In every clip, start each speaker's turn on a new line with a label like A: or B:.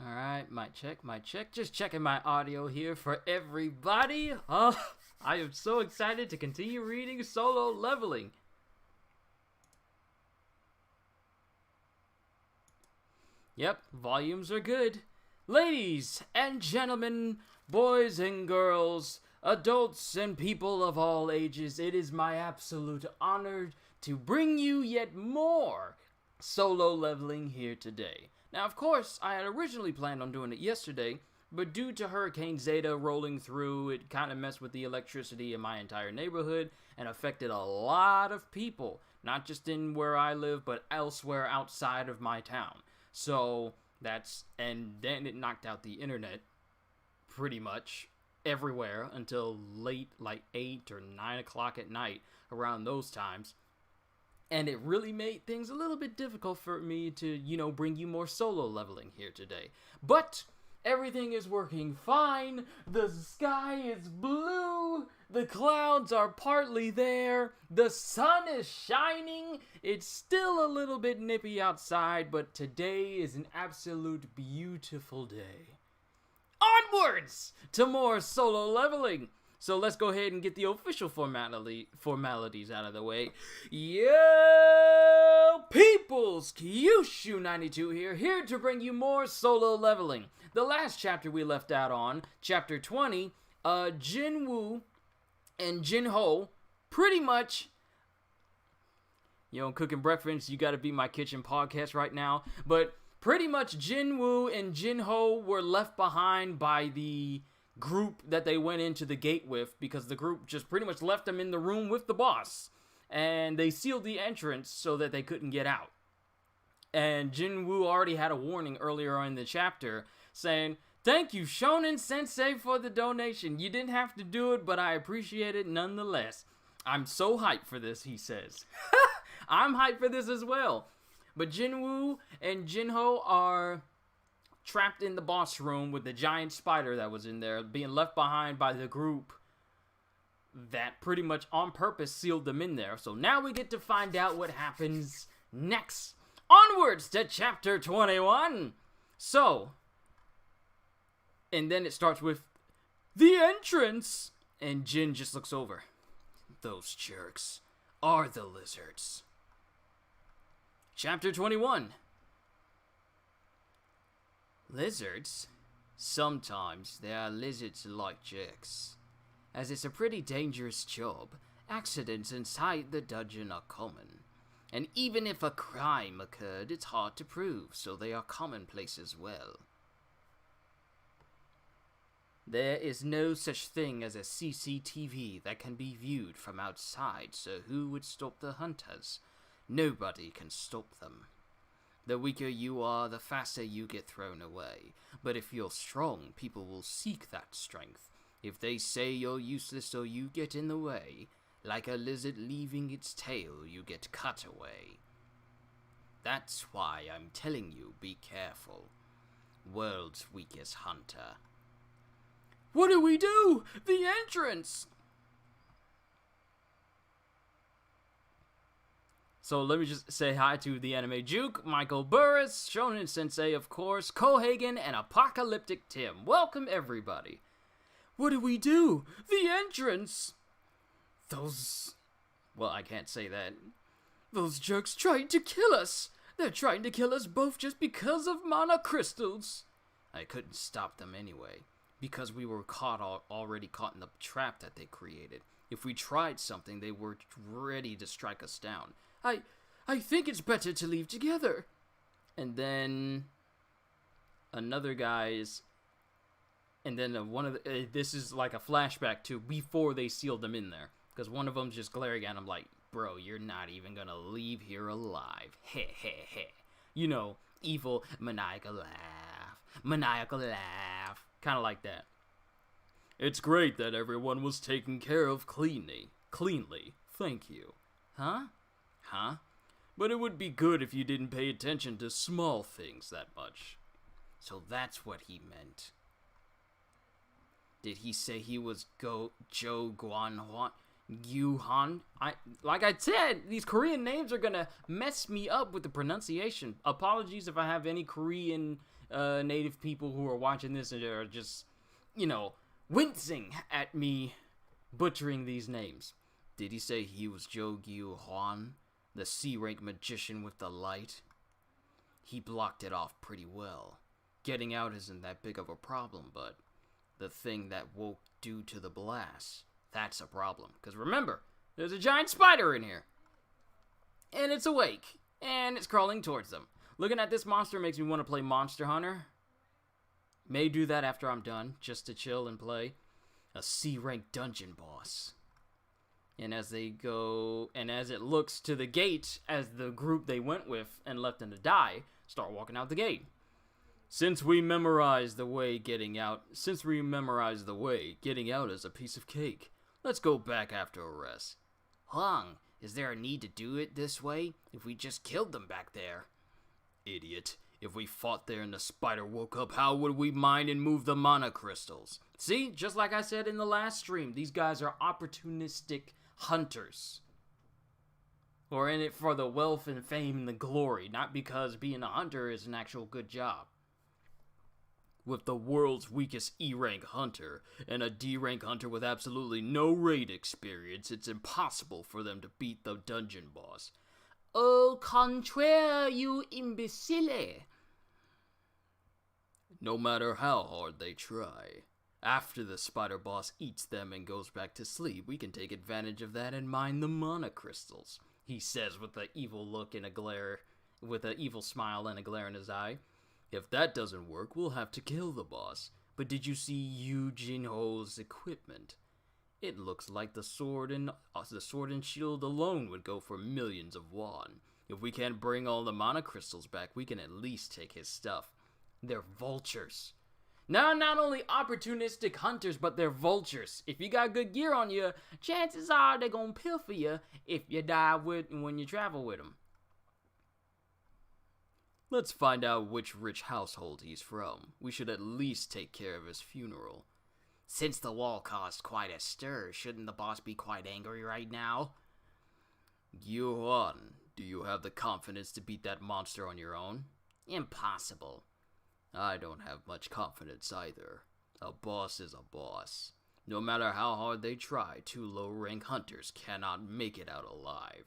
A: Alright, mic check. Just checking my audio here for everybody. Oh, I am so excited to continue reading Solo Leveling. Yep, volumes are good. Ladies and gentlemen, boys and girls, adults and people of all ages, it is my absolute honor to bring you yet more Solo Leveling here today. Now, of course, I had originally planned on doing it yesterday, but due to Hurricane Zeta rolling through, it kind of messed with the electricity in my entire neighborhood and affected a lot of people, not just in where I live, but elsewhere outside of my town. So, and then it knocked out the internet pretty much everywhere until late, like 8 or 9 o'clock at night, around those times. And it really made things a little bit difficult for me to, bring you more Solo Leveling here today. But everything is working fine. The sky is blue. The clouds are partly there. The sun is shining. It's still a little bit nippy outside, but today is an absolute beautiful day. Onwards to more Solo Leveling. So let's go ahead and get the official formalities out of the way. Yo, peoples! Kyushu92 here to bring you more Solo Leveling. The last chapter we left out on, chapter 20, Jinwoo and Jinho pretty much, cooking breakfast, you gotta be my kitchen podcast right now, but pretty much Jinwoo and Jinho were left behind by the group that they went into the gate with, because the group just pretty much left them in the room with the boss, and they sealed the entrance so that they couldn't get out. And Jinwoo already had a warning earlier in the chapter saying, "Thank you, Shonen Sensei, for the donation. You didn't have to do it, but I appreciate it nonetheless." I'm so hyped for this, he says. I'm hyped for this as well. But Jinwoo and Jinho are trapped in the boss room with the giant spider that was in there, being left behind by the group that pretty much on purpose sealed them in there. So now we get to find out what happens next. Onwards to chapter 21. So, and then it starts with the entrance, and Jin just looks over. Those jerks are the lizards. Chapter 21. Lizards? Sometimes there are lizards like jerks. As it's a pretty dangerous job, accidents inside the dungeon are common. And even if a crime occurred, it's hard to prove, so they are commonplace as well. There is no such thing as a CCTV that can be viewed from outside, so who would stop the hunters? Nobody can stop them. The weaker you are, the faster you get thrown away. But if you're strong, people will seek that strength. If they say you're useless or you get in the way, like a lizard leaving its tail, you get cut away. That's why I'm telling you, be careful. World's weakest hunter. What do we do? The entrance! So let me just say hi to the Anime Juke, Michael Burris, Shonen Sensei, of course, Kohagen, and Apocalyptic Tim. Welcome, everybody. What do we do? The entrance! Well, I can't say that. Those jerks tried to kill us. They're trying to kill us both just because of mana crystals. I couldn't stop them anyway, because we were already caught in the trap that they created. If we tried something, they were ready to strike us down. I think it's better to leave together. And then another guy's, and then this is like a flashback to before they sealed them in there, because one of them's just glaring at him like, "Bro, you're not even gonna leave here alive." Heh heh heh. Evil maniacal laugh, kind of like that. It's great that everyone was taken care of cleanly. Thank you. Huh? But it would be good if you didn't pay attention to small things that much. So that's what he meant. Did he say he was Joe Guanhuan? Yuhan. Like I said, these Korean names are gonna mess me up with the pronunciation. Apologies if I have any Korean native people who are watching this and are just, wincing at me butchering these names. Did he say he was Jo Gyu-hwan, the C-rank magician with the light? He blocked it off pretty well. Getting out isn't that big of a problem, but the thing that woke due to the blast, that's a problem. Because remember, there's a giant spider in here. And it's awake. And it's crawling towards them. Looking at this monster makes me want to play Monster Hunter. May do that after I'm done, just to chill and play. A C-rank dungeon boss. And as it looks to the gate, as the group they went with and left them to die, start walking out the gate. Since we memorized the way, getting out is a piece of cake. Let's go back after a rest. Hung, is there a need to do it this way? If we just killed them back there. Idiot. If we fought there and the spider woke up, how would we mine and move the mana crystals? See, just like I said in the last stream, these guys are opportunistic hunters. Or in it for the wealth and fame and the glory, not because being a hunter is an actual good job. With the world's weakest E-rank hunter and a D-rank hunter with absolutely no raid experience, it's impossible for them to beat the dungeon boss. Au contraire, you imbecile. No matter how hard they try. After the spider boss eats them and goes back to sleep, we can take advantage of that and mine the mana crystals, he says with an evil look and with an evil smile and a glare in his eye. If that doesn't work, we'll have to kill the boss. But did you see Jinwoo's equipment? It looks like the sword and shield alone would go for millions of won. If we can't bring all the mana crystals back, we can at least take his stuff. They're vultures. Now, not only opportunistic hunters, but they're vultures. If you got good gear on you, chances are they're gonna pilfer you if you die when you travel with them. Let's find out which rich household he's from. We should at least take care of his funeral. Since the wall caused quite a stir, shouldn't the boss be quite angry right now? Yuan, do you have the confidence to beat that monster on your own? Impossible. I don't have much confidence either. A boss is a boss. No matter how hard they try, 2 low-rank hunters cannot make it out alive.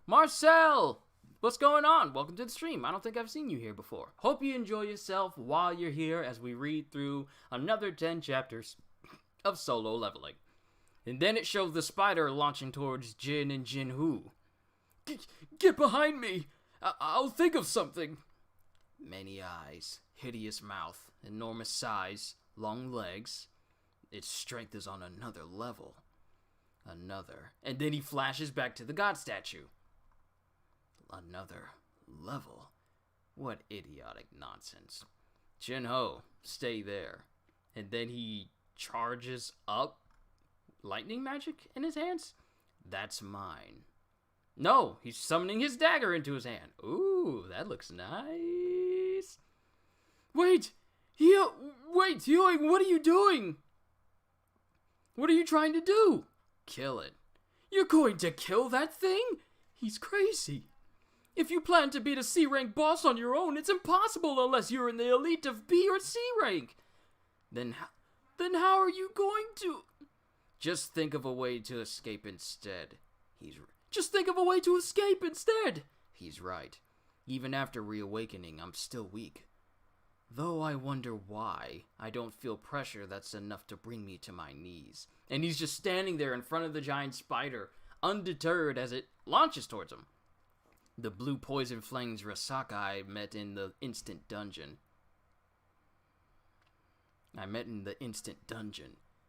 A: Marcel! What's going on? Welcome to the stream. I don't think I've seen you here before. Hope you enjoy yourself while you're here as we read through another 10 chapters of solo leveling. And then it shows the spider launching towards Jin and Jinwoo. Get behind me! I'll think of something. Many eyes, hideous mouth, enormous size, long legs. Its strength is on another level. Another. And then he flashes back to the god statue. Another level? What idiotic nonsense. Jinho, stay there. And then he charges up lightning magic in his hands? That's mine. No, he's summoning his dagger into his hand. Ooh, that looks nice. Wait, Yoing, what are you doing? What are you trying to do? Kill it. You're going to kill that thing? He's crazy. If you plan to beat a C-rank boss on your own, it's impossible unless you're in the elite of B or C rank. Then how are you going to... Just think of a way to escape instead. He's right. Even after reawakening, I'm still weak. Though I wonder why. I don't feel pressure that's enough to bring me to my knees. And he's just standing there in front of the giant spider, undeterred as it launches towards him. The blue poison flames Rasaka I met in the instant dungeon.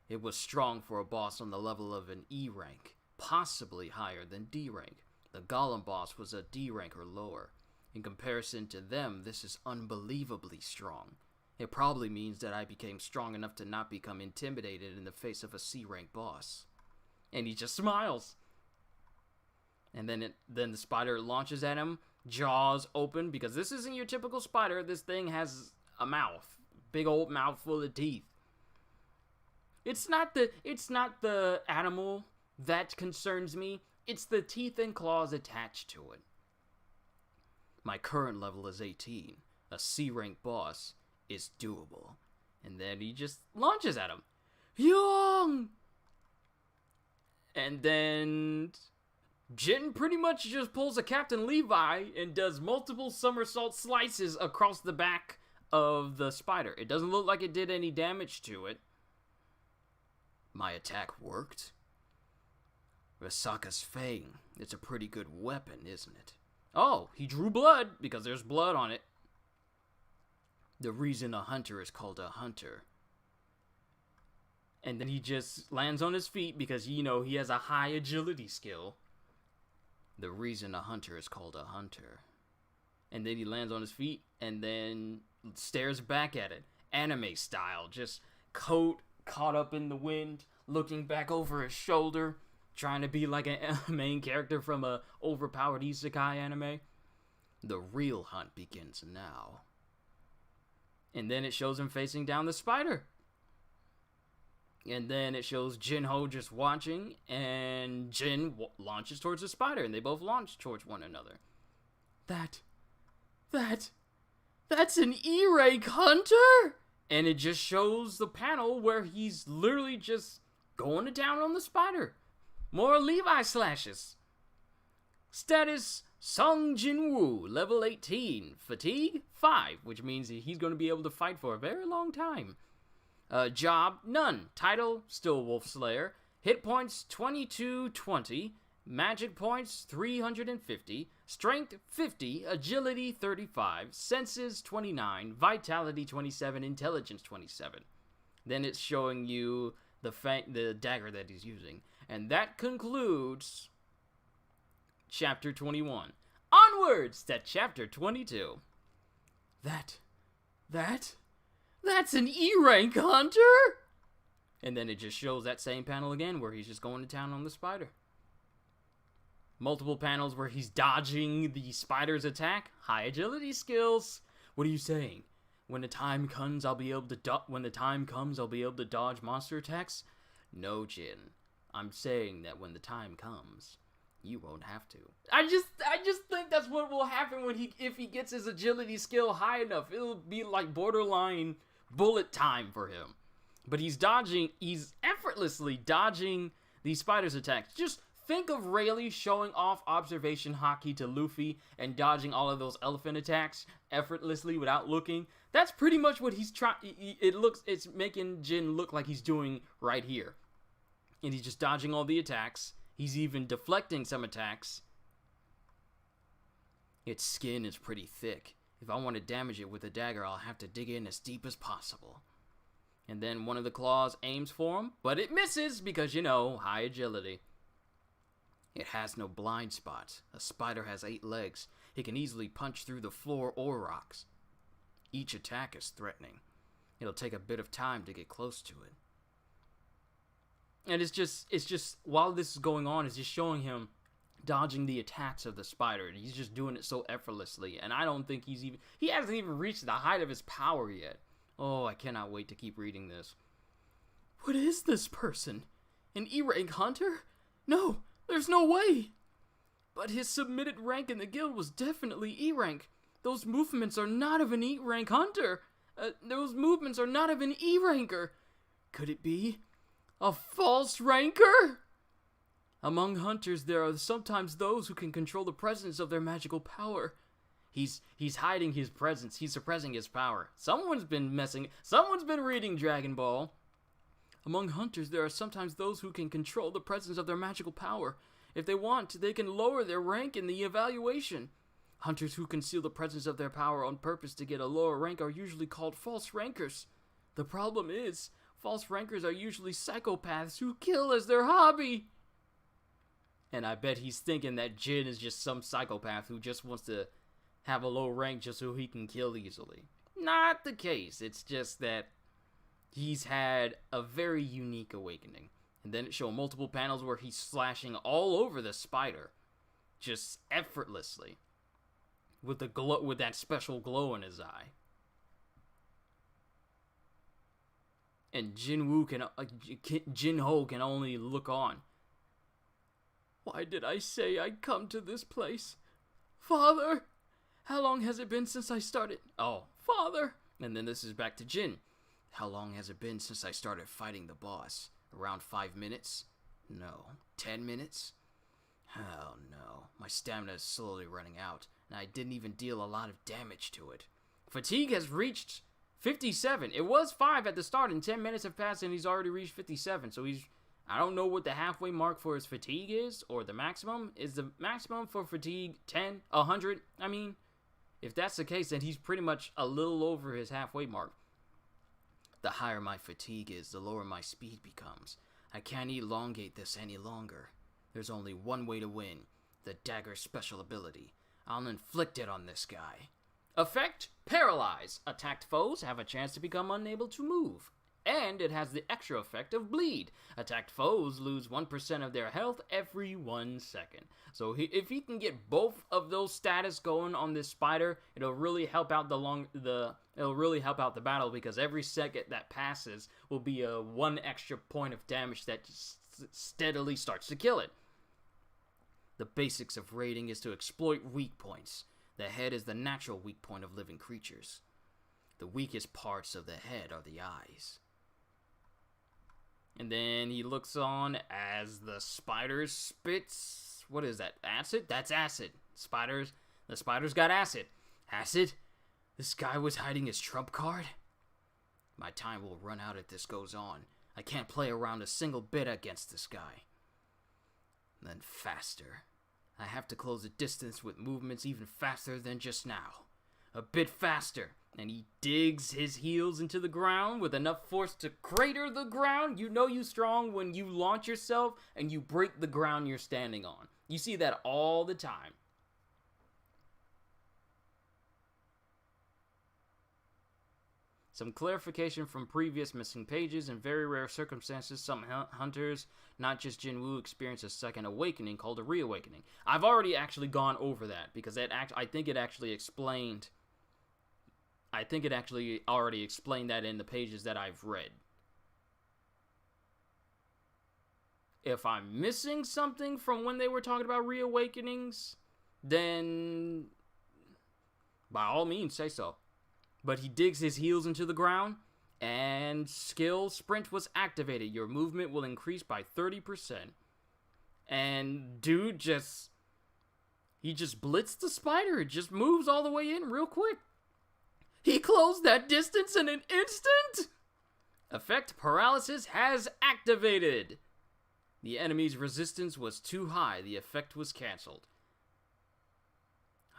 A: It was strong for a boss on the level of an E rank, possibly higher than D rank. The golem boss was a D rank or lower. In comparison to them, this is unbelievably strong. It probably means that I became strong enough to not become intimidated in the face of a C rank boss. And he just smiles. And then the spider launches at him, jaws open, because this isn't your typical spider. This thing has a mouth, big old mouth full of teeth. It's not the animal that concerns me. It's the teeth and claws attached to it. My current level is 18. A C-rank boss is doable. And then he just launches at him. Young! And then Jin pretty much just pulls a Captain Levi and does multiple somersault slices across the back of the spider. It doesn't look like it did any damage to it. My attack worked. Rasaka's Fang. It's a pretty good weapon, isn't it? Oh, he drew blood because there's blood on it. The reason a hunter is called a hunter. And then he just lands on his feet because, you know, he has a high agility skill. The reason a hunter is called a hunter. And then he lands on his feet and then stares back at it. Anime style. Just coat caught up in the wind, looking back over his shoulder, trying to be like a main character from a overpowered isekai anime. The real hunt begins now. And then it shows him facing down the spider. And then it shows Jinho just watching, and Jin launches towards the spider, and they both launch towards one another. That's an E-rank hunter? And it just shows the panel where he's literally just going to town on the spider. More Levi slashes. Status, Sung Jinwoo, level 18. Fatigue, 5, which means he's going to be able to fight for a very long time. Job, none. Title, still Wolf Slayer. Hit points, 2220. Magic points, 350. Strength, 50. Agility, 35. Senses, 29. Vitality, 27. Intelligence, 27. Then it's showing you the dagger that he's using. And that concludes Chapter 21. Onwards to Chapter 22. That's an E-rank hunter? And then it just shows that same panel again where he's just going to town on the spider. Multiple panels where he's dodging the spider's attack. High agility skills. What are you saying? When the time comes, I'll be able to dodge monster attacks? No, Jin. I'm saying that when the time comes, you won't have to. I just think that's what will happen if he gets his agility skill high enough. It'll be like borderline bullet time for him. But he's effortlessly dodging these spider's attacks. Just think of Rayleigh showing off observation hockey to Luffy and dodging all of those elephant attacks effortlessly without looking. That's pretty much what he's trying. It's making Jin look like he's doing right here. And he's just dodging all the attacks. He's even deflecting some attacks. Its skin is pretty thick. If I want to damage it with a dagger, I'll have to dig in as deep as possible. And then one of the claws aims for him, but it misses because, you know, high agility. It has no blind spots. A spider has 8 legs. It can easily punch through the floor or rocks. Each attack is threatening. It'll take a bit of time to get close to it. And it's just while this is going on, it's just showing him dodging the attacks of the spider. He's just doing it so effortlessly, and I don't think he hasn't even reached the height of his power yet. Oh, I cannot wait to keep reading this. What is this person? An E-rank hunter? No, there's no way. But his submitted rank in the guild was definitely E-rank. Those movements are not of an E-rank hunter. Those movements are not of an E-ranker. Could it be a false ranker? Among hunters, there are sometimes those who can control the presence of their magical power. He's hiding his presence. He's suppressing his power. Someone's been reading Dragon Ball. Among hunters, there are sometimes those who can control the presence of their magical power. If they want, they can lower their rank in the evaluation. Hunters who conceal the presence of their power on purpose to get a lower rank are usually called false rankers. The problem is, false rankers are usually psychopaths who kill as their hobby. And I bet he's thinking that Jin is just some psychopath who just wants to have a low rank just so he can kill easily. Not the case. It's just that he's had a very unique awakening. And then it shows multiple panels where he's slashing all over the spider. Just effortlessly. With that special glow in his eye. And Jinho can only look on. Why did I say I'd come to this place? Father! How long has it been since I started? Oh, Father! And then this is back to Jin. How long has it been since I started fighting the boss? Around 5 minutes? No. 10 minutes? Oh no. My stamina is slowly running out, and I didn't even deal a lot of damage to it. Fatigue has reached 57. It was 5 at the start, and 10 minutes have passed, and he's already reached 57. So I don't know what the halfway mark for his fatigue is, or the maximum. Is the maximum for fatigue 10? 100? I mean, if that's the case, then he's pretty much a little over his halfway mark. The higher my fatigue is, the lower my speed becomes. I can't elongate this any longer. There's only one way to win. The dagger special ability. I'll inflict it on this guy. Effect, Paralyze. Attacked foes have a chance to become unable to move. And it has the extra effect of Bleed. Attacked foes lose 1% of their health every 1 second. So if he can get both of those status going on this spider, it'll really help out it'll really help out the battle, because every second that passes will be a 1 extra point of damage that steadily starts to kill it. The basics of raiding is to exploit weak points. The head is the natural weak point of living creatures. The weakest parts of the head are the eyes. And then he looks on as the spider spits. What is that? Acid? That's acid. The spider's got acid. Acid? This guy was hiding his trump card? My time will run out if this goes on. I can't play around a single bit against this guy. Then faster. I have to close the distance with movements even faster than just now. A bit faster. And he digs his heels into the ground with enough force to crater the ground. You know you strong when you launch yourself and you break the ground you're standing on. You see that all the time. Some clarification from previous missing pages. In very rare circumstances, some hunters, not just Jinwoo, experience a second awakening called a reawakening. I've already actually gone over that, because I think it actually already explained that in the pages that I've read. If I'm missing something from when they were talking about reawakenings, then by all means say so. But he digs his heels into the ground, and skill sprint was activated. Your movement will increase by 30%. And dude he just blitzed the spider. It just moves all the way in real quick. He closed that distance in an instant! Effect Paralysis has activated. The enemy's resistance was too high. The effect was cancelled.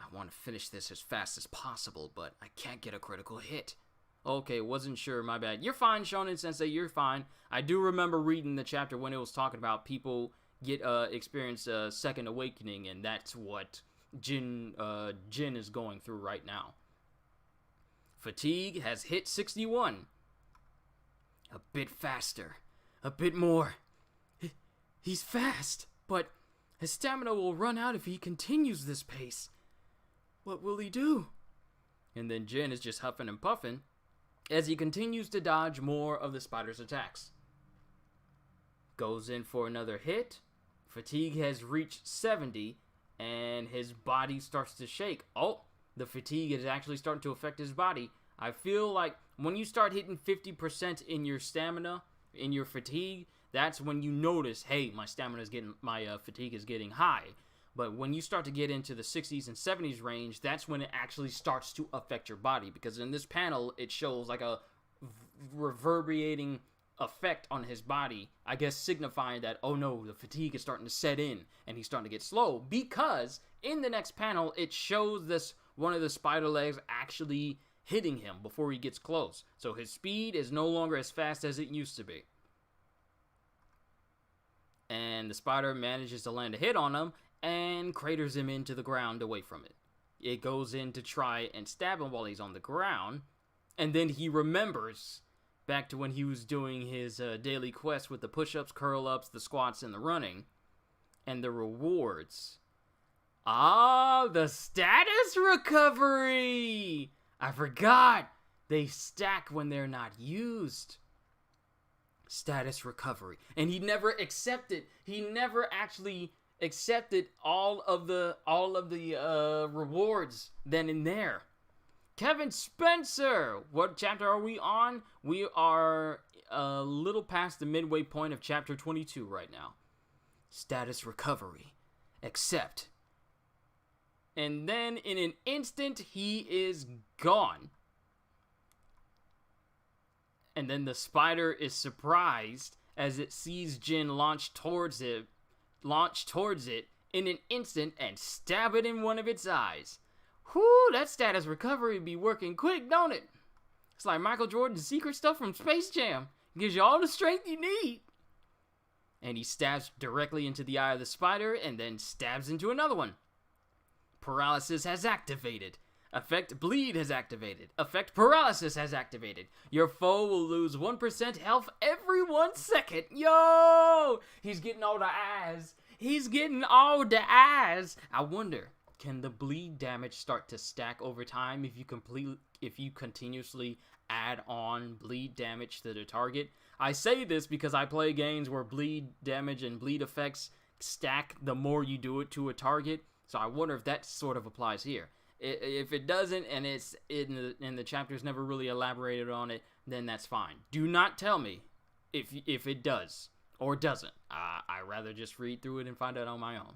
A: I want to finish this as fast as possible, but I can't get a critical hit. Okay, wasn't sure, my bad. You're fine, Shonen Sensei, you're fine. I do remember reading the chapter when it was talking about people experience a second awakening, and that's what Jin is going through right now. Fatigue has hit 61. A bit faster. A bit more. He's fast, but his stamina will run out if he continues this pace. What will he do? And then Jin is just huffing and puffing as he continues to dodge more of the spider's attacks. Goes in for another hit. Fatigue has reached 70, and his body starts to shake. Oh, the fatigue is actually starting to affect his body. I feel like when you start hitting 50% in your stamina, in your fatigue, that's when you notice, hey, my fatigue is getting high. But when you start to get into the 60s and 70s range, that's when it actually starts to affect your body. Because in this panel, it shows like a reverberating effect on his body, I guess signifying that, oh no, the fatigue is starting to set in and he's starting to get slow. Because in the next panel, it shows one of the spider legs actually hitting him before he gets close. So his speed is no longer as fast as it used to be. And the spider manages to land a hit on him and craters him into the ground away from it. It goes in to try and stab him while he's on the ground, and then he remembers back to when he was doing his daily quest with the push-ups, curl-ups, the squats, and the running, and the rewards. Ah, the status recovery! I forgot! They stack when they're not used. status recovery. And he never accepted. He never actually accepted all of the rewards then and there. Kevin Spencer, what chapter are we on? We are a little past the midway point of chapter 22 right now. Status recovery. Accept. And then in an instant, he is gone. And then the spider is surprised as it sees Jin launch towards it in an instant and stab it in one of its eyes. Whew, that status recovery be working quick, don't it? It's like Michael Jordan's secret stuff from Space Jam. It gives you all the strength you need. And he stabs directly into the eye of the spider and then stabs into another one. Paralysis has activated. Effect bleed has activated. Effect paralysis has activated. Your foe will lose 1% health every 1 second. Yo! He's getting all the eyes. He's getting all the eyes. I wonder, can the bleed damage start to stack over time if you continuously add on bleed damage to the target? I say this because I play games where bleed damage and bleed effects stack the more you do it to a target. So I wonder if that sort of applies here. If it doesn't, and it's in the chapter's never really elaborated on it, then that's fine. Do not tell me if it does or doesn't. I rather just read through it and find out on my own.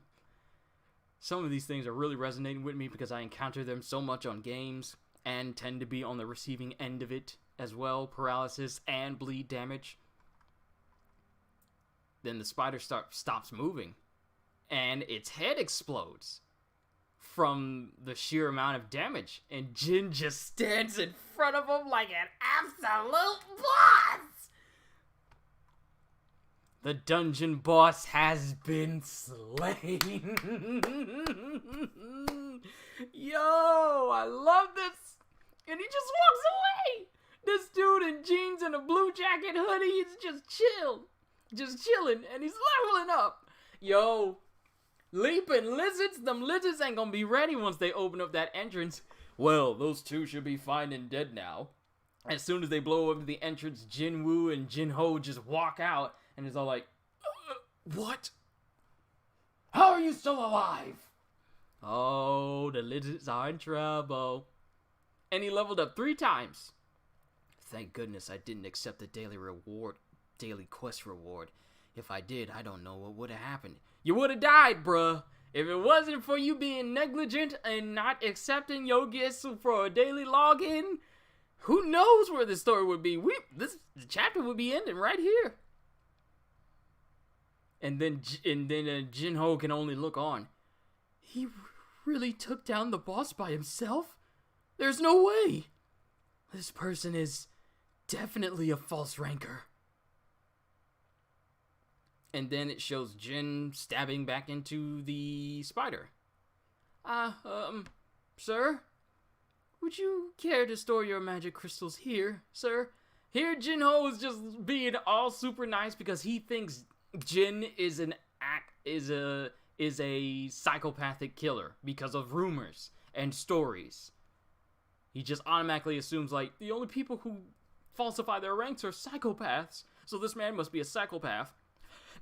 A: Some of these things are really resonating with me because I encounter them so much on games and tend to be on the receiving end of it as well. Paralysis and bleed damage. Then the spider stops moving and its head explodes from the sheer amount of damage, and Jin just stands in front of him like an absolute boss. The dungeon boss has been slain. Yo, I love this. And he just walks away. This dude in jeans and a blue jacket hoodie is just chilling, and he's leveling up. Yo, leaping lizards, them lizards ain't gonna be ready once they open up that entrance. Well, those two should be fine and dead now. As soon as they blow up the entrance, Jinwoo and Jinho just walk out, and it's all like, what? How are you still alive? Oh, the lizards are in trouble. And he leveled up 3 times. Thank goodness I didn't accept the daily quest reward. If I did, I don't know what would have happened. You would have died, bruh. If it wasn't for you being negligent and not accepting your gifts for a daily login, who knows where the story would be. The chapter would be ending right here. And then Jinho can only look on. He really took down the boss by himself? There's no way. This person is definitely a false ranker. And then it shows Jin stabbing back into the spider. Sir? Would you care to store your magic crystals here, sir? Here, Jinho is just being all super nice because he thinks Jin is a psychopathic killer because of rumors and stories. He just automatically assumes, like, the only people who falsify their ranks are psychopaths, so this man must be a psychopath.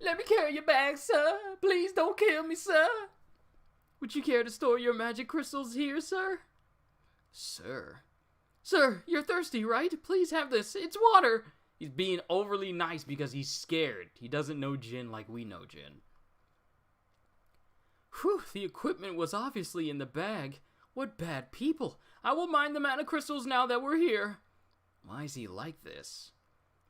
A: Let me carry your bag, sir. Please don't kill me, sir. Would you care to store your magic crystals here, sir? Sir? Sir, you're thirsty, right? Please have this. It's water. He's being overly nice because he's scared. He doesn't know Jin like we know Jin. Whew, the equipment was obviously in the bag. What bad people. I will mine the mana crystals now that we're here. Why is he like this?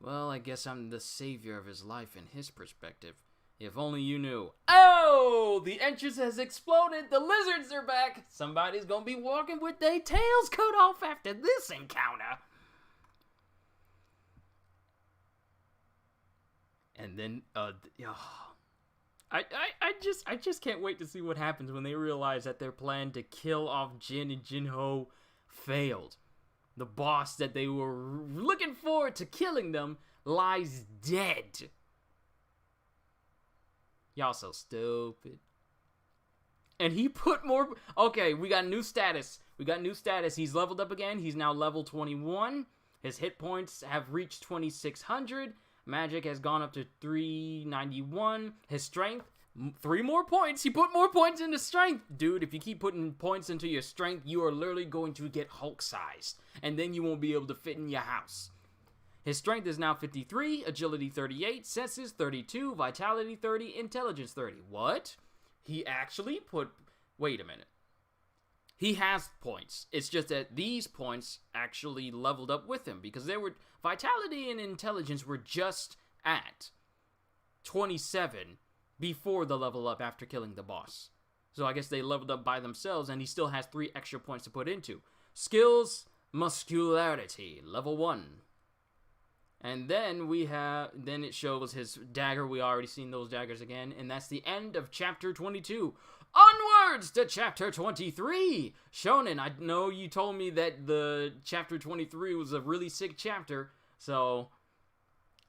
A: Well, I guess I'm the savior of his life in his perspective. If only you knew. Oh! The entrance has exploded. The lizards are back. Somebody's gonna be walking with their tails cut off after this encounter. And then, I just can't wait to see what happens when they realize that their plan to kill off Jin and Jinho failed. The boss that they were looking forward to killing them lies dead. Y'all so stupid. And he put more... Okay, we got new status. He's leveled up again. He's now level 21. His hit points have reached 2,600. Magic has gone up to 391. His strength, 3 more points. He put more points into strength. Dude, if you keep putting points into your strength, you are literally going to get Hulk-sized. And then you won't be able to fit in your house. His strength is now 53, agility 38, senses 32, vitality 30, intelligence 30. What? He actually put... Wait a minute. He has points. It's just that these points actually leveled up with him because they were... Vitality and intelligence were just at 27 before the level up after killing the boss. So I guess they leveled up by themselves and he still has 3 extra points to put into. Skills, muscularity, level 1. And then then it shows his dagger. We already seen those daggers again. And that's the end of chapter 22. Onwards to chapter 23. Shonen, I know you told me that the chapter 23 was a really sick chapter. So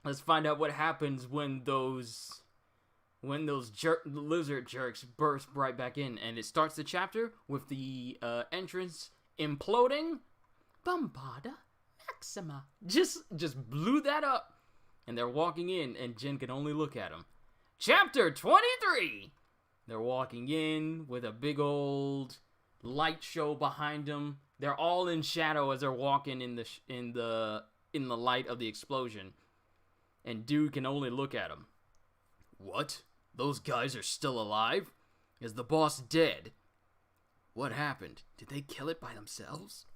A: let's find out what happens when those lizard jerks burst right back in. And it starts the chapter with the entrance imploding. Bombarda Maxima. Just blew that up. And they're walking in and Jin can only look at them. Chapter 23. They're walking in with a big old light show behind them. They're all in shadow as they're walking in the light of the explosion. And dude can only look at them. What? Those guys are still alive? Is the boss dead? What happened? Did they kill it by themselves?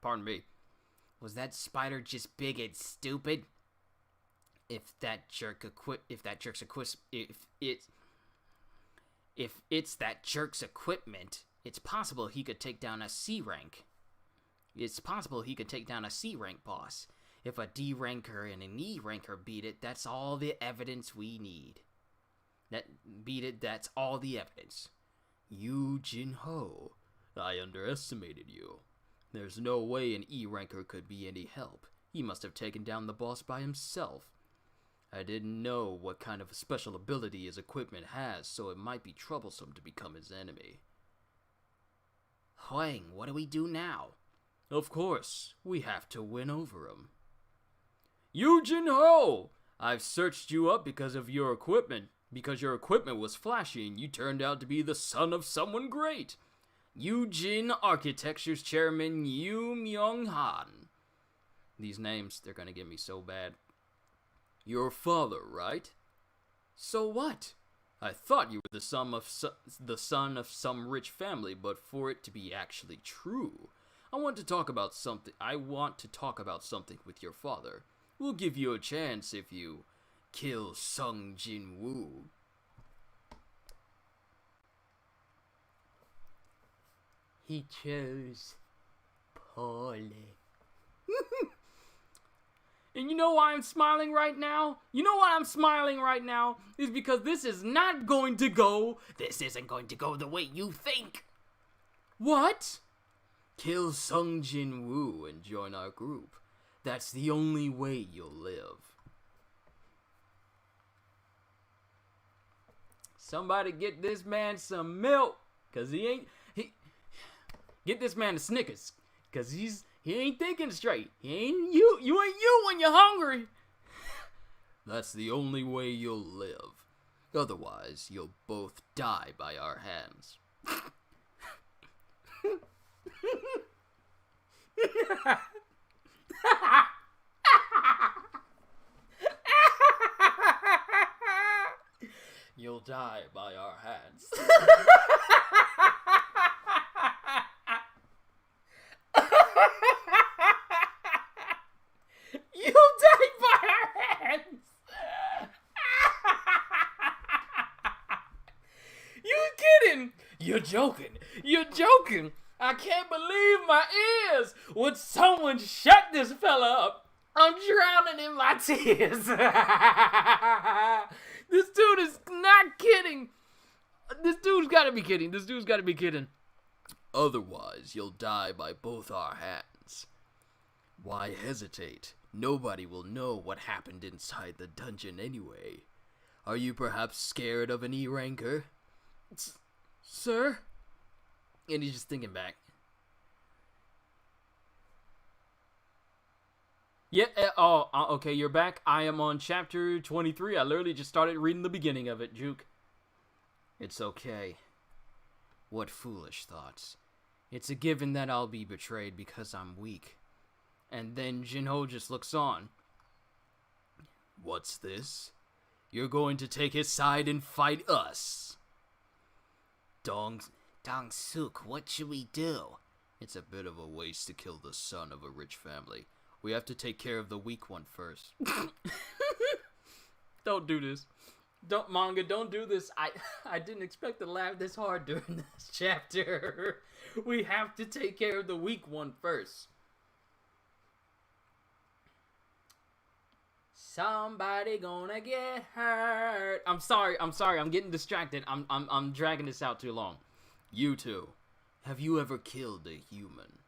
A: Pardon me. Was that spider just big and stupid? If it's that jerk's equipment, it's possible he could take down a C rank. It's possible he could take down a C rank boss. If a D ranker and an E ranker beat it, that's all the evidence we need. That's all the evidence. You, Jinwoo, I underestimated you. There's no way an E ranker could be any help. He must have taken down the boss by himself. I didn't know what kind of special ability his equipment has, so it might be troublesome to become his enemy. Huang, what do we do now? Of course, we have to win over him. You, Jinwoo! I've searched you up because of your equipment. Because your equipment was flashy and you turned out to be the son of someone great. Eugene Architecture's chairman, Yu Myung-han. These names, they're gonna get me so bad. Your father, right? So what? I thought you were the son of some rich family, but for it to be actually true, I want to talk about something with your father. We'll give you a chance if you kill Sung Jinwoo. He chose poorly. And you know why I'm smiling right now? You know why I'm smiling right now? Is because this isn't going to go the way you think. What? Kill Sung Jinwoo and join our group. That's the only way you'll live. Somebody get this man some milk, cause get this man a Snickers, cause he ain't thinking straight. You ain't you when you're hungry. That's the only way you'll live. Otherwise, you'll both die by our hands. You'll die by our hands. You'll die by our hands. You kidding? You're joking. You're joking. I can't believe my ears. Would someone shut this fella up? I'm drowning in my tears. This dude is not kidding. This dude's gotta be kidding. Otherwise, you'll die by both our hands. Why hesitate? Nobody will know what happened inside the dungeon anyway. Are you perhaps scared of an E-ranker? Sir? And he's just thinking back. Yeah, okay, you're back. I am on chapter 23. I literally just started reading the beginning of it, Juke. It's okay. What foolish thoughts. It's a given that I'll be betrayed because I'm weak. And then Jinwoo just looks on. What's this? You're going to take his side and fight us. Dong-suk, what should we do? It's a bit of a waste to kill the son of a rich family. We have to take care of the weak one first. Don't do this. Don't do this. I didn't expect to laugh this hard during this chapter. We have to take care of the weak one first. Somebody gonna get hurt. I'm sorry. I'm getting distracted. I'm dragging this out too long. You two, have you ever killed a human?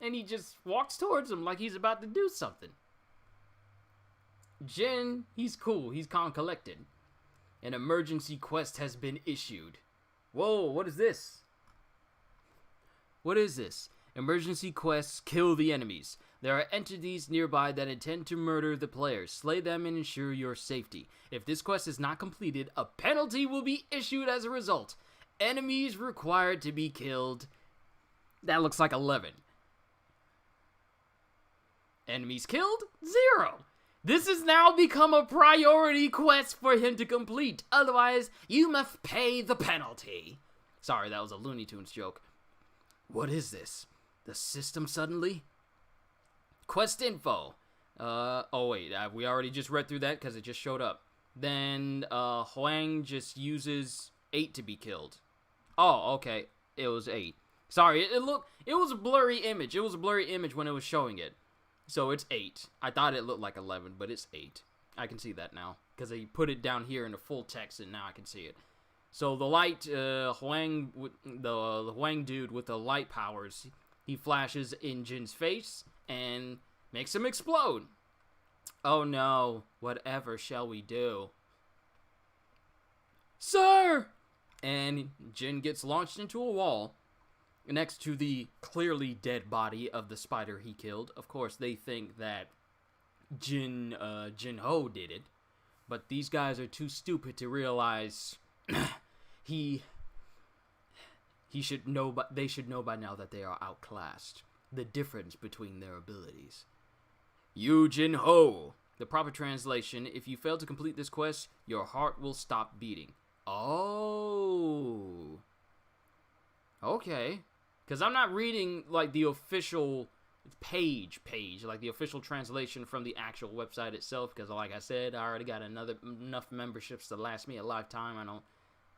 A: And he just walks towards him like he's about to do something. Jin, he's cool. He's calm collected. An emergency quest has been issued. Whoa, what is this? What is this? Emergency quests, kill the enemies. There are entities nearby that intend to murder the players. Slay them and ensure your safety. If this quest is not completed, a penalty will be issued as a result. Enemies required to be killed. That looks like 11. Enemies killed? 0. This has now become a priority quest for him to complete. Otherwise, you must pay the penalty. Sorry, that was a Looney Tunes joke. What is this? The system suddenly? Quest info. Oh wait, we already just read through that because it just showed up. Then, Huang just uses 8 to be killed. Oh, okay. It was 8. Sorry, it was a blurry image. It was a blurry image when it was showing it. So it's 8. I thought it looked like 11, but it's 8. I can see that now because they put it down here in the full text, and now I can see it. So the light, the Huang dude with the light powers, he flashes in Jin's face and makes him explode. Oh no! Whatever shall we do, sir? And Jin gets launched into a wall next to the clearly dead body of the spider he killed. Of course, they think that Jinwoo did it, but these guys are too stupid to realize he should know. But they should know by now that they are outclassed. The difference between their abilities. You Jinwoo. The proper translation: if you fail to complete this quest, your heart will stop beating. Oh. Okay. Because I'm not reading, like, the official page, like the official translation from the actual website itself. Because, like I said, I already got enough memberships to last me a lifetime.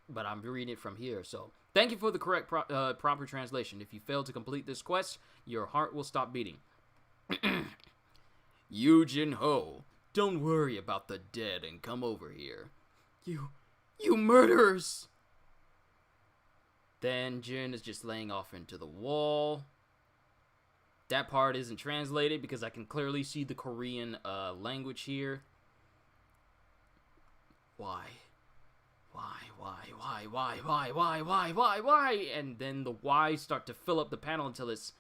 A: But I'm reading it from here. So, thank you for the correct proper translation. If you fail to complete this quest, your heart will stop beating. You Jinwoo, don't worry about the dead and come over here. You murderers! Then Jin is just laying off into the wall. That part isn't translated because I can clearly see the Korean language here. Why? And then the whys start to fill up the panel until it's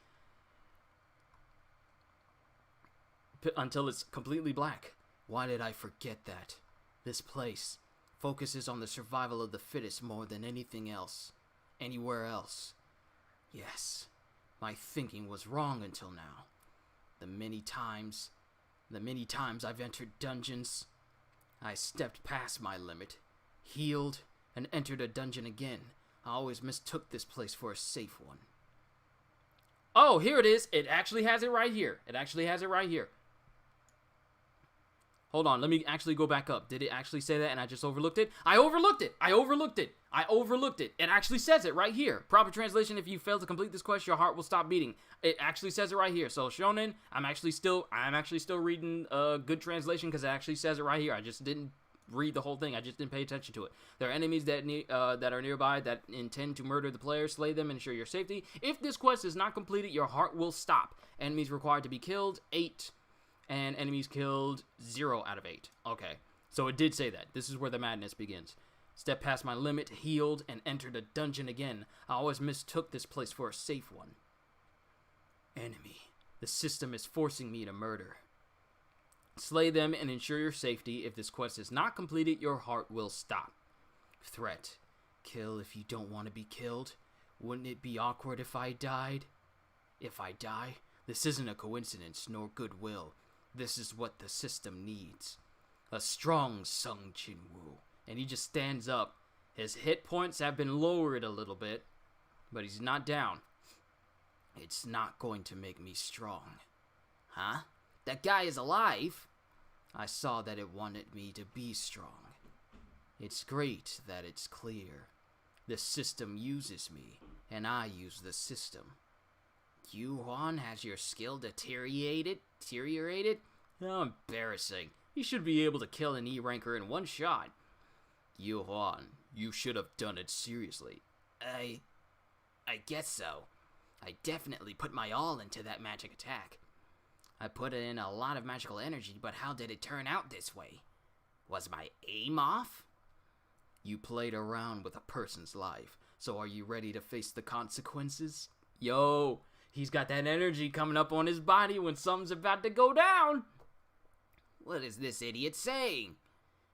A: completely black. Why did I forget that? This place focuses on the survival of the fittest more than anything else. Anywhere else. Yes, my thinking was wrong until now. The many times I've entered dungeons, I stepped past my limit, healed, and entered a dungeon again. I always mistook this place for a safe one. Oh, here it is. It actually has it right here. Hold on, let me actually go back up. Did it actually say that and I just overlooked it? I overlooked it. It actually says it right here. Proper translation: if you fail to complete this quest, your heart will stop beating. It actually says it right here. So Shonen, I'm actually still reading a good translation because it actually says it right here. I just didn't read the whole thing. I just didn't pay attention to it. There are enemies that are nearby that intend to murder the player. Slay them and ensure your safety. If this quest is not completed, your heart will stop. Enemies required to be killed, 8. And enemies killed, 0 out of 8. Okay, so it did say that. This is where the madness begins. Stepped past my limit, healed, and entered a dungeon again. I always mistook this place for a safe one. Enemy. The system is forcing me to murder. Slay them and ensure your safety. If this quest is not completed, your heart will stop. Threat. Kill if you don't want to be killed. Wouldn't it be awkward if I died? If I die, this isn't a coincidence nor goodwill. This is what the system needs. A strong Sung Jinwoo. And he just stands up. His hit points have been lowered a little bit, but he's not down. It's not going to make me strong. Huh? That guy is alive? I saw that it wanted me to be strong. It's great that it's clear. The system uses me, and I use the system. Yuan, has your skill deteriorated? How embarrassing. You should be able to kill an E-ranker in one shot. Yuan, you should have done it seriously. I guess so. I definitely put my all into that magic attack. I put in a lot of magical energy, but how did it turn out this way? Was my aim off? You played around with a person's life, so are you ready to face the consequences? Yo, he's got that energy coming up on his body when something's about to go down. What is this idiot saying?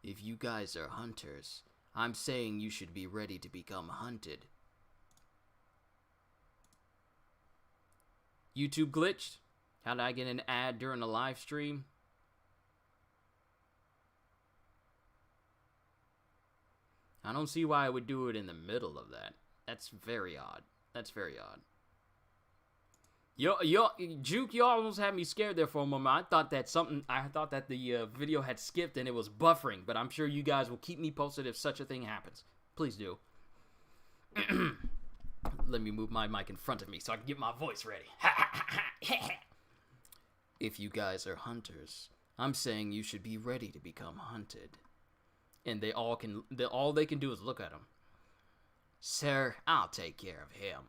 A: If you guys are hunters, I'm saying you should be ready to become hunted. YouTube glitched? How did I get an ad during a live stream? I don't see why I would do it in the middle of that. That's very odd. Yo, Juke, you almost had me scared there for a moment. I thought that the video had skipped and it was buffering, but I'm sure you guys will keep me posted if such a thing happens. Please do. Let me move my mic in front of me so I can get my voice ready. If you guys are hunters, I'm saying you should be ready to become hunted. And all they can do is look at him. Sir, I'll take care of him.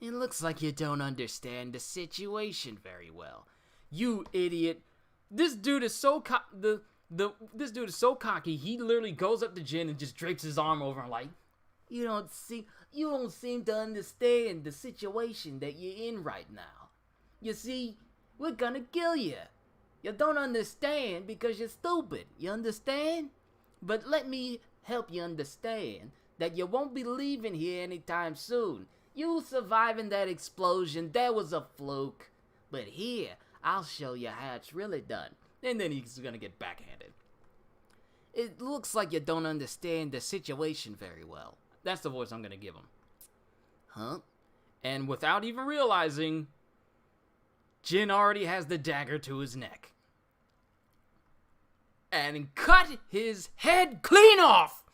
A: It looks like you don't understand the situation very well. You idiot. This dude is so this dude is so cocky. He literally goes up to Jin and just drapes his arm over him like, you don't seem to understand the situation that you're in right now. You see, we're gonna kill you. You don't understand because you're stupid. You understand? But let me help you understand that you won't be leaving here anytime soon. You surviving that explosion, that was a fluke. But here, I'll show you how it's really done. And then he's gonna get backhanded. It looks like you don't understand the situation very well. That's the voice I'm gonna give him. Huh? And without even realizing, Jin already has the dagger to his neck. And cut his head clean off!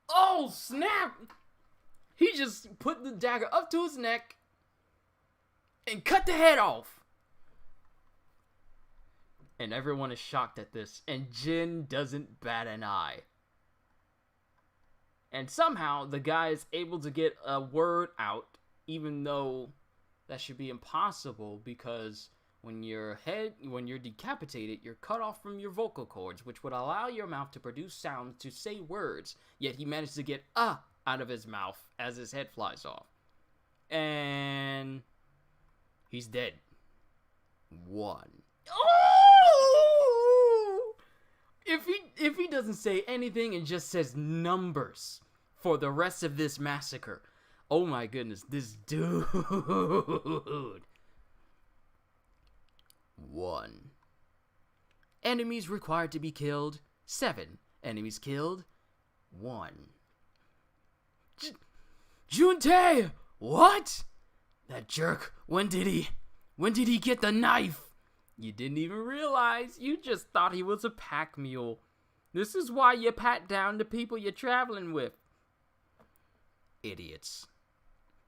A: Oh, snap! He just put the dagger up to his neck and cut the head off. And everyone is shocked at this, and Jin doesn't bat an eye. And somehow the guy is able to get a word out, even though that should be impossible, because when you're decapitated, you're cut off from your vocal cords, which would allow your mouth to produce sounds to say words. Yet he managed to get out of his mouth as his head flies off. And he's dead. 1. Oh! If he doesn't say anything and just says numbers for the rest of this massacre, oh my goodness, this dude. 1. Enemies required to be killed, 7. Enemies killed, 1. Juntae! What? That jerk, when did he get the knife? You didn't even realize, you just thought he was a pack mule. This is why you pat down the people you're traveling with. Idiots.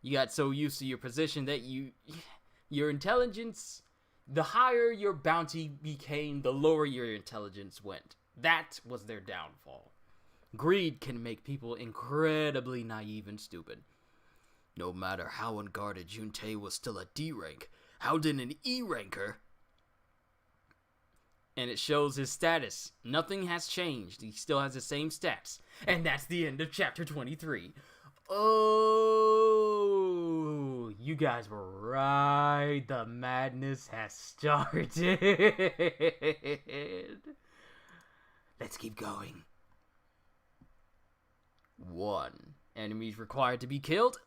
A: You got so used to your position that your intelligence, the higher your bounty became, the lower your intelligence went. That was their downfall. Greed can make people incredibly naive and stupid. No matter how unguarded, Juntae was still a D rank. How did an E ranker? And it shows his status. Nothing has changed. He still has the same stats. And that's the end of chapter 23. Oh, you guys were right. The madness has started. Let's keep going. 1. Enemies required to be killed.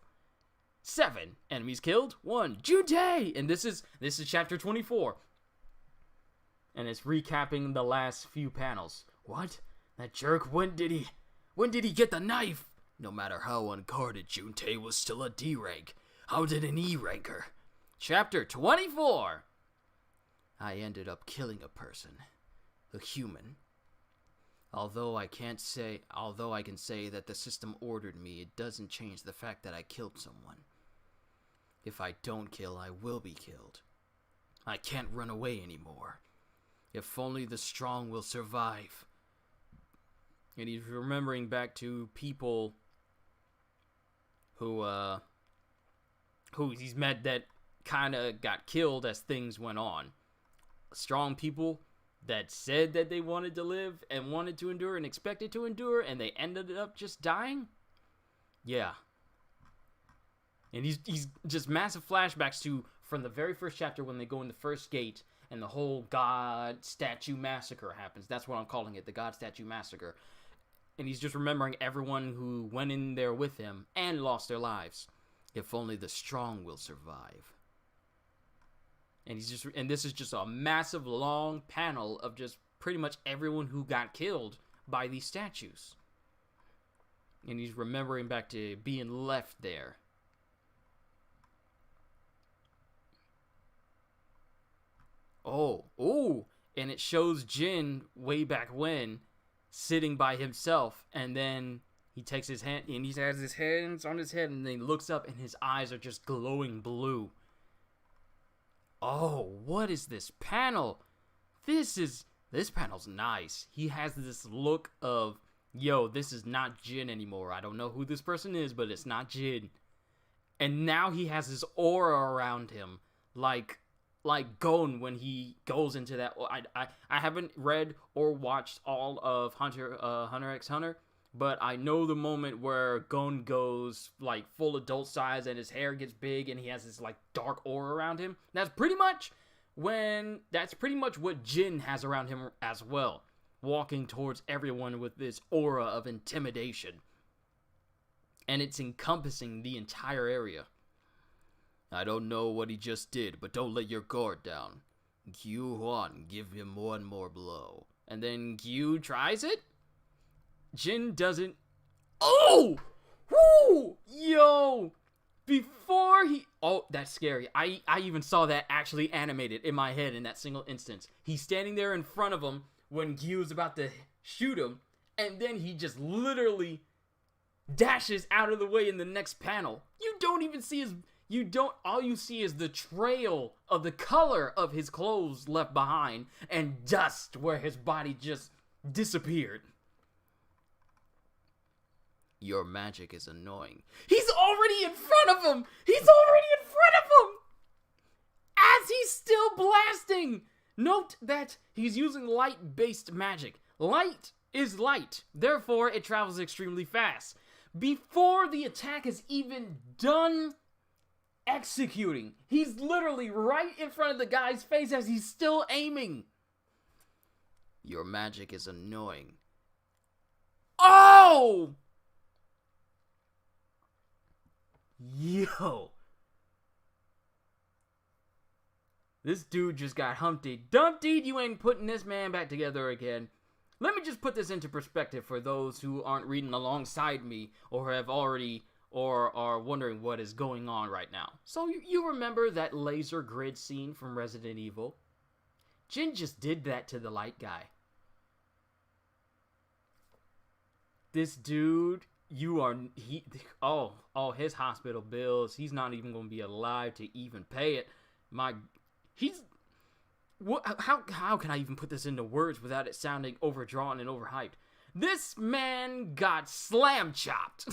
A: 7. Enemies killed. 1. Juntae! And this is chapter 24. And it's recapping the last few panels. What? That jerk, when did he get the knife? No matter how uncarded, Juntae was still a D rank. How did an E rank her? Chapter 24. I ended up killing a person. A human. Although I can say that the system ordered me, it doesn't change the fact that I killed someone. If I don't kill, I will be killed. I can't run away anymore. If only the strong will survive. And he's remembering back to people who he's met that kind of got killed as things went on. Strong people that said that they wanted to live and wanted to endure and expected to endure, and they ended up just dying. Yeah. And he's just massive flashbacks to from the very first chapter when they go in the first gate and the whole God statue massacre happens. That's what I'm calling it, the God statue massacre. And he's just remembering everyone who went in there with him and lost their lives. If only the strong will survive. And this is just a massive long panel of just pretty much everyone who got killed by these statues. And he's remembering back to being left there. Oh, and it shows Jin way back when sitting by himself, and then he takes his hand and he has his hands on his head, and then he looks up and his eyes are just glowing blue. Oh, what is this panel? This panel's nice. He has this look of, yo, this is not Jin anymore. I don't know who this person is, but it's not Jin. And now he has this aura around him, like Gon when he goes into that. I haven't read or watched all of Hunter x Hunter, but I know the moment where Gon goes like full adult size and his hair gets big and he has this like dark aura around him. That's pretty much what Jin has around him as well, walking towards everyone with this aura of intimidation, and it's encompassing the entire area. I don't know what he just did, but don't let your guard down. Gyu Huan, give him one more blow. And then Gyu tries it? Jin doesn't... Oh! Woo! Yo! Before he... Oh, that's scary. I even saw that actually animated in my head in that single instance. He's standing there in front of him when Gyu's about to shoot him, and then he just literally dashes out of the way in the next panel. You don't even see his... all you see is the trail of the color of his clothes left behind and dust where his body just disappeared. Your magic is annoying. He's already in front of him! As he's still blasting! Note that he's using light-based magic. Light is light, therefore it travels extremely fast. Before the attack is even done executing, he's literally right in front of the guy's face as he's still aiming. Your magic is annoying. Oh! Yo. This dude just got Humpty Dumpty. You ain't putting this man back together again. Let me just put this into perspective for those who aren't reading alongside me or have already or are wondering what is going on right now. So you remember that laser grid scene from Resident Evil? Jin just did that to the light guy. This dude, his hospital bills, he's not even going to be alive to even pay it. How can I even put this into words without it sounding overdrawn and overhyped? This man got slam chopped.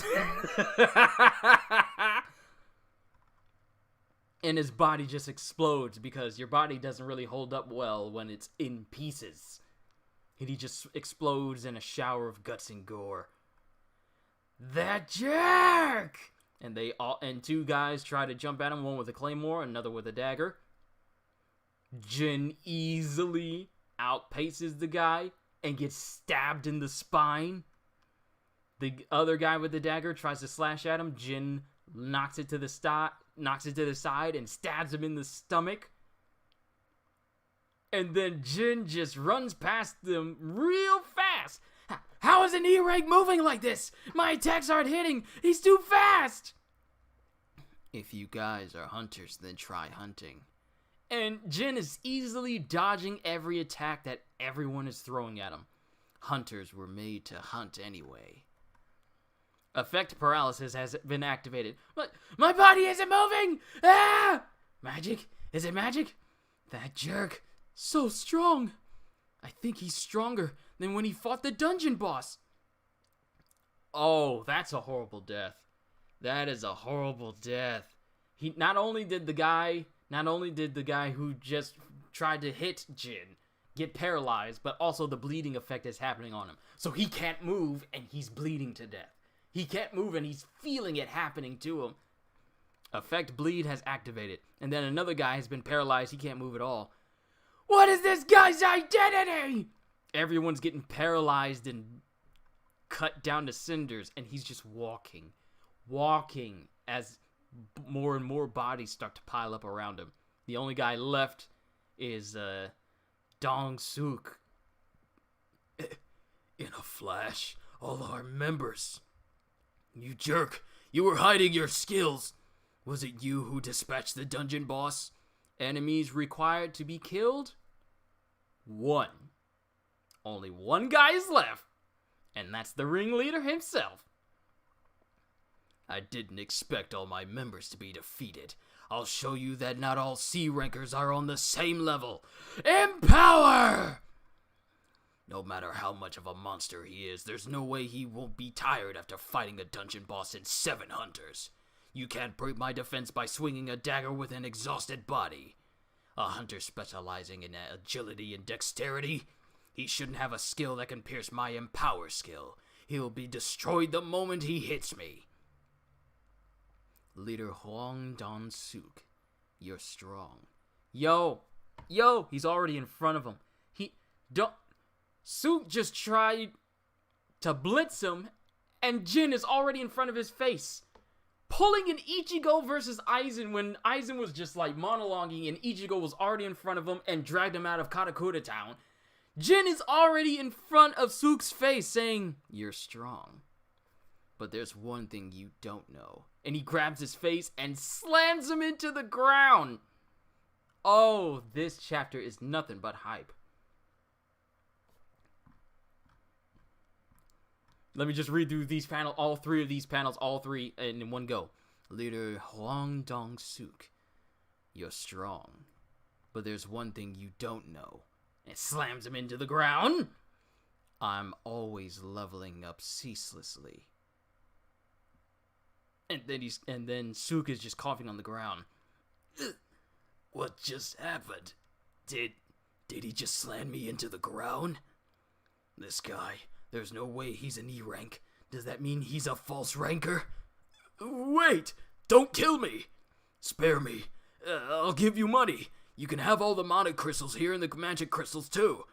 A: And his body just explodes because your body doesn't really hold up well when it's in pieces. And he just explodes in a shower of guts and gore. That jerk! And two guys try to jump at him, one with a claymore, another with a dagger. Jin easily outpaces the guy and gets stabbed in the spine. The other guy with the dagger tries to slash at him. Jin knocks it to the side and stabs him in the stomach. And then Jin just runs past them real fast. How is an E-rank moving like this? My attacks aren't hitting. He's too fast. If you guys are hunters, then try hunting. And Jin is easily dodging every attack that everyone is throwing at him. Hunters were made to hunt anyway. Effect paralysis has been activated. But my body isn't moving! Ah! Magic? Is it magic? That jerk. So strong. I think he's stronger than when he fought the dungeon boss. Oh, that's a horrible death. That is a horrible death. He not only did the guy who just tried to hit Jin get paralyzed, but also the bleeding effect is happening on him. So he can't move and he's bleeding to death. He can't move and he's feeling it happening to him. Effect bleed has activated. And then another guy has been paralyzed. He can't move at all. What is this guy's identity? Everyone's getting paralyzed and cut down to cinders, and he's just walking as more and more bodies start to pile up around him. The only guy left is Dong Suk. In a flash, all our members. You jerk, you were hiding your skills. Was it you who dispatched the dungeon boss? Enemies required to be killed? 1. Only 1 guy is left, and that's the ringleader himself. I didn't expect all my members to be defeated. I'll show you that not all C-rankers are on the same level. Empower! No matter how much of a monster he is, there's no way he won't be tired after fighting a dungeon boss and 7 hunters. You can't break my defense by swinging a dagger with an exhausted body. A hunter specializing in agility and dexterity? He shouldn't have a skill that can pierce my empower skill. He'll be destroyed the moment he hits me. Leader Huang Dong-suk, you're strong. Yo, he's already in front of him. Suk just tried to blitz him, and Jin is already in front of his face. Pulling an Ichigo versus Aizen when Aizen was just like monologuing and Ichigo was already in front of him and dragged him out of Katakura Town. Jin is already in front of Suk's face saying, you're strong. But there's one thing you don't know. And he grabs his face and slams him into the ground. Oh, this chapter is nothing but hype. Let me just read through these panels, all 3 of these panels, all 3 in one go. Leader Huang Dong-suk, you're strong. But there's one thing you don't know. And slams him into the ground. I'm always leveling up ceaselessly. And then Suk is just coughing on the ground. What just happened? Did he just slam me into the ground? This guy, there's no way he's an E rank. Does that mean he's a false ranker? Wait! Don't kill me! Spare me. I'll give you money. You can have all the mana crystals here and the magic crystals too.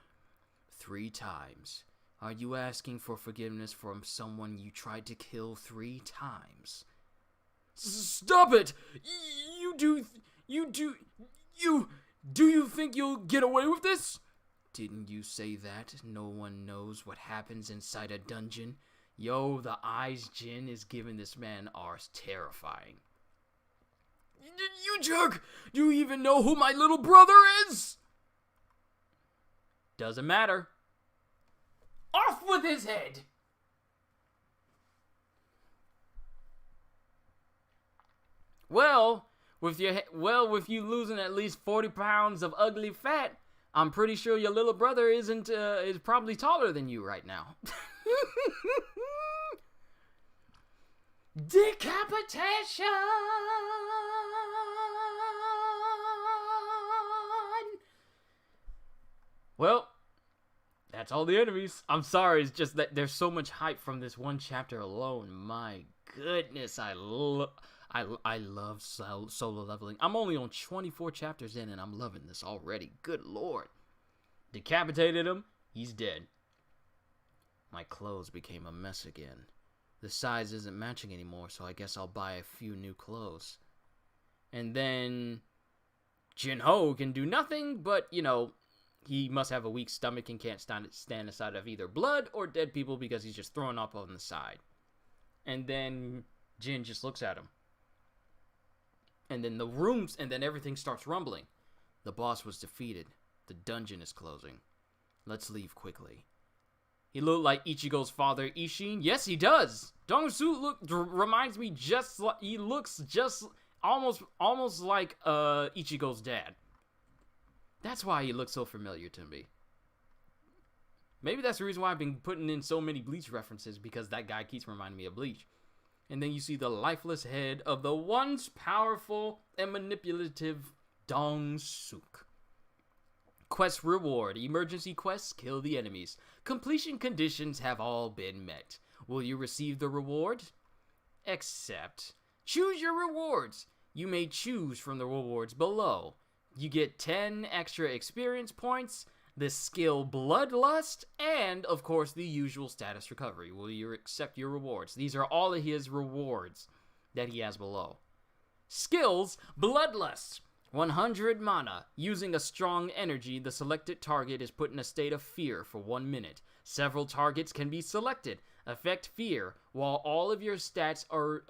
A: 3 times. Are you asking for forgiveness from someone you tried to kill 3 times? Stop it! Do you think you'll get away with this? Didn't you say that no one knows what happens inside a dungeon? Yo, the eyes Jin is giving this man are terrifying. You jerk! Do you even know who my little brother is? Doesn't matter. Off with his head! Well, with you losing at least 40 pounds of ugly fat, I'm pretty sure your little brother is probably taller than you right now. Decapitation! Well, That's all the enemies. I'm sorry, it's just that there's so much hype from this one chapter alone. My goodness, I love solo leveling. I'm only on 24 chapters in, and I'm loving this already. Good lord. Decapitated him. He's dead. My clothes became a mess again. The size isn't matching anymore, so I guess I'll buy a few new clothes. And then Jinwoo can do nothing, but, you know, he must have a weak stomach and can't stand aside of either blood or dead people because he's just thrown up on the side. And then Jin just looks at him. And then everything starts rumbling. The boss was defeated. The dungeon is closing. Let's leave quickly. He looked like Ichigo's father, Ishin. Yes, he does. Dong-soo reminds me he looks almost like Ichigo's dad. That's why he looks so familiar to me. Maybe that's the reason why I've been putting in so many Bleach references, because that guy keeps reminding me of Bleach. And then you see the lifeless head of the once powerful and manipulative Dong-suk. Quest reward. Emergency quests, kill the enemies. Completion conditions have all been met. Will you receive the reward? Accept. Choose your rewards. You may choose from the rewards below. You get 10 extra experience points, the skill Bloodlust, and, of course, the usual status recovery. Will you accept your rewards? These are all of his rewards that he has below. Skills Bloodlust. 100 mana. Using a strong energy, the selected target is put in a state of fear for 1 minute. Several targets can be selected. Effect fear, while all of your stats are...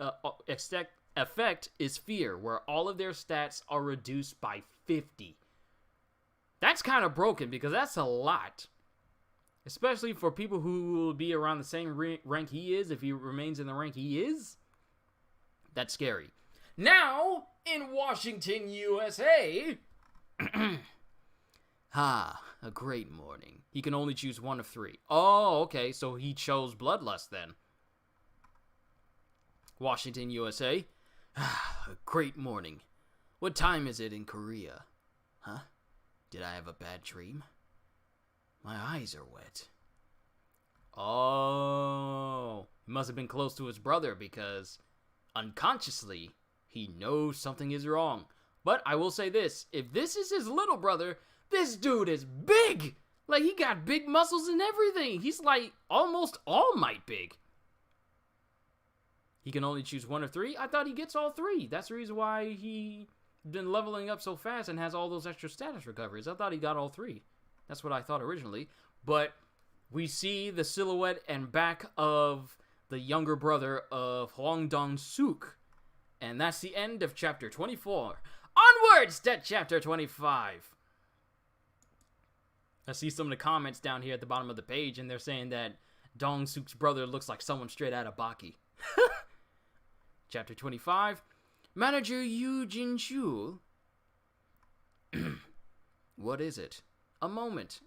A: effect is fear, where all of their stats are reduced by 50. That's kind of broken, because that's a lot. Especially for people who will be around the same rank he is, if he remains in the rank he is. That's scary. Now, in Washington, USA... a great morning. He can only choose one of 3. Oh, okay, so he chose Bloodlust then. Washington, USA... a great morning. What time is it in Korea? Huh? Did I have a bad dream? My eyes are wet. Oh, he must have been close to his brother, because unconsciously he knows something is wrong. But I will say this, if this is his little brother, this dude is big. Like, he got big muscles and everything. He's like almost All Might big. He can only choose one of 3? I thought he gets all 3. That's the reason why he been leveling up so fast and has all those extra status recoveries. I thought he got all 3. That's what I thought originally. But we see the silhouette and back of the younger brother of Hwang Dong-suk. And that's the end of chapter 24. Onwards to chapter 25. I see some of the comments down here at the bottom of the page, and they're saying that Dong-suk's brother looks like someone straight out of Baki. Chapter 25. Manager Yu Jin-shu. What is it? A moment.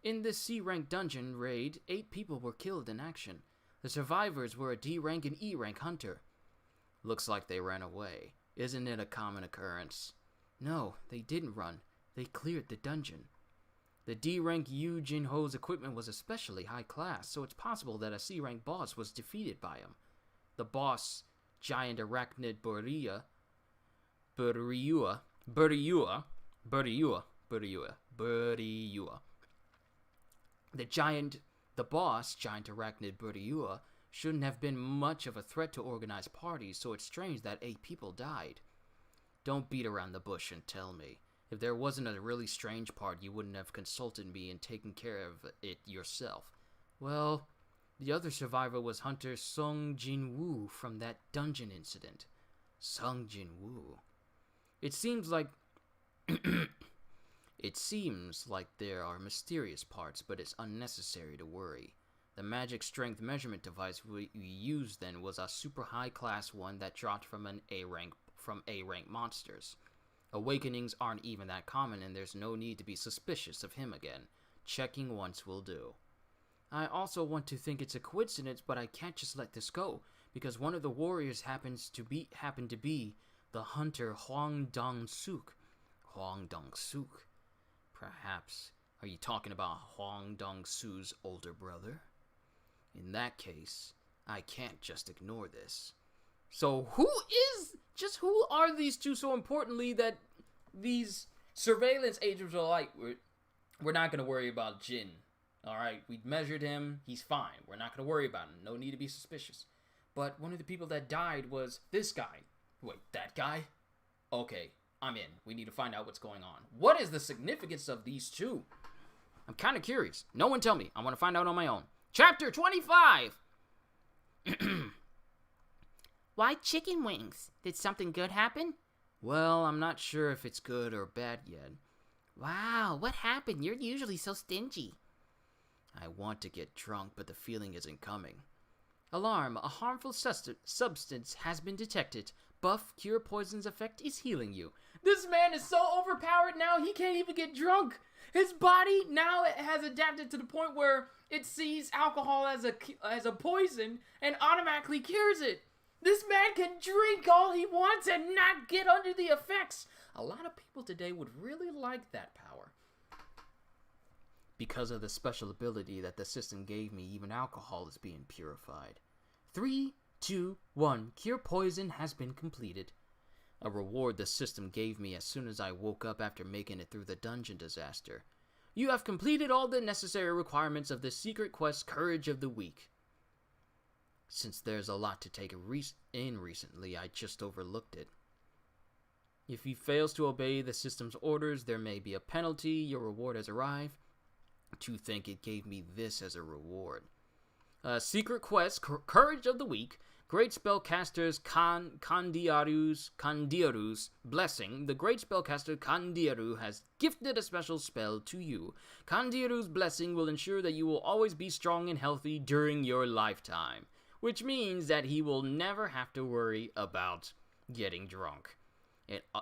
A: In this C-rank dungeon raid, 8 people were killed in action. The survivors were a D-rank and E-rank hunter. Looks like they ran away. Isn't it a common occurrence? No, they didn't run. They cleared the dungeon. The D-rank Yu Jin-ho's equipment was especially high class, so it's possible that a C-rank boss was defeated by him. The boss, giant arachnid Buriua. The boss, giant arachnid Buriua, shouldn't have been much of a threat to organized parties, so it's strange that 8 people died. Don't beat around the bush and tell me. If there wasn't a really strange part, you wouldn't have consulted me and taken care of it yourself. Well, the other survivor was Hunter Sung Jinwoo from that dungeon incident. Sung Jinwoo. It seems like there are mysterious parts, but it's unnecessary to worry. The magic strength measurement device we used then was a super high class one that dropped from A-rank monsters. Awakenings aren't even that common, and there's no need to be suspicious of him again. Checking once will do. I also want to think it's a coincidence, but I can't just let this go, because one of the warriors happened to be the hunter Hwang Dong-suk. Hwang Dong-suk. Perhaps Are you talking about Huang Dong-su's older brother? In that case, I can't just ignore this. So who are these two so importantly that these surveillance agents are like, we're not going to worry about Jin. Alright, we measured him, he's fine. We're not going to worry about him. No need to be suspicious. But one of the people that died was this guy. Wait, that guy? Okay, I'm in. We need to find out what's going on. What is the significance of these two? I'm kind of curious. No one tell me. I want to find out on my own. Chapter 25!
B: Why chicken wings? Did something good happen?
A: Well, I'm not sure if it's good or bad yet.
B: Wow, what happened? You're usually so stingy.
A: I want to get drunk, but the feeling isn't coming. Alarm, a harmful substance has been detected. Buff, cure poison's effect is healing you. This man is so overpowered now, he can't even get drunk. His body now has adapted to the point where it sees alcohol as a poison and automatically cures it. This man can drink all he wants and not get under the effects. A lot of people today would really like that power. Because of the special ability that the system gave me, even alcohol is being purified. 3, 2, 1. Cure poison has been completed. A reward the system gave me as soon as I woke up after making it through the dungeon disaster. You have completed all the necessary requirements of the secret quest Courage of the Weak. Since there's a lot to take in recently, I just overlooked it. If he fails to obey the system's orders, there may be a penalty. Your reward has arrived. To think it gave me this as a reward. Secret quest, Courage of the Weak. Great Spellcaster's Kandiaru's blessing. The Great Spellcaster Kandiaru has gifted a special spell to you. Kandiaru's blessing will ensure that you will always be strong and healthy during your lifetime. Which means that he will never have to worry about getting drunk.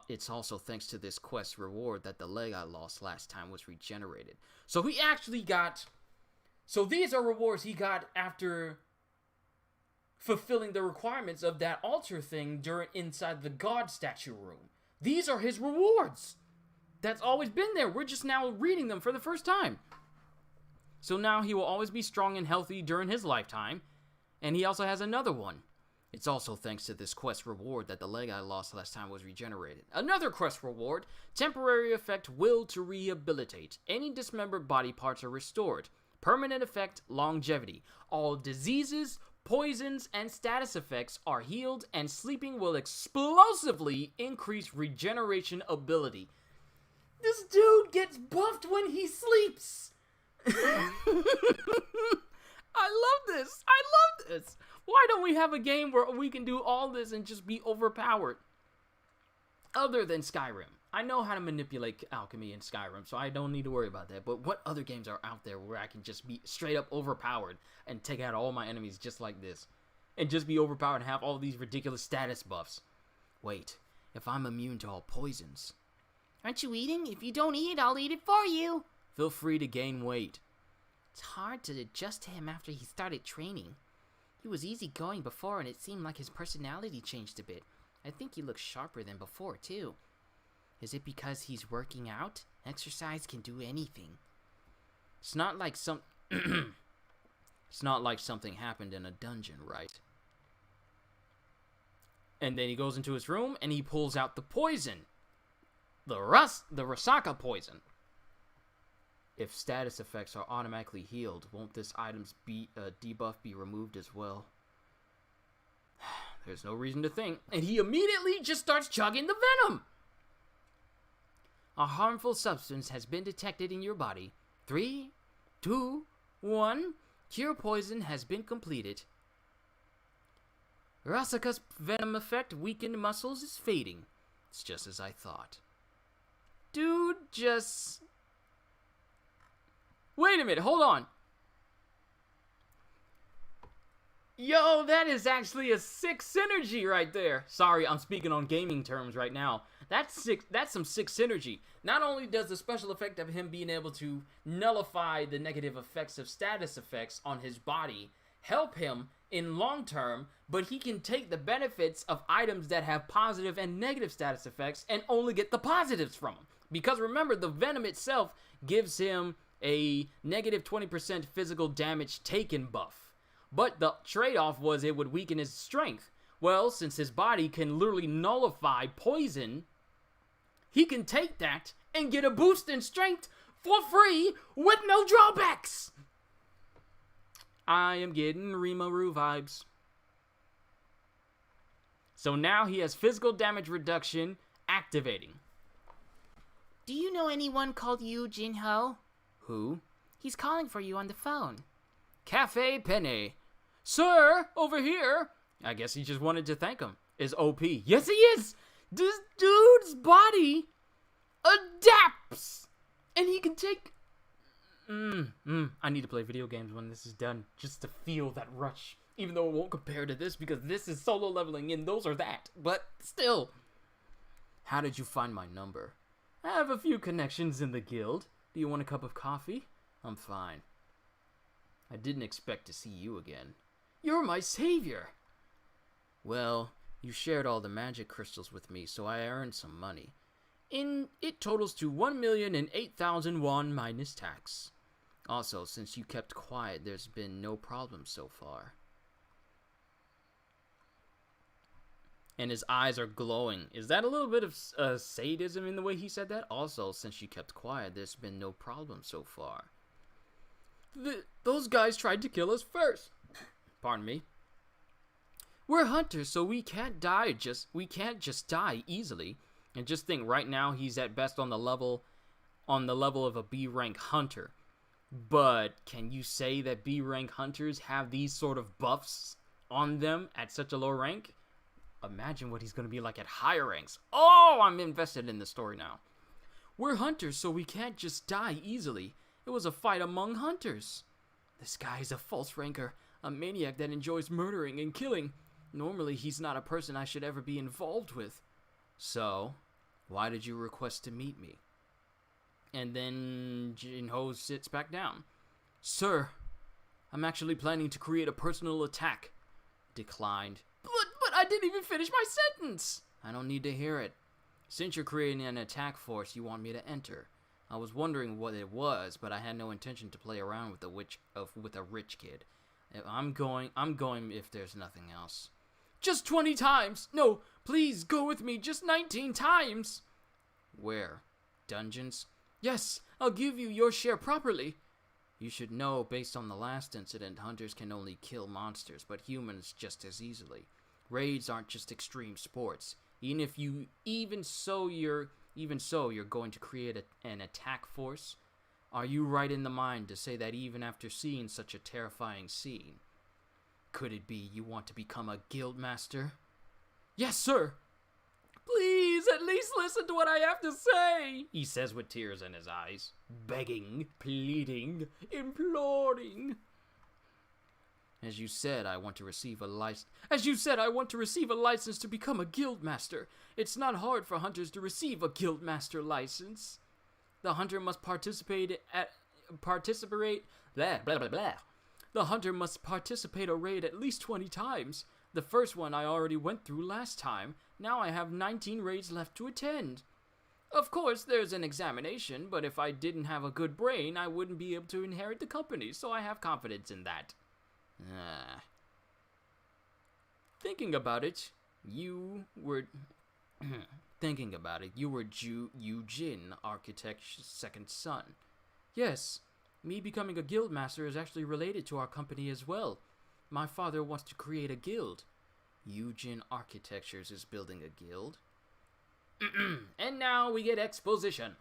A: It's also thanks to this quest reward that the leg I lost last time was regenerated. So he actually got... So these are rewards he got after fulfilling the requirements of that altar thing inside the god statue room. These are his rewards. That's always been there. We're just now reading them for the first time. So now he will always be strong and healthy during his lifetime. And he also has another one. It's also thanks to this quest reward that the leg I lost last time was regenerated. Another quest reward, temporary effect, will to rehabilitate. Any dismembered body parts are restored. Permanent effect, longevity. All diseases, poisons, and status effects are healed, and sleeping will explosively increase regeneration ability. This dude gets buffed when he sleeps. I love this. Why don't we have a game where we can do all this and just be overpowered? Other than Skyrim. I know how to manipulate alchemy in Skyrim, so I don't need to worry about that. But what other games are out there where I can just be straight up overpowered and take out all my enemies just like this? And just be overpowered and have all these ridiculous status buffs. Wait, if I'm immune to all poisons.
B: Aren't you eating? If you don't eat, I'll eat it for you.
A: Feel free to gain weight.
B: It's hard to adjust to him after he started training. He was easygoing before, and it seemed like his personality changed a bit. I think he looks sharper than before, too. Is it because he's working out? Exercise can do anything.
A: It's not like something happened in a dungeon, right? And then he goes into his room, and he pulls out the poison. The Rasaka poison. If status effects are automatically healed, won't this item's debuff be removed as well? There's no reason to think. And he immediately just starts chugging the venom! A harmful substance has been detected in your body. 3, 2, 1. Cure poison has been completed. Rasaka's venom effect weakened muscles is fading. It's just as I thought. Dude, just... Wait a minute, hold on. Yo, that is actually a sick synergy right there. Sorry, I'm speaking on gaming terms right now. That's sick. That's some sick synergy. Not only does the special effect of him being able to nullify the negative effects of status effects on his body help him in long term, but he can take the benefits of items that have positive and negative status effects and only get the positives from them. Because remember, the venom itself gives him a negative 20% physical damage taken buff. But the trade-off was it would weaken his strength. Well, since his body can literally nullify poison, he can take that and get a boost in strength for free with no drawbacks. I am getting Rimuru vibes. So now he has physical damage reduction activating.
B: Do you know anyone called Yu Jinho?
A: Who?
B: He's calling for you on the phone.
A: Cafe Penne. Sir, over here. I guess he just wanted to thank him. Is OP. Yes, he is. This dude's body adapts. And he can take... I need to play video games when this is done, just to feel that rush. Even though it won't compare to this, because this is solo leveling and those are that. But still. How did you find my number? I have a few connections in the guild. Do you want a cup of coffee? I'm fine. I didn't expect to see you again. You're my savior. Well, you shared all the magic crystals with me, so I earned some money. It totals to 1,008,000 won minus tax. Also, since you kept quiet, there's been no problem so far. And his eyes are glowing. Is that a little bit of sadism in the way he said that? Also, since you kept quiet, there's been no problem so far. Those guys tried to kill us first. Pardon me. We're hunters, so we can't just die easily. And just think, right now he's at best on the level of a B rank hunter. But can you say that B rank hunters have these sort of buffs on them at such a low rank? Imagine what he's going to be like at higher ranks. Oh, I'm invested in the story now. We're hunters, so we can't just die easily. It was a fight among hunters. This guy is a false ranker, a maniac that enjoys murdering and killing. Normally, he's not a person I should ever be involved with. So, why did you request to meet me? And then Jinho sits back down. Sir, I'm actually planning to create a personal attack. Declined. But I didn't even finish my sentence. I don't need to hear it. Since you're creating an attack force, you want me to enter. I was wondering what it was, but I had no intention to play around with a rich kid. I'm going if there's nothing else. Just 20 times. No, please go with me. Just 19 times. Where? Dungeons? Yes, I'll give you your share properly. You should know, based on the last incident, hunters can only kill monsters, but humans just as easily. Raids aren't just extreme sports. Even so, you're going to create an attack force. Are you right in the mind to say that even after seeing such a terrifying scene? Could it be you want to become a guild master? Yes, sir. Please, at least listen to what I have to say, he says with tears in his eyes. Begging, pleading, imploring. As you said, I want to receive a license to become a guild master. It's not hard for hunters to receive a guild master license. The hunter must participate The hunter must participate a raid at least 20 times. The first one I already went through last time. Now I have 19 raids left to attend. Of course, there's an examination, but if I didn't have a good brain, I wouldn't be able to inherit the company, so I have confidence in that. Thinking about it, you were Eugene, Architect's second son. Yes, me becoming a guild master is actually related to our company as well. My father wants to create a guild. Eugene Architectures is building a guild. And now we get exposition.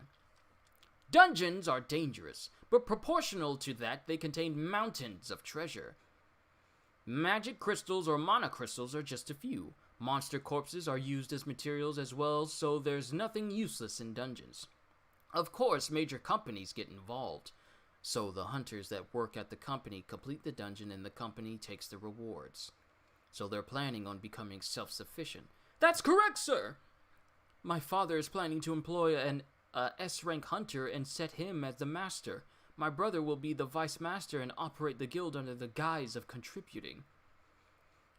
A: Dungeons are dangerous, but proportional to that, they contain mountains of treasure. Magic crystals or mana crystals are just a few. Monster corpses are used as materials as well, so there's nothing useless in dungeons. Of course, major companies get involved. So the hunters that work at the company complete the dungeon and the company takes the rewards. So they're planning on becoming self-sufficient. That's correct, sir! My father is planning to employ an S-rank hunter and set him as the master. My brother will be the vice master and operate the guild under the guise of contributing.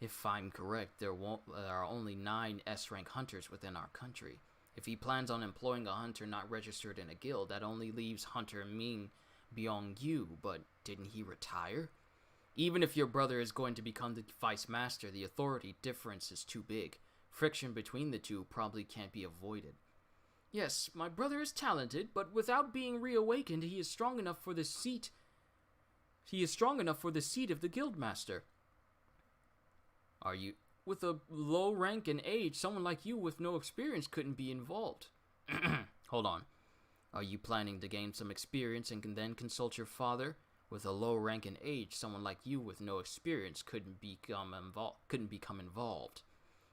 A: If I'm correct, there are only 9 S-rank hunters within our country. If he plans on employing a hunter not registered in a guild, that only leaves hunter beyond you, but didn't he retire? Even if your brother is going to become the vice master, the authority difference is too big. Friction between the two probably can't be avoided. Yes, my brother is talented, but without being reawakened, he is strong enough for the seat. He is strong enough for the seat of the guildmaster. Are you... With a low rank and age, someone like you with no experience couldn't be involved. Hold on. Are you planning to gain some experience and can then consult your father? With a low rank and age, someone like you with no experience couldn't become involved.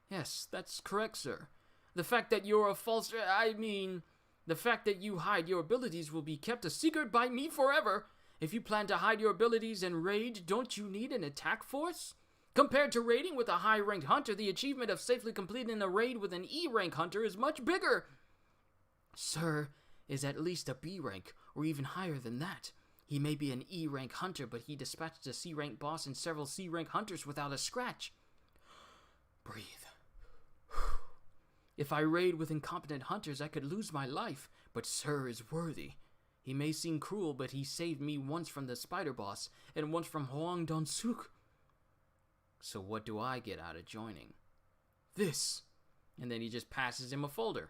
A: Yes, that's correct, sir. The fact that you're a false... the fact that you hide your abilities will be kept a secret by me forever. If you plan to hide your abilities and raid, don't you need an attack force? Compared to raiding with a high-ranked hunter, the achievement of safely completing a raid with an E-rank hunter is much bigger. Sir is at least a B rank, or even higher than that. He may be an E-rank hunter, but he dispatched a C-rank boss and several C-rank hunters without a scratch. Breathe. If I raid with incompetent hunters, I could lose my life, but Sir is worthy. He may seem cruel, but he saved me once from the spider boss, and once from Hoang Don-suk. So what do I get out of joining? This. And then he just passes him a folder.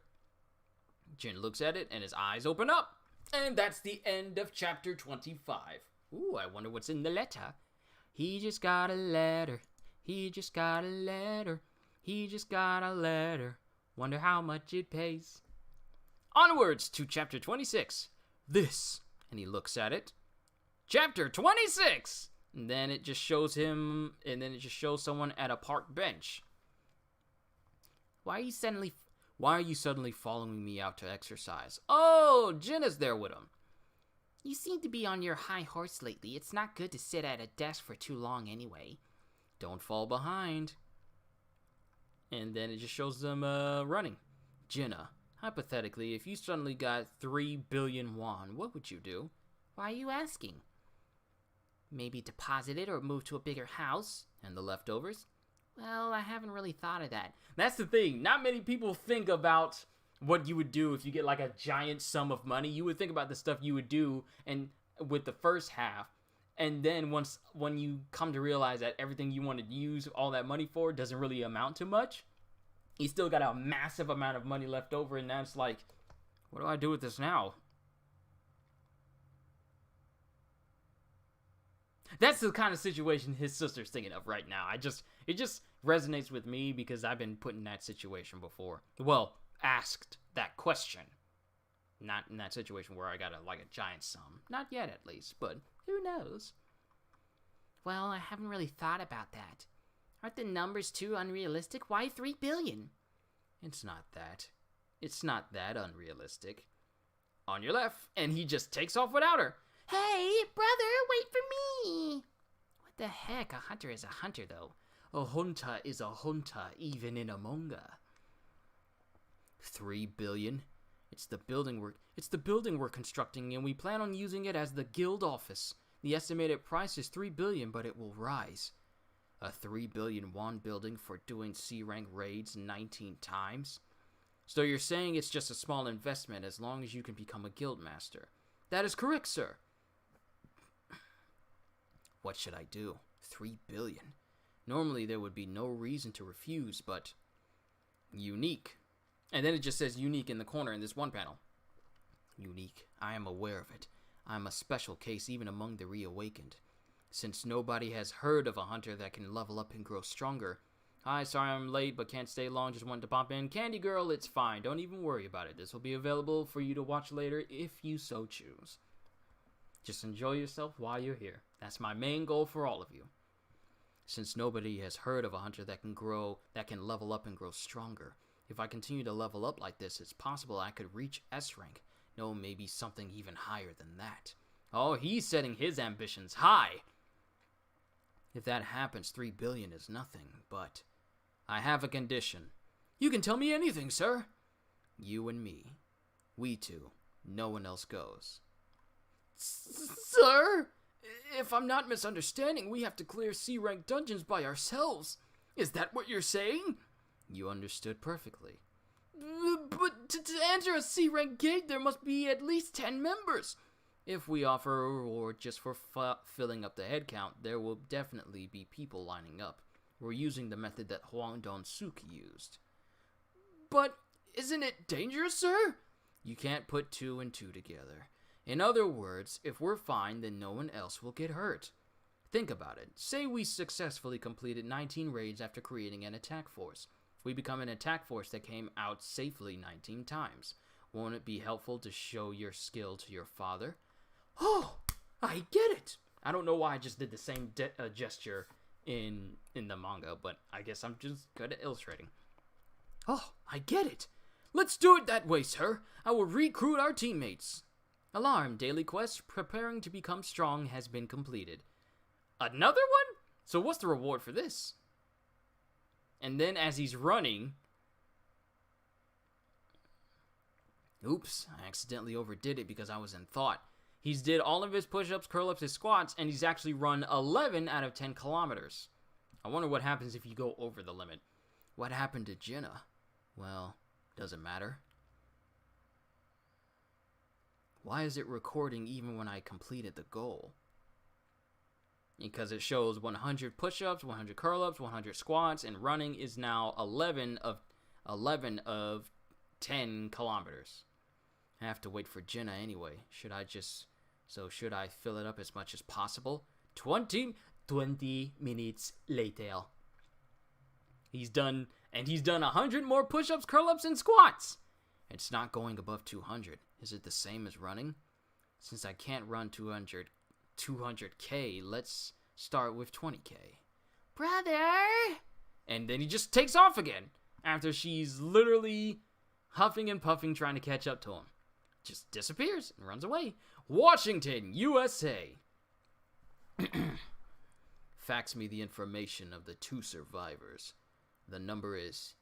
A: Jin looks at it, and his eyes open up. And that's the end of chapter 25. Ooh, I wonder what's in the letter. He just got a letter. He just got a letter. He just got a letter. Wonder how much it pays. Onwards to chapter 26. This. And he looks at it. Chapter 26! And then it just shows him, and then it just shows someone at a park bench. Why are you suddenly following me out to exercise? Oh, Jin is there with him.
B: You seem to be on your high horse lately. It's not good to sit at a desk for too long anyway.
A: Don't fall behind. And then it just shows them running. Jinna, hypothetically, if you suddenly got 3 billion won, what would you do?
B: Why are you asking? Maybe deposit it or move to a bigger house.
A: And the leftovers?
B: Well, I haven't really thought of that.
A: That's the thing. Not many people think about what you would do if you get like a giant sum of money. You would think about the stuff you would do and with the first half. And then when you come to realize that everything you want to use all that money for doesn't really amount to much, you still got a massive amount of money left over. And now it's like, what do I do with this now? That's the kind of situation his sister's thinking of right now. It just resonates with me because I've been put in that situation before. Well, asked that question. Not in that situation where I got a giant sum. Not yet, at least, but who knows?
B: Well, I haven't really thought about that. Aren't the numbers too unrealistic? Why 3 billion?
A: It's not that. It's not that unrealistic. On your left, and he just takes off without her.
B: Hey, brother, wait for me! What the heck? A hunter is a hunter, though.
A: A hunter is a hunter, even in Among Us. 3 billion? It's the building we're constructing, and we plan on using it as the guild office. The estimated price is 3 billion, but it will rise. A 3 billion won building for doing C-rank raids 19 times? So you're saying it's just a small investment as long as you can become a guild master. That is correct, sir. What should I do? 3 billion. Normally there would be no reason to refuse, but unique. And then it just says unique in the corner in this one panel. Unique. I am aware of it. I am a special case even among the reawakened. Since nobody has heard of a hunter that can level up and grow stronger. Hi, sorry I'm late, but can't stay long. Just wanted to pop in. Candy Girl, it's fine. Don't even worry about it. This will be available for you to watch later if you so choose. Just enjoy yourself while you're here. That's my main goal for all of you. Since nobody has heard of a hunter that can level up and grow stronger. If I continue to level up like this, it's possible I could reach S rank. No, maybe something even higher than that. Oh, he's setting his ambitions high. If that happens, 3 billion is nothing, but I have a condition. You can tell me anything, sir. You and me. We two. No one else goes. Sir? If I'm not misunderstanding, we have to clear C-rank dungeons by ourselves. Is that what you're saying? You understood perfectly. But to enter a C-rank gate, there must be at least 10 members. If we offer a reward just for filling up the head count, there will definitely be people lining up. We're using the method that Huang Dong-suk used. But isn't it dangerous, sir? You can't put 2 and 2 together. In other words, if we're fine, then no one else will get hurt. Think about it. Say we successfully completed 19 raids after creating an attack force. We become an attack force that came out safely 19 times. Won't it be helpful to show your skill to your father? Oh, I get it. I don't know why I just did the same gesture in the manga, but I guess I'm just good at illustrating. Oh, I get it. Let's do it that way, sir. I will recruit our teammates. Alarm, daily quest, preparing to become strong has been completed. Another one? So what's the reward for this? And then as he's running... Oops, I accidentally overdid it because I was in thought. He's did all of his push-ups, curl-ups, his squats, and he's actually run 11 out of 10 kilometers. I wonder what happens if you go over the limit. What happened to Jinna? Well, doesn't matter. Why is it recording even when I completed the goal? Because it shows 100 push-ups, 100 curl-ups, 100 squats, and running is now 11 of 10 kilometers. I have to wait for Jinna anyway. Should I fill it up as much as possible? 20 minutes later. He's done 100 more push-ups, curl-ups, and squats. It's not going above 200. Is it the same as running? Since I can't run 200k, let's start with 20k. Brother! And then he just takes off again after she's literally huffing and puffing trying to catch up to him. Just disappears and runs away. Washington, USA. Fax me the information of the 2 survivors. The number is...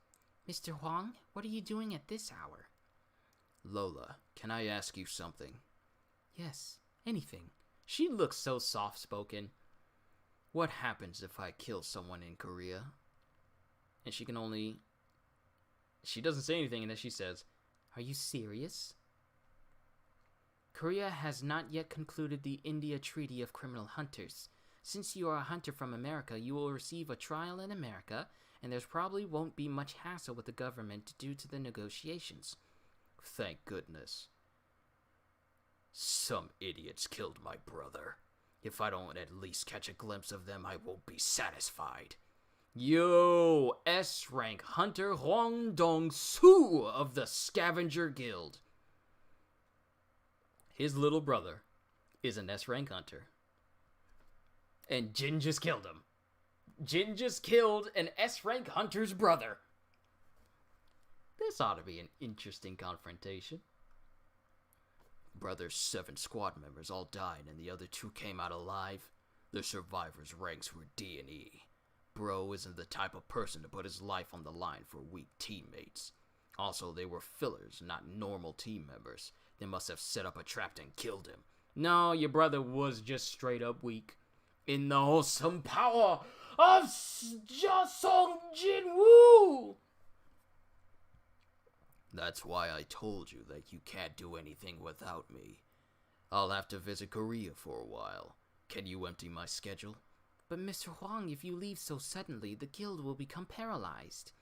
B: Mr. Huang, what are you doing at this hour?
A: Lola, can I ask you something?
B: Yes, anything.
A: She looks so soft-spoken. What happens if I kill someone in Korea? And she doesn't say anything, and then she says,
B: Are you serious? Korea has not yet concluded the India Treaty of Criminal Hunters. Since you are a hunter from America, you will receive a trial in America, and there probably won't be much hassle with the government due to the negotiations.
A: Thank goodness. Some idiots killed my brother. If I don't at least catch a glimpse of them, I won't be satisfied. Yo, S-rank hunter Huang Dong-soo of the Scavenger Guild. His little brother is an S-rank hunter. And Jin just killed him. Jin just killed an S-rank hunter's brother. This ought to be an interesting confrontation. Brother's 7 squad members all died and the other 2 came out alive. The survivors' ranks were D&E. Bro isn't the type of person to put his life on the line for weak teammates. Also, they were fillers, not normal team members. They must have set up a trap and killed him. No, your brother was just straight up weak. In the awesome power of Jasong Jinwoo! That's why I told you that you can't do anything without me. I'll have to visit Korea for a while. Can you empty my schedule?
B: But Mr. Huang, if you leave so suddenly, the guild will become paralyzed.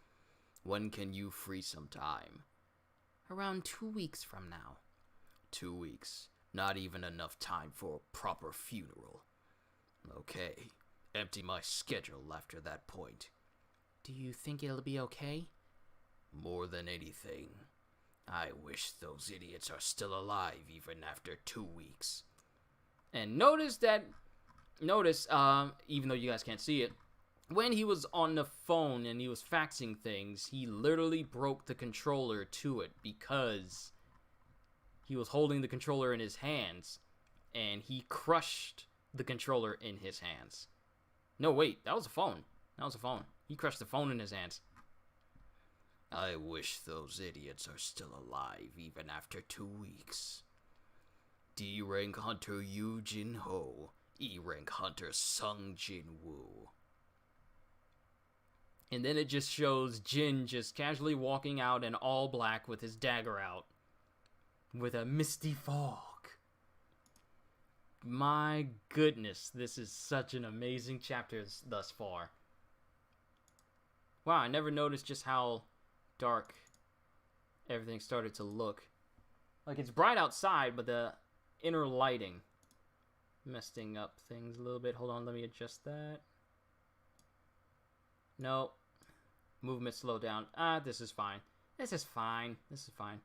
A: When can you free some time?
B: Around 2 weeks from now.
A: 2 weeks. Not even enough time for a proper funeral. Okay. Empty my schedule after that point.
B: Do you think it'll be okay?
A: More than anything. I wish those idiots are still alive even after 2 weeks. And notice, even though you guys can't see it, when he was on the phone and he was faxing things, he literally broke the controller to it because he was holding the controller in his hands and he crushed the controller in his hands. No, wait, that was a phone. He crushed the phone in his hands. I wish those idiots are still alive even after 2 weeks. D-rank hunter Yu Jin-ho, E-rank hunter Sung Jinwoo. And then it just shows Jin just casually walking out in all black with his dagger out. With a misty fog. my goodness, this is such an amazing chapter thus far. Wow, I never noticed just how dark everything started to look. Like, it's bright outside, but the inner lighting messing up things a little bit. Hold on, let me adjust that. No. Movement slow down. This is fine. This is fine. This is fine.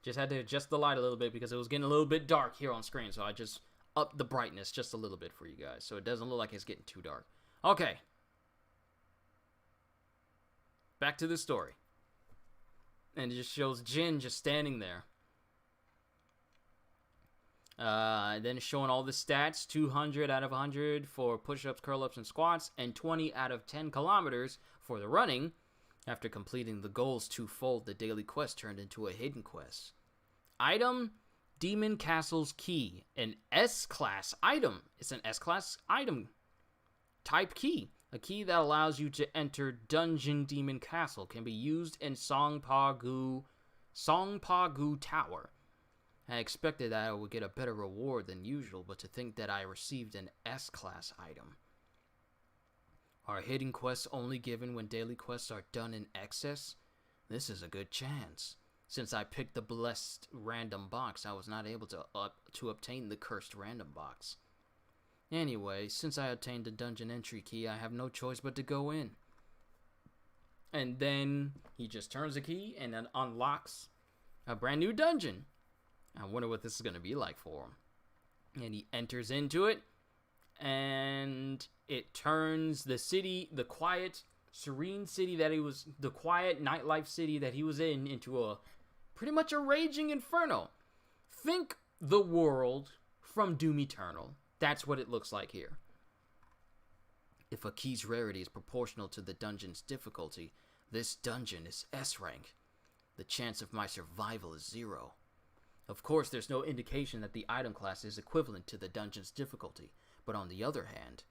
A: Just had to adjust the light a little bit because it was getting a little bit dark here on screen. So I just upped the brightness just a little bit for you guys. So it doesn't look like it's getting too dark. Okay. Back to the story. And it just shows Jin just standing there. Then showing all the stats. 200 out of 100 for push-ups, curl-ups, and squats. And 20 out of 10 kilometers for the running. After completing the goals twofold, the daily quest turned into a hidden quest. Item, Demon Castle's Key. An S-class item. It's an S-class item type key. A key that allows you to enter Dungeon Demon Castle. Can be used in Songpa-gu Tower. I expected that I would get a better reward than usual, but to think that I received an S-class item. Are hidden quests only given when daily quests are done in excess? This is a good chance. Since I picked the blessed random box, I was not able to obtain the cursed random box. Anyway, since I obtained the dungeon entry key, I have no choice but to go in. And then he just turns the key and then unlocks a brand new dungeon. I wonder what this is going to be like for him. And he enters into it. And it turns the city, the quiet, serene city that he was, the quiet nightlife city that he was in, into a pretty much a raging inferno. Think the world from Doom Eternal. That's what it looks like here. If a key's rarity is proportional to the dungeon's difficulty, this dungeon is S rank. The chance of my survival is 0. Of course, there's no indication that the item class is equivalent to the dungeon's difficulty. But on the other hand,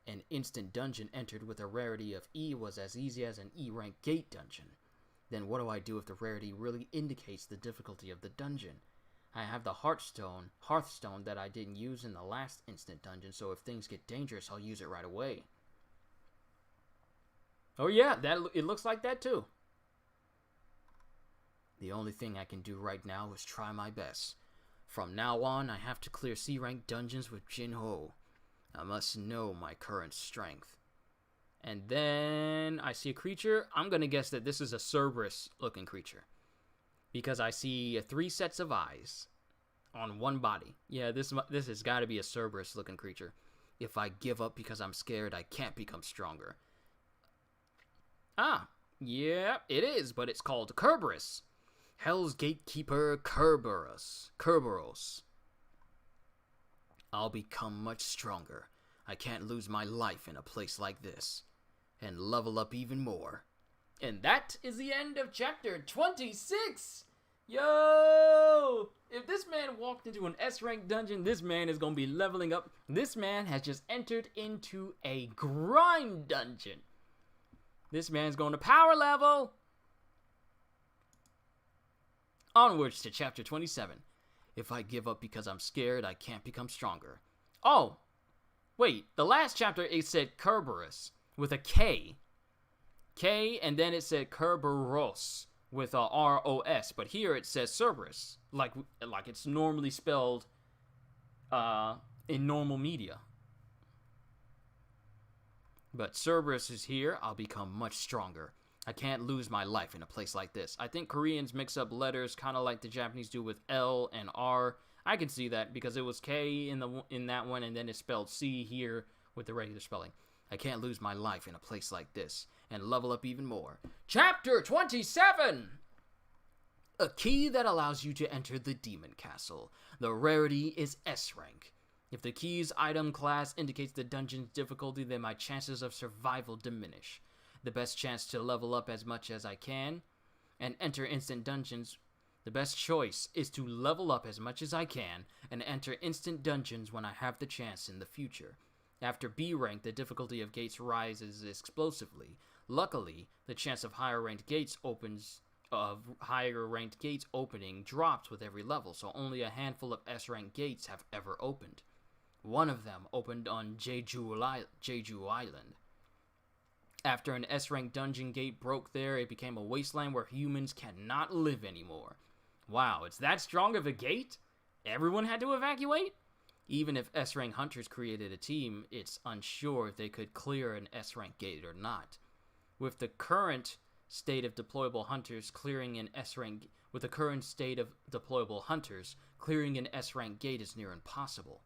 A: an instant dungeon entered with a rarity of E was as easy as an E rank gate dungeon. Then what do I do if the rarity really indicates the difficulty of the dungeon? I have the Hearthstone that I didn't use in the last instant dungeon, so if things get dangerous, I'll use it right away. Oh yeah, it looks like that too. The only thing I can do right now is try my best. From now on, I have to clear C rank dungeons with Jinwoo. I must know my current strength. And then I see a creature. I'm going to guess that this is a Cerberus looking creature. Because I see 3 sets of eyes on one body. Yeah, this has got to be a Cerberus looking creature. If I give up because I'm scared, I can't become stronger. Ah, yeah, it is, but it's called Cerberus. Hell's Gatekeeper Cerberus. I'll become much stronger. I can't lose my life in a place like this. And level up even more. And that is the end of chapter 26! Yo! If this man walked into an S-rank dungeon, this man is going to be leveling up. This man has just entered into a grind dungeon. This man's going to power level. Onwards to chapter 27. If I give up because I'm scared, I can't become stronger. Oh, wait. The last chapter, it said Cerberus with a K. K, and then it said Cerberus with a R-O-S. But here it says Cerberus, like it's normally spelled in normal media. But Cerberus is here. I'll become much stronger. I can't lose my life in a place like this. I think Koreans mix up letters kind of like the Japanese do with L and R. I can see that because it was K in that one, and then it's spelled C here with the regular spelling. I can't lose my life in a place like this and level up even more. Chapter 27! A key that allows you to enter the Demon Castle. The rarity is S rank. If the key's item class indicates the dungeon's difficulty, then my chances of survival diminish. The best chance to level up as much as I can and enter instant dungeons. The best choice is to level up as much as I can and enter instant dungeons when I have the chance in the future. After B rank, the difficulty of gates rises explosively. Luckily, the chance of higher ranked gates opening drops with every level, so only a handful of S-rank gates have ever opened. One of them opened on Jeju Island. After an S-rank dungeon gate broke there, it became a wasteland where humans cannot live anymore. Wow, it's that strong of a gate? Everyone had to evacuate? Even if S-rank hunters created a team, it's unsure if they could clear an S-rank gate or not. With the current state of deployable hunters, clearing an S-rank gate is near impossible.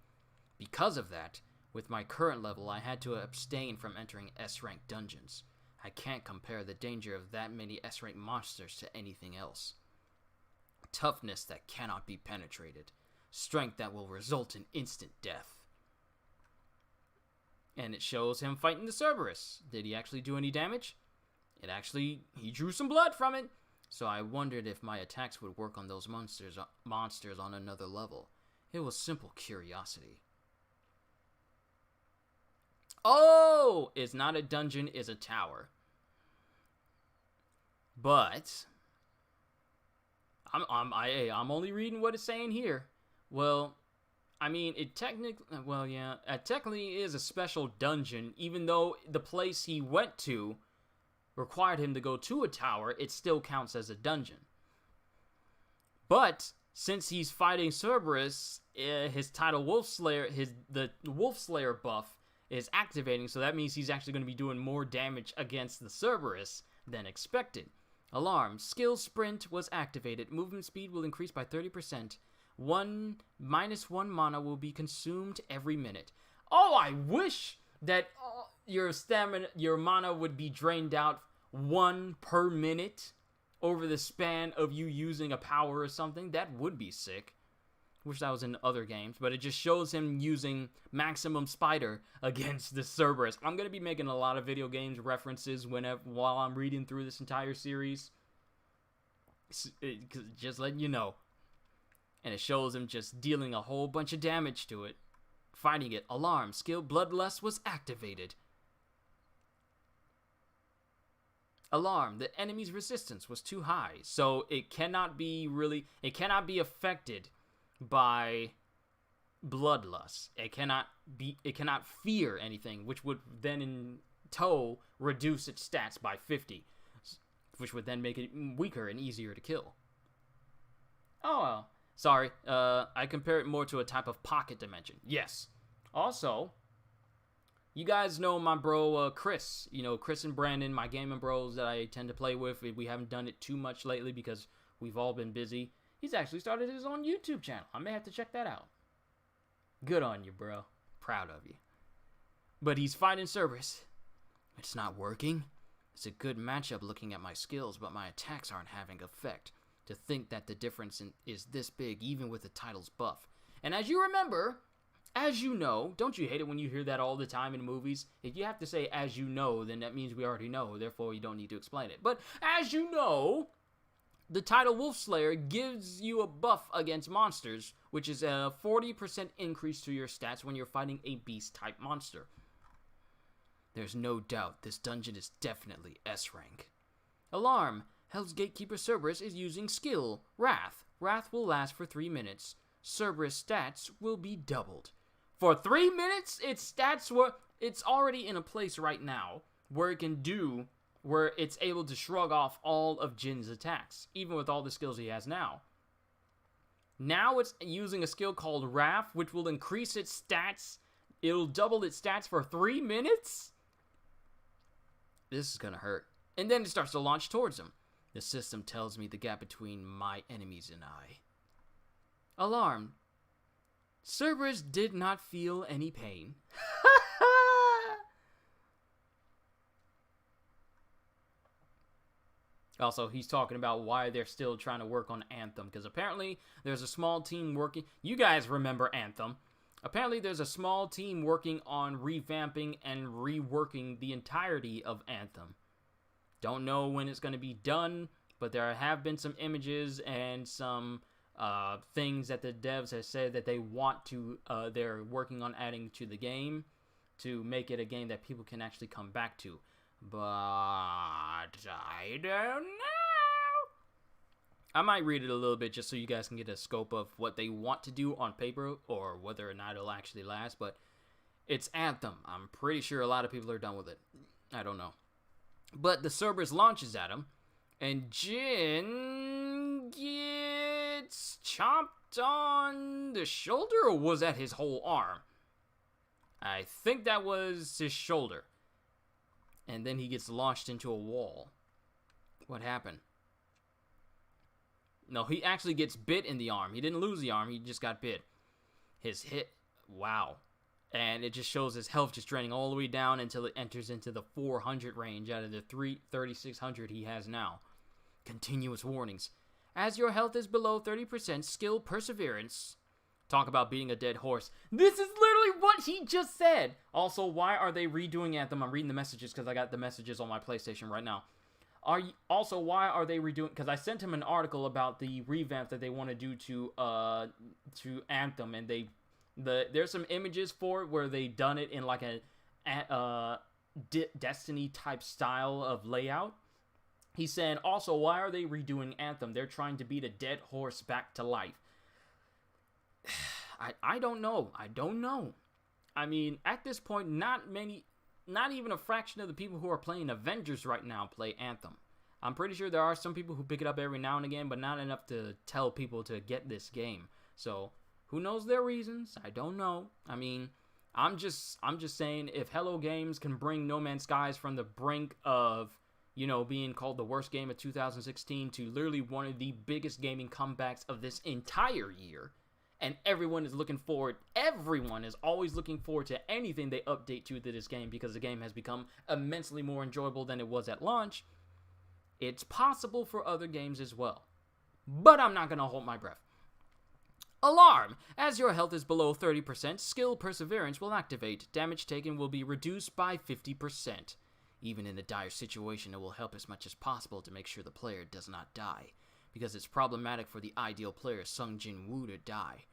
A: Because of that, with my current level, I had to abstain from entering S-rank dungeons. I can't compare the danger of that many S-rank monsters to anything else. Toughness that cannot be penetrated. Strength that will result in instant death. And it shows him fighting the Cerberus. Did he actually do any damage? He drew some blood from it. So I wondered if my attacks would work on those monsters on another level. It was simple curiosity. Oh! It's not a dungeon, it's a tower. But I'm only reading what it's saying here. Well, I mean, it technically is a special dungeon, even though the place he went to required him to go to a tower, it still counts as a dungeon. But since he's fighting Cerberus, his title Wolf Slayer, the Wolf Slayer buff is activating, so that means he's actually going to be doing more damage against the Cerberus than expected. Alarm. Skill Sprint was activated. Movement speed will increase by 30%. -1 mana will be consumed every minute. Oh, I wish that your mana would be drained out 1 per minute over the span of you using a power or something. That would be sick. Wish that was in other games, but it just shows him using Maximum Spider against the Cerberus. I'm going to be making a lot of video games references while I'm reading through this entire series. Just letting you know. And it shows him just dealing a whole bunch of damage to it. Fighting it. Alarm. Skill Bloodlust was activated. Alarm. The enemy's resistance was too high, so it cannot be affected by bloodlust. It cannot fear anything, which would then in tow reduce its stats by 50, which would then make it weaker and easier to kill. Oh well. Sorry, I compare it more to a type of pocket dimension. Yes. Also, you guys know my bro Chris. You know, Chris and Brandon, my gaming bros that I tend to play with. We haven't done it too much lately because we've all been busy. He's actually started his own YouTube channel. I may have to check that out. Good on you, bro. Proud of you. But he's fighting Cerberus. It's not working. It's a good matchup looking at my skills, but my attacks aren't having effect. To think that the difference is this big, even with the title's buff. And as you remember, as you know, don't you hate it when you hear that all the time in movies? If you have to say as you know, then that means we already know, therefore you don't need to explain it. But as you know, the title Wolf Slayer gives you a buff against monsters, which is a 40% increase to your stats when you're fighting a beast-type monster. There's no doubt this dungeon is definitely S-rank. Alarm! Hell's Gatekeeper Cerberus is using skill, Wrath. Wrath will last for 3 minutes. Cerberus stats will be doubled. For 3 minutes, it's already in a place right now where it's able to shrug off all of Jin's attacks, even with all the skills he has now. Now it's using a skill called Wrath, which will increase its stats. It'll double its stats for 3 minutes? This is gonna hurt. And then it starts to launch towards him. The system tells me the gap between my enemies and I. Alarm. Cerberus did not feel any pain. Also, he's talking about why they're still trying to work on Anthem, because apparently there's a small team working... You guys remember Anthem. Apparently there's a small team working on revamping and reworking the entirety of Anthem. Don't know when it's going to be done, but there have been some images and some things that the devs have said that they want to, they're working on adding to the game to make it a game that people can actually come back to. but I don't know. I might read it a little bit just so you guys can get a scope of what they want to do on paper or whether or not it'll actually last, but it's Anthem. I'm pretty sure a lot of people are done with it. I don't know. But the Cerberus launches at him, and Jin gets chomped on the shoulder, or was that his whole arm? I think that was his shoulder. And then he gets launched into a wall. What happened? No, he actually gets bit in the arm. He didn't lose the arm, he just got bit. His hit, wow. And it just shows his health just draining all the way down until it enters into the 400 range out of the 3,600 he has now. Continuous warnings. As your health is below 30%, skill perseverance. Talk about beating a dead horse. This is literally what he just said. Also, why are they redoing Anthem? I'm reading the messages because I got the messages on my PlayStation right now. Also, why are they redoing? Because I sent him an article about the revamp that they want to do to Anthem, and there's some images for it where they done it in like a Destiny type style of layout. He's saying, also, why are they redoing Anthem? They're trying to beat a dead horse back to life. I don't know. I don't know. I mean, at this point, not even a fraction of the people who are playing Avengers right now play Anthem. I'm pretty sure there are some people who pick it up every now and again, but not enough to tell people to get this game. So, who knows their reasons? I don't know. I mean, I'm just saying, if Hello Games can bring No Man's Skies from the brink of, being called the worst game of 2016 to literally one of the biggest gaming comebacks of this entire year, and everyone is always looking forward to anything they update to this game because the game has become immensely more enjoyable than it was at launch, it's possible for other games as well. But I'm not going to hold my breath. Alarm! As your health is below 30%, skill perseverance will activate. Damage taken will be reduced by 50%. Even in a dire situation, it will help as much as possible to make sure the player does not die, because it's problematic for the ideal player Sung Jinwoo to die.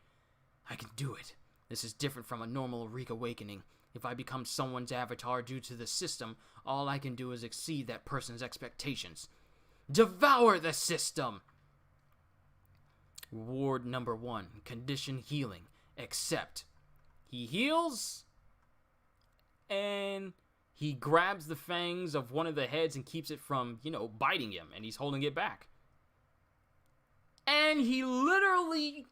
A: I can do it. This is different from a normal reawakening. If I become someone's avatar due to the system, all I can do is exceed that person's expectations. Devour the system! Reward number 1, condition healing. Accept. He heals, and he grabs the fangs of one of the heads and keeps it from, biting him, and he's holding it back. And he literally...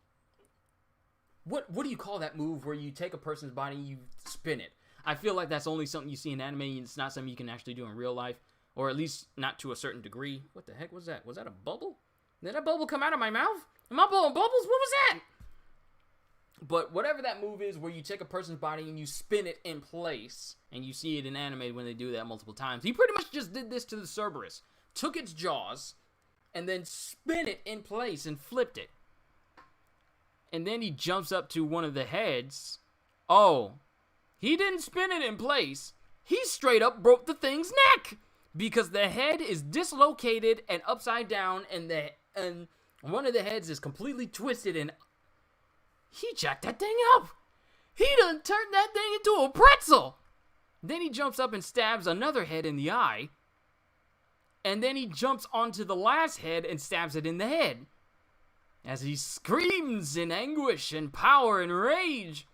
A: What do you call that move where you take a person's body and you spin it? I feel like that's only something you see in anime, and it's not something you can actually do in real life, or at least not to a certain degree. What the heck was that? Was that a bubble? Did that bubble come out of my mouth? Am I blowing bubbles? What was that? But whatever that move is where you take a person's body and you spin it in place, and you see it in anime when they do that multiple times. He pretty much just did this to the Cerberus. Took its jaws, and then spin it in place and flipped it. And then he jumps up to one of the heads. Oh, he didn't spin it in place. He straight up broke the thing's neck, because the head is dislocated and upside down, and one of the heads is completely twisted, and he jacked that thing up. He done turned that thing into a pretzel. Then he jumps up and stabs another head in the eye, and then he jumps onto the last head and stabs it in the head, as he screams in anguish and power and rage.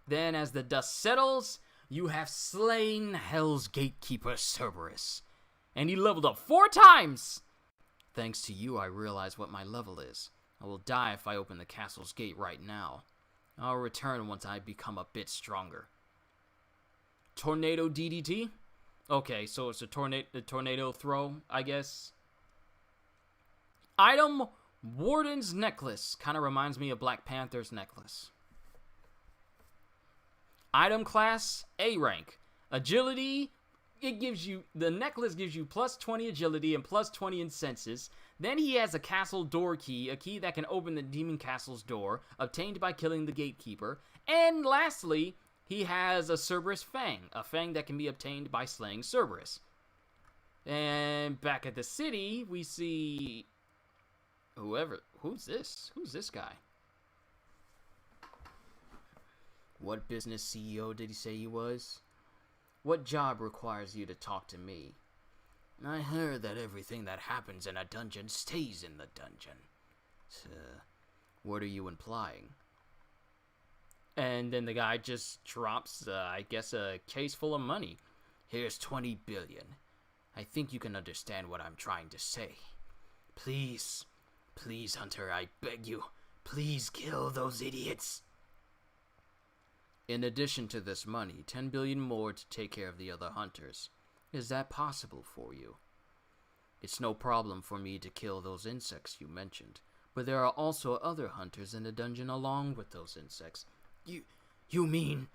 A: Then, as the dust settles, you have slain Hell's Gatekeeper Cerberus, and he leveled up 4 times. Thanks to you, I realize what my level is. I will die if I open the castle's gate right now. I'll return once I become a bit stronger. Tornado DDT? Okay, so it's a tornado throw, I guess. Item, Warden's Necklace. Kind of reminds me of Black Panther's necklace. Item class, A rank. Agility, the necklace gives you plus 20 agility and plus 20 in senses. Then he has a castle door key, a key that can open the demon castle's door, obtained by killing the gatekeeper. And lastly, he has a Cerberus fang, a fang that can be obtained by slaying Cerberus. And back at the city, we see who's this? Who's this guy? What business CEO did he say he was? What job requires you to talk to me?
B: I heard that everything that happens in a dungeon stays in the dungeon.
A: What are you implying? And then the guy just drops, I guess, a case full of money.
B: Here's 20 billion. I think you can understand what I'm trying to say. Please, please, Hunter, I beg you, please kill those idiots.
A: In addition to this money, 10 billion more to take care of the other hunters. Is that possible for you? It's no problem for me to kill those insects you mentioned, but there are also other hunters in the dungeon along with those insects.
B: You mean?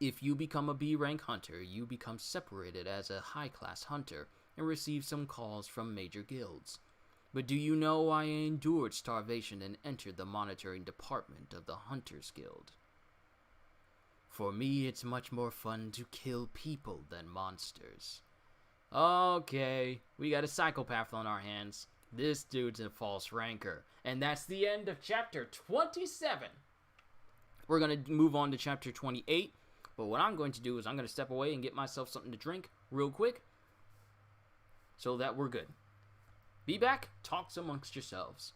A: If you become a B-rank hunter, you become separated as a high-class hunter and receive some calls from major guilds. But do you know I endured starvation and entered the monitoring department of the Hunters Guild? For me, it's much more fun to kill people than monsters. Okay, we got a psychopath on our hands. This dude's a false ranker. And that's the end of chapter 27. We're going to move on to chapter 28. But what I'm going to do is I'm going to step away and get myself something to drink real quick so that we're good. Be back, talks amongst yourselves.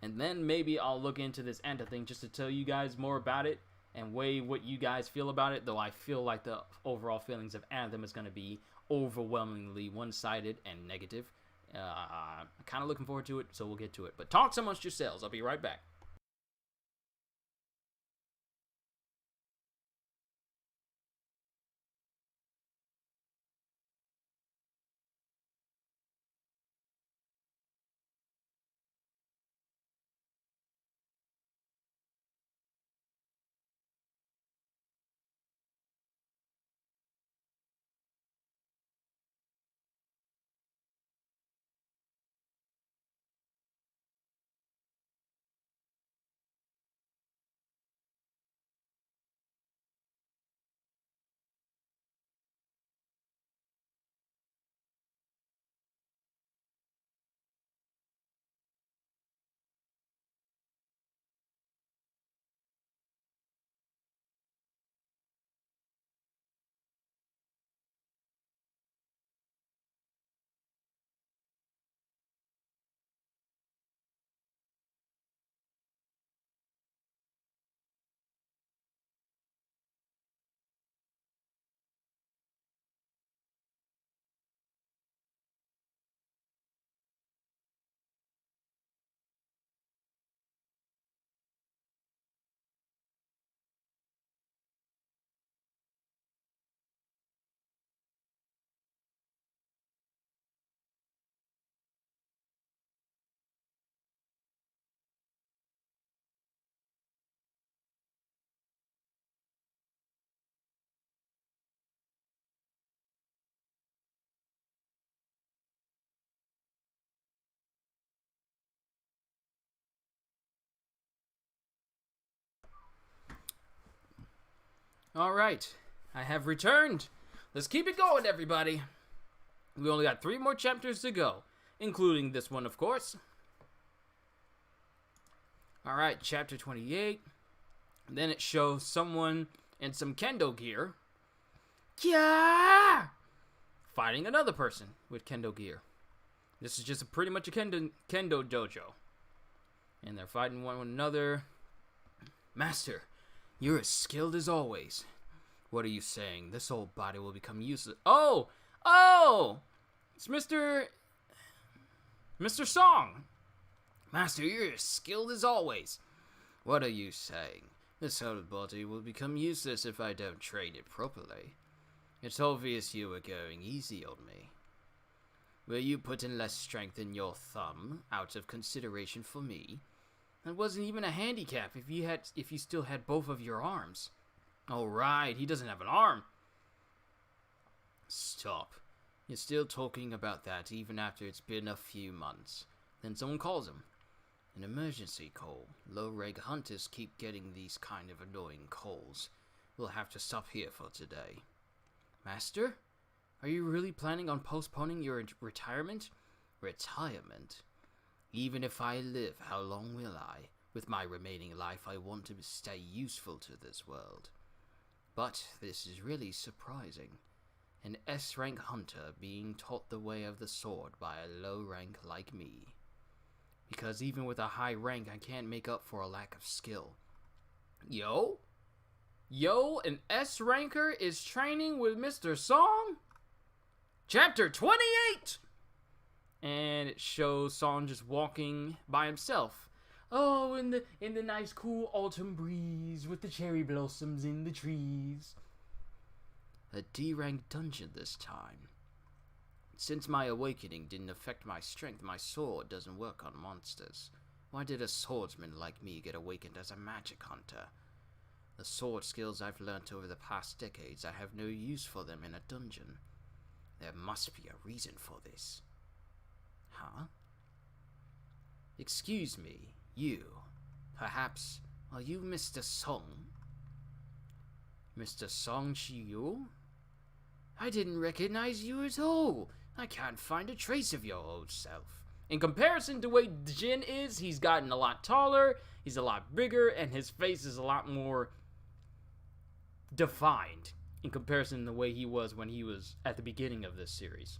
A: And then maybe I'll look into this Anta thing just to tell you guys more about it and weigh what you guys feel about it, though I feel like the overall feelings of Anthem is going to be overwhelmingly one-sided and negative. I'm kind of looking forward to it, so we'll get to it. But talks amongst yourselves. I'll be right back. Alright, I have returned. Let's keep it going, everybody. We only got 3 more chapters to go, including this one, of course. Alright, chapter 28. Then it shows someone in some kendo gear. Yeah! Fighting another person with kendo gear. This is just pretty much a kendo dojo. And they're fighting one another. Master, you're as skilled as always. What are you saying? This old body will become useless. Oh! It's Mr. Song. Master, you're as skilled as always. What are you saying? This old body will become useless if I don't train it properly. It's obvious you were going easy on me. Were you putting less strength in your thumb out of consideration for me? That wasn't even a handicap if you still had both of your arms. Oh right, he doesn't have an arm. Stop. You're still talking about that even after it's been a few months. Then someone calls him. An emergency call. Low-rank hunters keep getting these kind of annoying calls. We'll have to stop here for today. Master? Are you really planning on postponing your retirement? Retirement? Even if I live, how long will I? With my remaining life, I want to stay useful to this world. But this is really surprising.
B: An S-rank hunter being taught the way of the sword by a low rank like me. Because even with a high rank, I can't make up for a lack of skill.
A: Yo, an S-ranker is training with Mr. Song? Chapter 28! And it shows Song just walking by himself. Oh, in the nice cool autumn breeze with the cherry blossoms in the trees.
B: A D-rank dungeon this time. Since my awakening didn't affect my strength, my sword doesn't work on monsters. Why did a swordsman like me get awakened as a magic hunter? The sword skills I've learnt over the past decades, I have no use for them in a dungeon. There must be a reason for this. Huh? Excuse me, you. Perhaps, are you Mr. Song? Mr. Song Chi-yu? I didn't recognize you at all. I can't find a trace of your old self.
A: In comparison to the way Jin is, he's gotten a lot taller, he's a lot bigger, and his face is a lot more defined in comparison to the way he was when he was at the beginning of this series.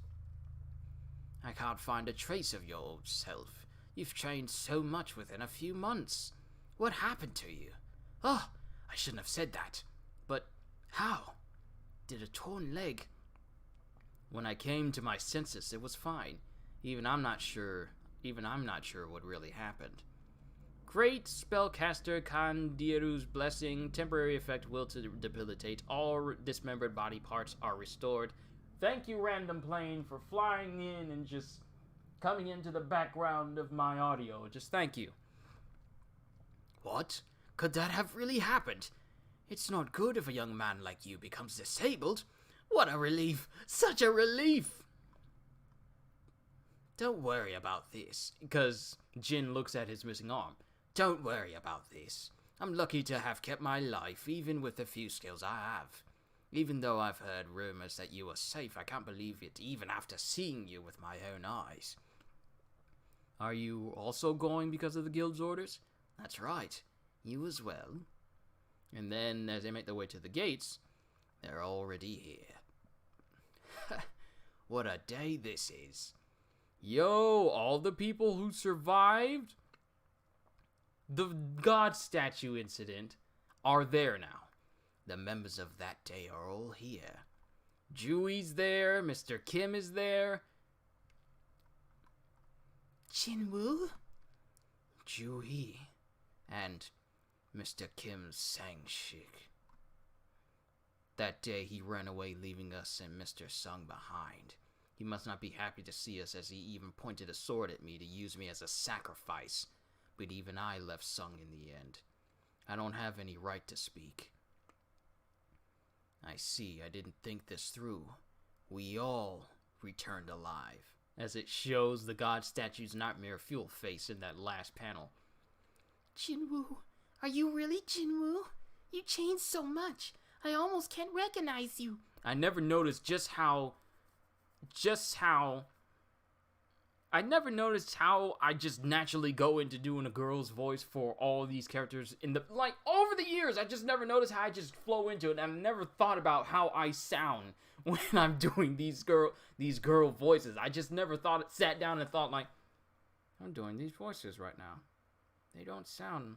B: I can't find a trace of your old self. You've changed so much within a few months. What happened to you? Oh, I shouldn't have said that. But how? Did a torn leg?
A: When I came to my senses, it was fine. Even I'm not sure what really happened. Great spellcaster Kandieru's blessing. Temporary effect will to debilitate. All dismembered body parts are restored. Thank you, Random Plane, for flying in and just coming into the background of my audio. Just thank you.
B: What? Could that have really happened? It's not good if a young man like you becomes disabled. What a relief! Such a relief! Don't worry about this.
A: Because Jin looks at his missing arm.
B: Don't worry about this. I'm lucky to have kept my life, even with the few skills I have. Even though I've heard rumors that you are safe, I can't believe it, even after seeing you with my own eyes.
A: Are you also going because of the guild's orders?
B: That's right. You as well.
A: And then, as they make their way to the gates,
B: they're already here. What a day this is.
A: Yo, all the people who survived the God statue incident are there now.
B: The members of that day are all here.
A: Jui's there, Mr. Kim is there.
B: Jinwoo? Jui. And Mr. Kim Sang-shik. That day he ran away, leaving us and Mr. Sung behind. He must not be happy to see us, as he even pointed a sword at me to use me as a sacrifice. But even I left Sung in the end. I don't have any right to speak. I see, I didn't think this through. We all returned alive.
A: As it shows the God statue's nightmare fuel face in that last panel.
B: Jinwoo, are you really Jinwoo? You changed so much. I almost can't recognize you.
A: I never noticed I just naturally go into doing a girl's voice for all these characters over the years. I just never noticed how I just flow into it, and I never thought about how I sound when I'm doing these girl voices. I just never sat down and thought like, I'm doing these voices right now. They don't sound.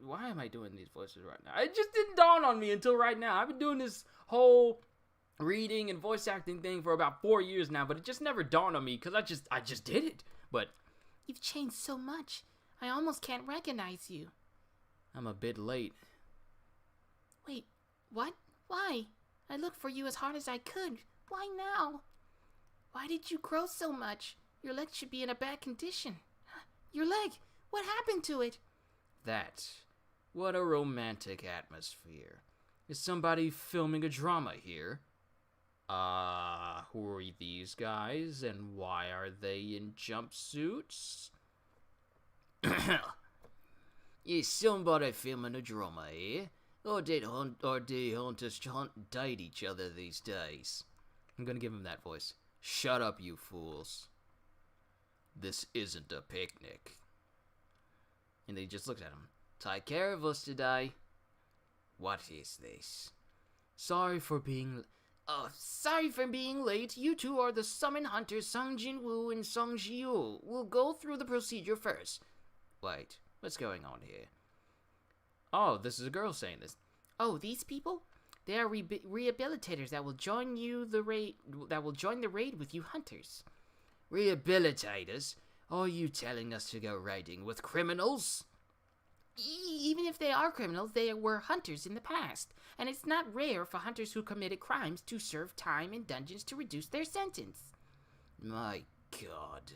A: Why am I doing these voices right now? It just didn't dawn on me until right now. I've been doing this whole reading and voice acting thing for about 4 years now, but it just never dawned on me because I just did it. But
B: you've changed so much. I almost can't recognize you.
A: I'm a bit late.
B: Wait, what? Why? I looked for you as hard as I could. Why now? Why did you grow so much? Your leg should be in a bad condition. Your leg! What happened to it?
A: What a romantic atmosphere. Is somebody filming a drama here? Who are these guys, and why are they in jumpsuits?
B: Is somebody filming a drama here? Or did hunters date each other these days?
A: I'm gonna give him that voice.
B: Shut up, you fools. This isn't a picnic.
A: And they just looked at him.
B: Take care of us today. What is this?
A: Sorry for being
B: late. You two are the summon hunters Sung Jinwoo and Sung Jiu. We'll go through the procedure first. Wait, what's going on here?
A: Oh, this is a girl saying this.
B: Oh, these people? They are rehabilitators that will join the raid with you hunters.
A: Rehabilitators? Are you telling us to go raiding with criminals?
B: Even if they are criminals, they were hunters in the past, and it's not rare for hunters who committed crimes to serve time in dungeons to reduce their sentence.
A: My God.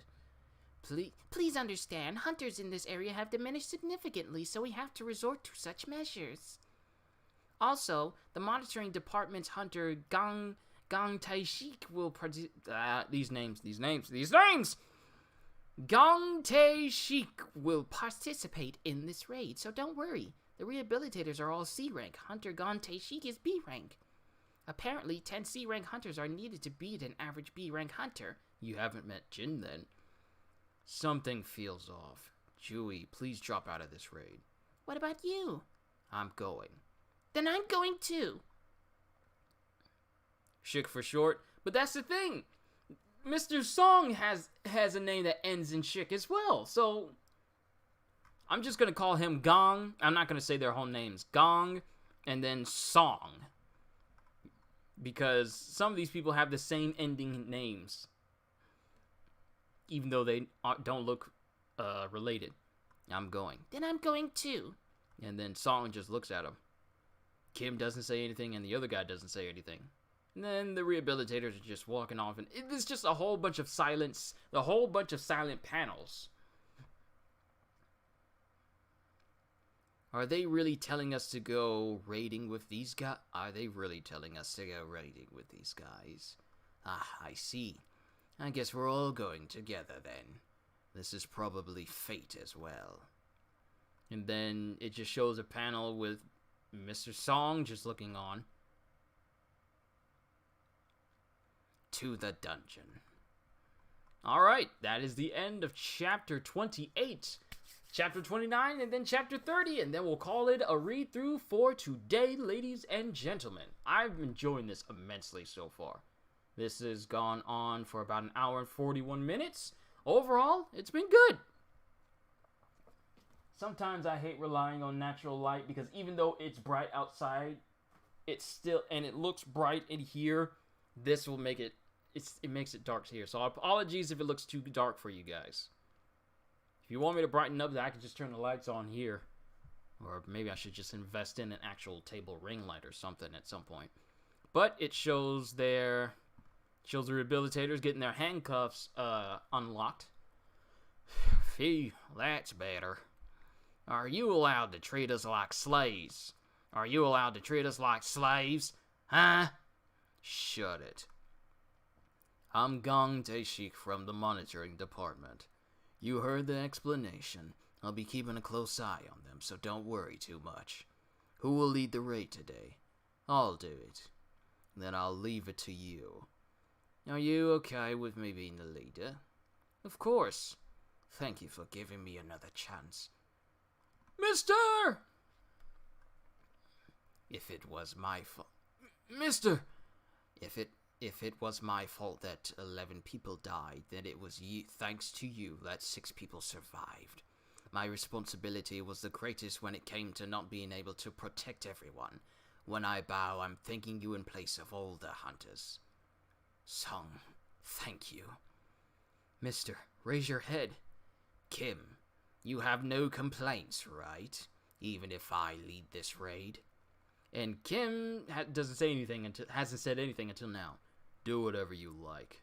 B: Please understand, hunters in this area have diminished significantly, so we have to resort to such measures. Also, the monitoring department's hunter Gang Taeshik will these names. Gang Taeshik will participate in this raid, so don't worry. The rehabilitators are all C rank. Hunter Gang Taeshik is B rank. Apparently, 10 C rank hunters are needed to beat an average B rank hunter.
A: You haven't met Jin then. Something feels off. Chewie, please drop out of this raid.
B: What about you?
A: I'm going.
B: Then I'm going too.
A: Shik for short, but that's the thing. Mr. Song has a name that ends in Shik as well, so I'm just gonna call him Gong. I'm not gonna say their whole names. Gong and then Song. Because some of these people have the same ending names, even though they don't look related. I'm going.
B: Then I'm going too.
A: And then Song just looks at him. Kim doesn't say anything, and the other guy doesn't say anything. And then the rehabilitators are just walking off, and it's just a whole bunch of silence, silent panels. Are they really telling us to go raiding with these guys? Are they really telling us to go raiding with these guys? Ah, I see. I guess we're all going together then. This is probably fate as well. And then it just shows a panel with Mr. Song just looking on. To the dungeon. Alright, that is the end of chapter 28. Chapter 29 and then chapter 30, and then we'll call it a read-through for today, ladies and gentlemen. I'm enjoying this immensely so far. This has gone on for about an hour and 41 minutes. Overall, it's been good. Sometimes I hate relying on natural light because even though it's bright outside, it's still, and it looks bright in here, this will make it, it makes it dark here. So apologies if it looks too dark for you guys. If you want me to brighten up, I can just turn the lights on here. Or maybe I should just invest in an actual table ring light or something at some point. But it shows the rehabilitators getting their handcuffs unlocked. Phew, that's better. Are you allowed to treat us like slaves? Are you allowed to treat us like slaves? Huh? Shut it. I'm Gong Taeshik from the monitoring department. You heard the explanation. I'll be keeping a close eye on them, so don't worry too much. Who will lead the raid today? I'll do it. Then I'll leave it to you. Are you okay with me being the leader? Of course. Thank you for giving me another chance. Mister! If it was my fault... Mister! If it was my fault that 11 people died, then it was thanks to you that 6 people survived. My responsibility was the greatest when it came to not being able to protect everyone. When I bow, I'm thanking you in place of all the hunters. Song, thank you. Mister, raise your head. Kim, you have no complaints, right? Even if I lead this raid? And Kim doesn't say anything hasn't said anything until now. Do whatever you like.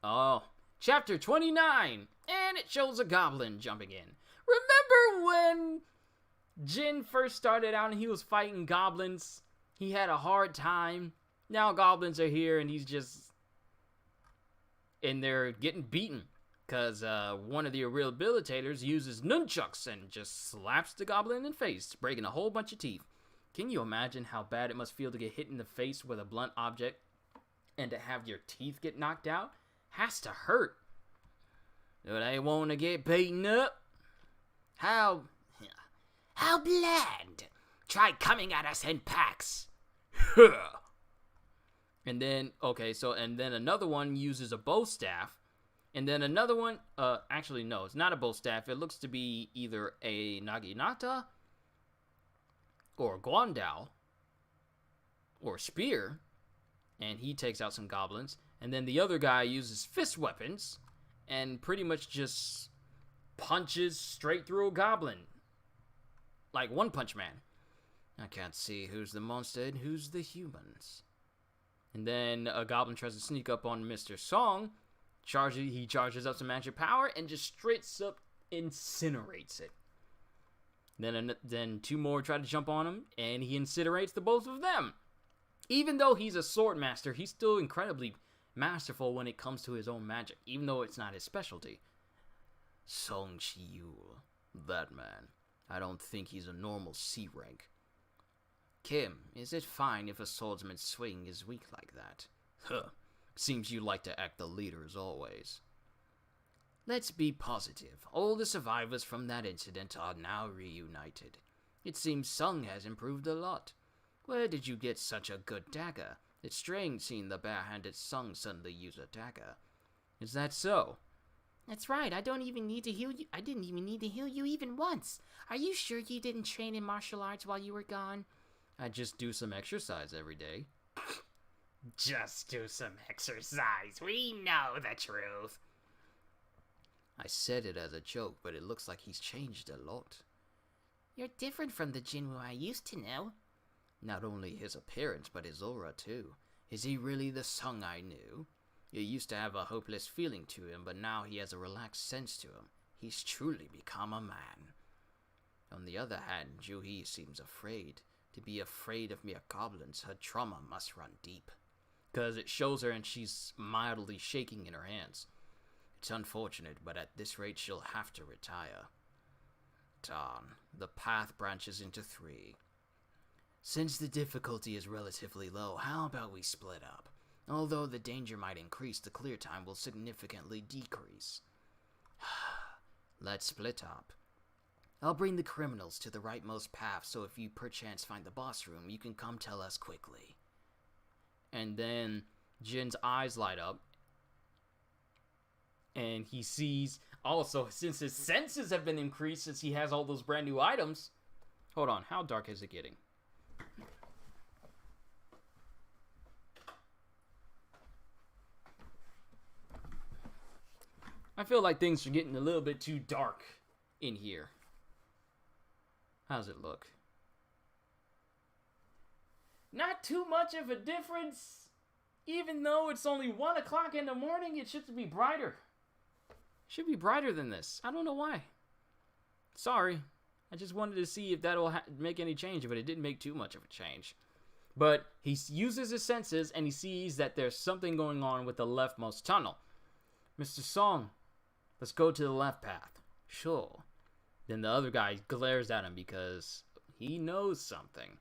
A: Oh, chapter 29, and it shows a goblin jumping in. Remember when Jin first started out and he was fighting goblins? He had a hard time. Now goblins are here and he's just... and they're getting beaten. Because one of the rehabilitators uses nunchucks and just slaps the goblin in the face, breaking a whole bunch of teeth. Can you imagine how bad it must feel to get hit in the face with a blunt object and to have your teeth get knocked out? Has to hurt. Do they want to get beaten up? How bland. Try coming at us in packs. And then, okay, so, and then another one uses a bow staff. And then another one, actually, no, it's not a bow staff. It looks to be either a naginata or a guandao or a spear. And he takes out some goblins. And then the other guy uses fist weapons and pretty much just punches straight through a goblin. Like One Punch Man. I can't see who's the monster and who's the humans. And then a goblin tries to sneak up on Mr. Song. He charges up some magic power and just straight up incinerates it. Then two more try to jump on him, and he incinerates the both of them. Even though he's a sword master, he's still incredibly masterful when it comes to his own magic, even though it's not his specialty. Song Chi-Yul, that man. I don't think he's a normal C rank. Kim, is it fine if a swordsman's swing is weak like that? Huh. Seems you like to act the leader as always. Let's be positive. All the survivors from that incident are now reunited. It seems Sung has improved a lot. Where did you get such a good dagger? It's strange seeing the bare-handed Sung suddenly use a dagger. Is that so?
B: That's right. I don't even need to heal you. I didn't even need to heal you even once. Are you sure you didn't train in martial arts while you were gone?
A: I just do some exercise every day.
B: Just do some exercise. We know the truth.
A: I said it as a joke, but it looks like he's changed a lot.
B: You're different from the Jinwoo I used to know.
A: Not only his appearance, but his aura too. Is he really the Sung I knew? He used to have a hopeless feeling to him, but now he has a relaxed sense to him. He's truly become a man. On the other hand, Juhi seems afraid. To be afraid of mere goblins, her trauma must run deep. Because it shows her and she's mildly shaking in her hands. It's unfortunate, but at this rate she'll have to retire. Darn, the path branches into 3. Since the difficulty is relatively low, how about we split up? Although the danger might increase, the clear time will significantly decrease. Let's split up. I'll bring the criminals to the rightmost path, so if you perchance find the boss room, you can come tell us quickly. And then Jin's eyes light up, and he sees, also, since his senses have been increased, since he has all those brand new items. Hold on, how dark is it getting? I feel like things are getting a little bit too dark in here. How's it look? Not too much of a difference. Even though it's only 1 o'clock in the morning, it should be brighter. Should be brighter than this. I don't know why. Sorry. I just wanted to see if that'll make any change, but it didn't make too much of a change. But he uses his senses, and he sees that there's something going on with the leftmost tunnel. Mr. Song, let's go to the left path. Sure. Then the other guy glares at him because he knows something.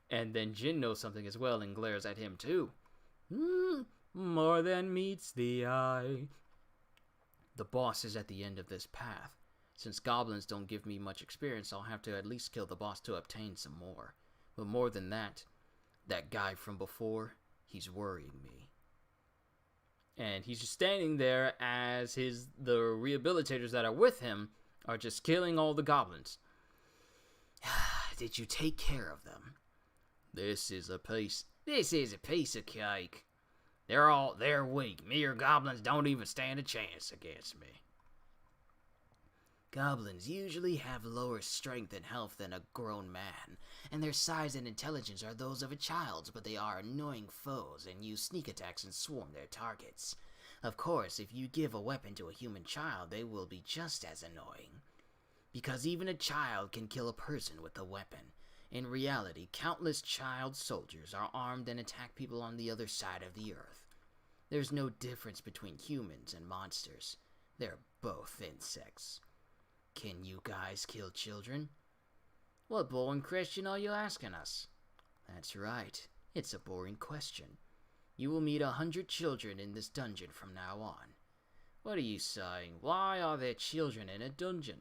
A: And then Jin knows something as well and glares at him too. More than meets the eye. The boss is at the end of this path. Since goblins don't give me much experience, I'll have to at least kill the boss to obtain some more. But more than that, that guy from before, he's worrying me. And he's just standing there as the rehabilitators that are with him are just killing all the goblins. Did you take care of them? This is a piece of cake. They're weak. Mere goblins don't even stand a chance against me. Goblins usually have lower strength and health than a grown man, and their size and intelligence are those of a child's, but they are annoying foes and use sneak attacks and swarm their targets. Of course, if you give a weapon to a human child, they will be just as annoying. Because even a child can kill a person with a weapon. In reality, countless child soldiers are armed and attack people on the other side of the earth. There's no difference between humans and monsters. They're both insects. Can you guys kill children? What boring question are you asking us? That's right. It's a boring question. You will meet 100 children in this dungeon from now on. What are you saying? Why are there children in a dungeon?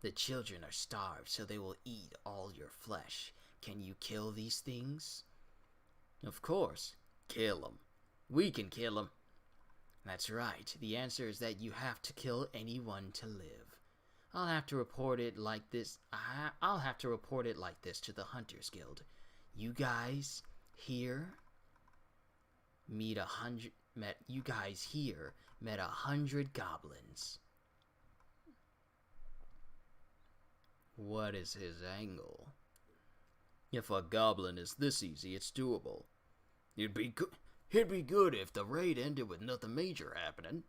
A: The children are starved, so they will eat all your flesh.
B: Can you kill these things?
A: Of course. Kill them. We can kill them.
B: That's right. The answer is that you have to kill anyone to live. I'll have to report it like this. I'll have to report it like this to the Hunters Guild. You guys here met 100 goblins.
A: What is his angle? If a goblin is this easy, it's doable. It'd be good if the raid ended with nothing major happening.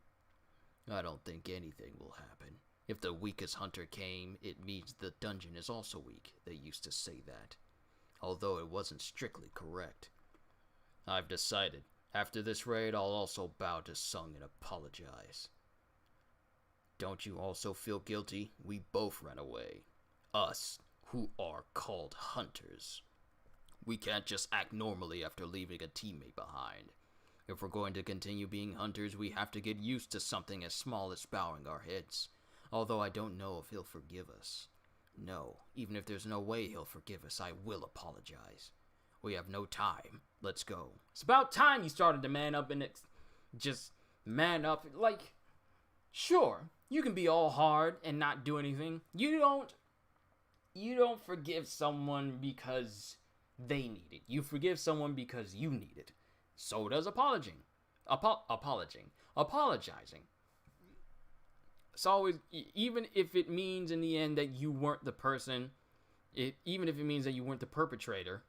A: I don't think anything will happen. If the weakest hunter came, it means the dungeon is also weak. They used to say that, although it wasn't strictly correct. I've decided, after this raid, I'll also bow to Sung and apologize. Don't you also feel guilty? We both ran away. Us, who are called hunters. We can't just act normally after leaving a teammate behind. If we're going to continue being hunters, we have to get used to something as small as bowing our heads. Although I don't know if he'll forgive us. No, even if there's no way he'll forgive us, I will apologize. We have no time. Let's go. It's about time you started to man up and just man up. Like, sure, you can be all hard and not do anything. You don't forgive someone because they need it. You forgive someone because you need it. So does apologizing. It's always, even if it means in the end that you weren't the person, even if it means that you weren't the perpetrator,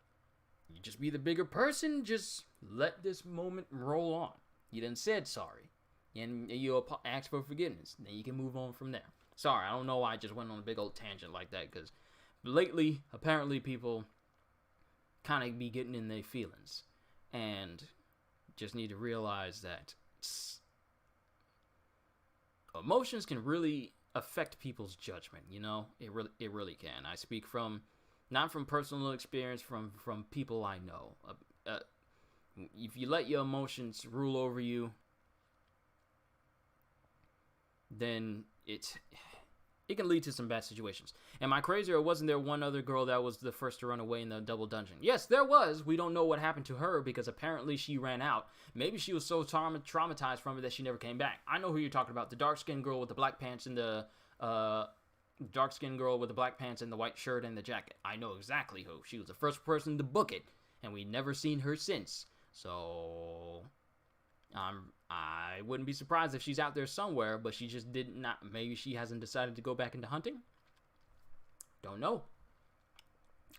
A: you just be the bigger person, just let this moment roll on. You done said sorry, and you ask for forgiveness, then you can move on from there. Sorry, I don't know why I just went on a big old tangent like that, because lately, apparently people kind of be getting in their feelings, and just need to realize that emotions can really affect people's judgment, you know? It really can. I speak not from personal experience, from people I know. If you let your emotions rule over you, then it can lead to some bad situations. Am I crazy, or wasn't there one other girl that was the first to run away in the double dungeon? Yes, there was. We don't know what happened to her because apparently she ran out. Maybe she was so traumatized from it that she never came back. I know who you're talking about. The dark-skinned girl with the black pants and the dark-skinned girl with the black pants and the white shirt and the jacket. I know exactly who. She was the first person to book it, and we never seen her since. So I wouldn't be surprised if she's out there somewhere, but she just did not. Maybe she hasn't decided to go back into hunting. Don't know.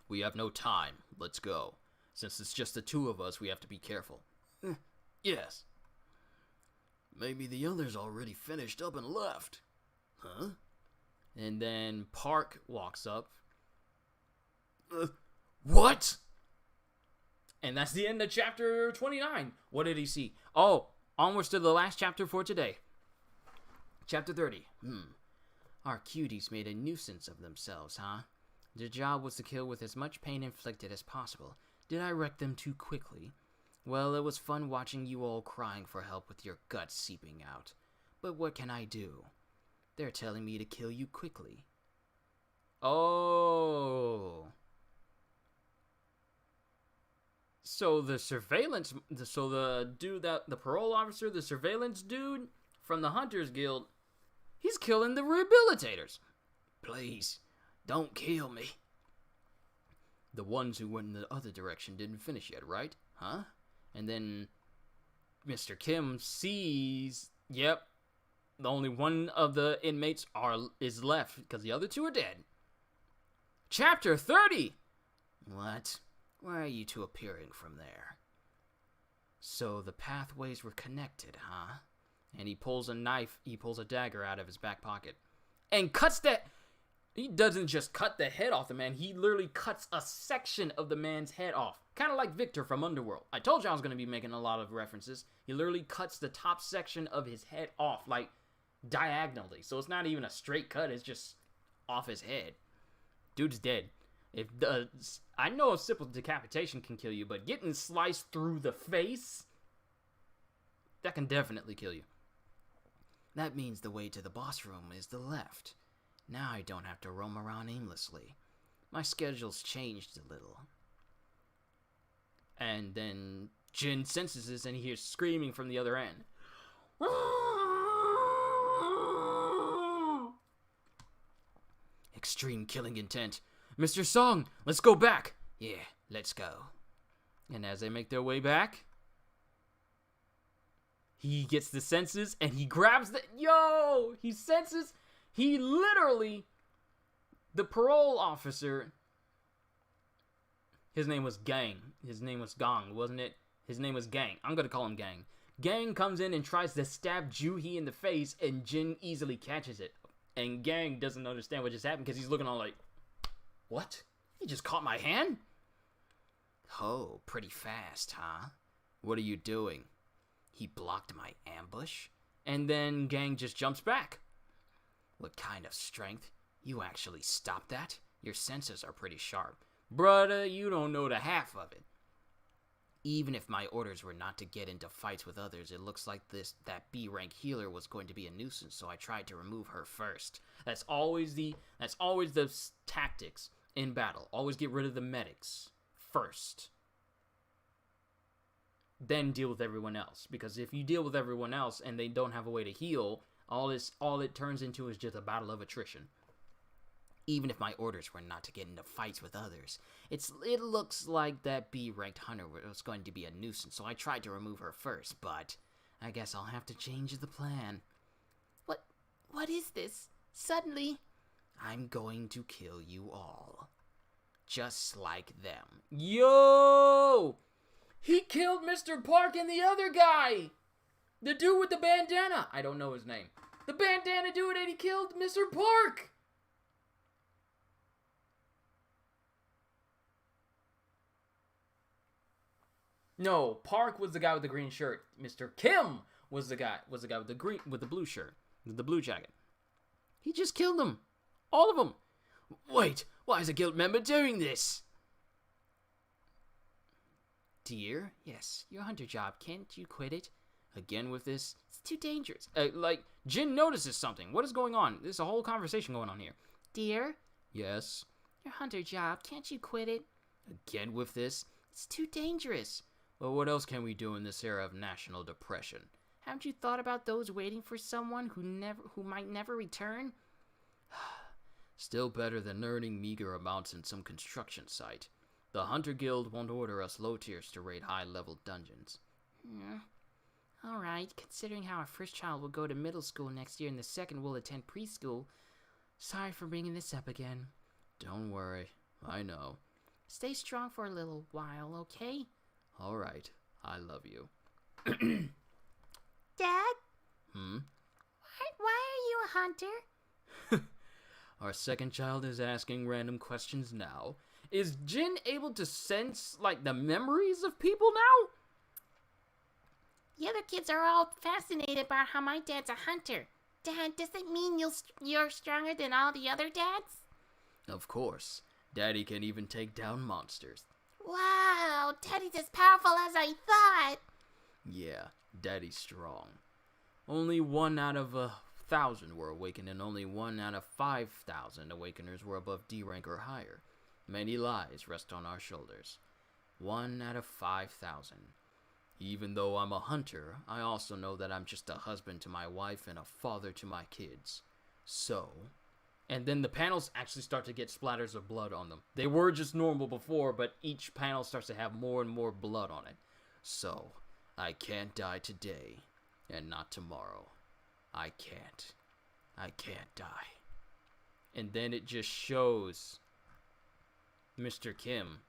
A: We have no time. Let's go. Since it's just the two of us, we have to be careful. Yes. Maybe the others already finished up and left. Huh? And then Park walks up. What? And that's the end of chapter 29. What did he see? Oh, onwards to the last chapter for today. Chapter 30. Our cuties made a nuisance of themselves, huh? Their job was to kill with as much pain inflicted as possible. Did I wreck them too quickly? Well, it was fun watching you all crying for help with your guts seeping out. But what can I do? They're telling me to kill you quickly. Oh. So the parole officer, the surveillance dude from the Hunters Guild, he's killing the rehabilitators. Please, don't kill me. The ones who went in the other direction didn't finish yet, right? Huh? And then Mr. Kim sees, yep, the only one of the inmates is left because the other two are dead. Chapter 30! What? Where are you two appearing from there? So the pathways were connected, huh? And he pulls a dagger out of his back pocket and cuts that. He doesn't just cut the head off the man, he literally cuts a section of the man's head off. Kind of like Victor from Underworld. I told you I was going to be making a lot of references. He literally cuts the top section of his head off, like diagonally. So it's not even a straight cut, it's just off his head. Dude's dead. I know a simple decapitation can kill you, but getting sliced through the face, that can definitely kill you. That means the way to the boss room is the left. Now I don't have to roam around aimlessly.
B: My schedule's changed a little. And then Jin senses this and he hears screaming from the other end. Extreme killing intent. Mr. Song, let's go back. Yeah, let's go. And as they make their way back, he gets the senses and he grabs the... Yo! He senses... He literally... The parole officer... His name was Gang. His name was Gong, wasn't it? His name was Gang. I'm gonna call him Gang. Gang comes in and tries to stab Juhee in the face, and Jin easily catches it. And Gang doesn't understand what just happened because he's looking all like, what? He just caught my hand? Oh, pretty fast, huh? What are you doing? He blocked my ambush? And then Gang just jumps back. What kind of strength? You actually stopped that? Your senses are pretty sharp. Brother, you don't know the half of it. Even if my orders were not to get into fights with others, it looks like that B-rank healer was going to be a nuisance, so I tried to remove her first. That's always the tactics in battle. Always get rid of the medics first. Then deal with everyone else. Because if you deal with everyone else and they don't have a way to heal, all it turns into is just a battle of attrition. Even if my orders were not to get into fights with others, it looks like that B-ranked hunter was going to be a nuisance, so I tried to remove her first, but I guess I'll have to change the plan. What is this? Suddenly, I'm going to kill you all. Just like them. Yo! He killed Mr. Park and the other guy! The dude with the bandana! I don't know his name. The bandana dude, and he killed Mr. Park! No, Park was the guy with the green shirt. Mr. Kim was the guy with the blue shirt, the blue jacket. He just killed them. All of them. Wait, why is a guild member doing this? Dear, yes, your hunter job. Can't you quit it? Again with this? It's too dangerous. Jin notices something. What is going on? There's a whole conversation going on here. Dear? Yes? Your hunter job. Can't you quit it? Again with this? It's too dangerous. Well, what else can we do in this era of national depression? Haven't you thought about those waiting for someone who might never return? Still better than earning meager amounts in some construction site. The Hunter Guild won't order us low tiers to raid high-level dungeons. Alright, considering how our first child will go to middle school next year and the second will attend preschool, sorry for bringing this up again. Don't worry, I know. Stay strong for a little while, okay? Alright, I love you.
C: Dad?
B: Hmm?
C: Why are you a hunter?
B: Our second child is asking random questions now. Is Jin able to sense, the memories of people now?
C: The other kids are all fascinated about how my dad's a hunter. Dad, does that mean you're stronger than all the other dads?
B: Of course. Daddy can even take down monsters.
C: Wow, Daddy's as powerful as I thought.
B: Yeah, Daddy's strong. Only 1 out of 1,000 were awakened, and only 1 out of 5,000 awakeners were above D rank or higher. Many lies rest on our shoulders. 1 out of 5,000. Even though I'm a hunter, I also know that I'm just a husband to my wife and a father to my kids. So... And then the panels actually start to get splatters of blood on them. They were just normal before, but each panel starts to have more and more blood on it. So, I can't die today, and not tomorrow. I can't die. And then it just shows Mr. Kim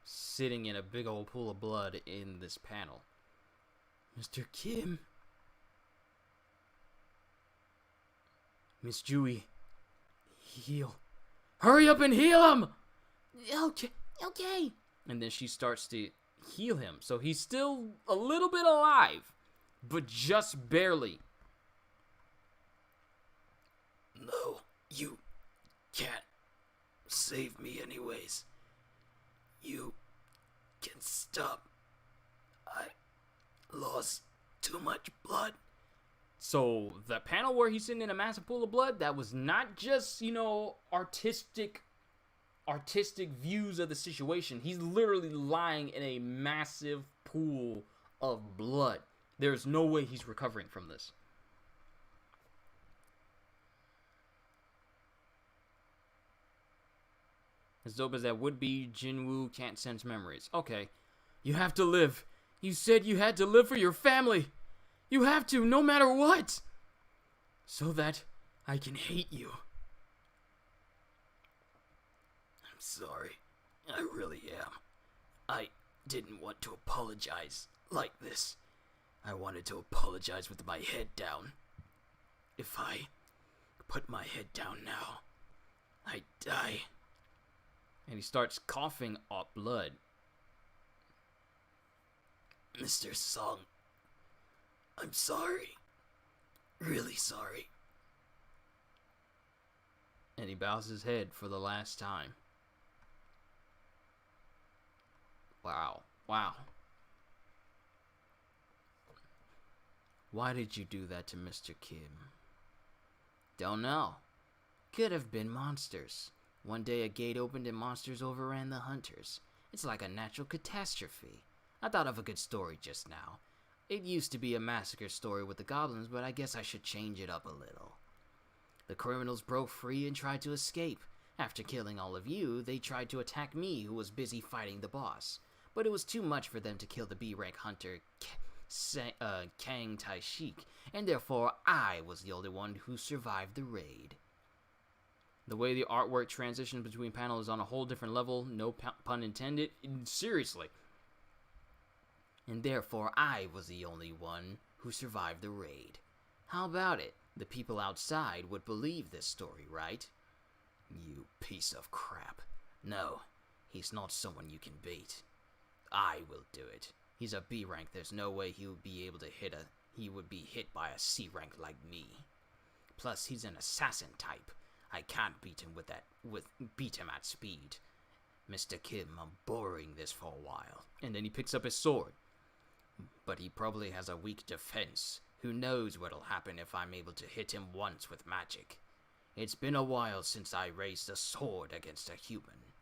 B: sitting in a big old pool of blood in this panel. Mr. Kim? Miss Juhee. Heal. Hurry up and heal him! Okay. And then she starts to heal him. So he's still a little bit alive, but just barely. No, you can't save me anyways. You can stop. I lost too much blood. So, the panel where he's sitting in a massive pool of blood, that was not just, artistic
A: artistic views of the situation. He's literally lying in a massive pool of blood. There's no way he's recovering from this. As dope as that would be, Jinwoo can't sense memories. Okay. You have to live. You said you had to live for your family. You have to, no matter what. So that I can hate you. I'm sorry. I really am. I didn't want to apologize like this. I wanted to apologize with my head down. If I put my head down now, I die. And he starts coughing up blood. Mr. Song, I'm sorry. Really sorry. And he bows his head for the last time. Wow. Wow. Why did you do that to Mr. Kim? Don't know. Could have been monsters. One day a gate opened and monsters overran the hunters. It's like a natural catastrophe. I thought of a good story just now. It used to be a massacre story with the goblins, but I guess I should change it up a little. The criminals broke free and tried to escape. After killing all of you, they tried to attack me, who was busy fighting the boss. But it was too much for them to kill the B-rank hunter, Kang Tai-shik, and therefore I was the only one who survived the raid. The way the artwork transitions between panels is on a whole different level, no pun intended, seriously. And therefore I was the only one who survived the raid. How about it? The people outside would believe this story, right? You piece of crap. No, he's not someone you can beat. I will do it. He's a B rank. There's no way he would be able to he would be hit by a C rank like me. Plus, he's an assassin type. I can't beat him beat him at speed. Mr. Kim, I'm borrowing this for a while. And then he picks up his sword. But he probably has a weak defense. Who knows what'll happen if I'm able to hit him once with magic. It's been a while since I raised a sword against a human.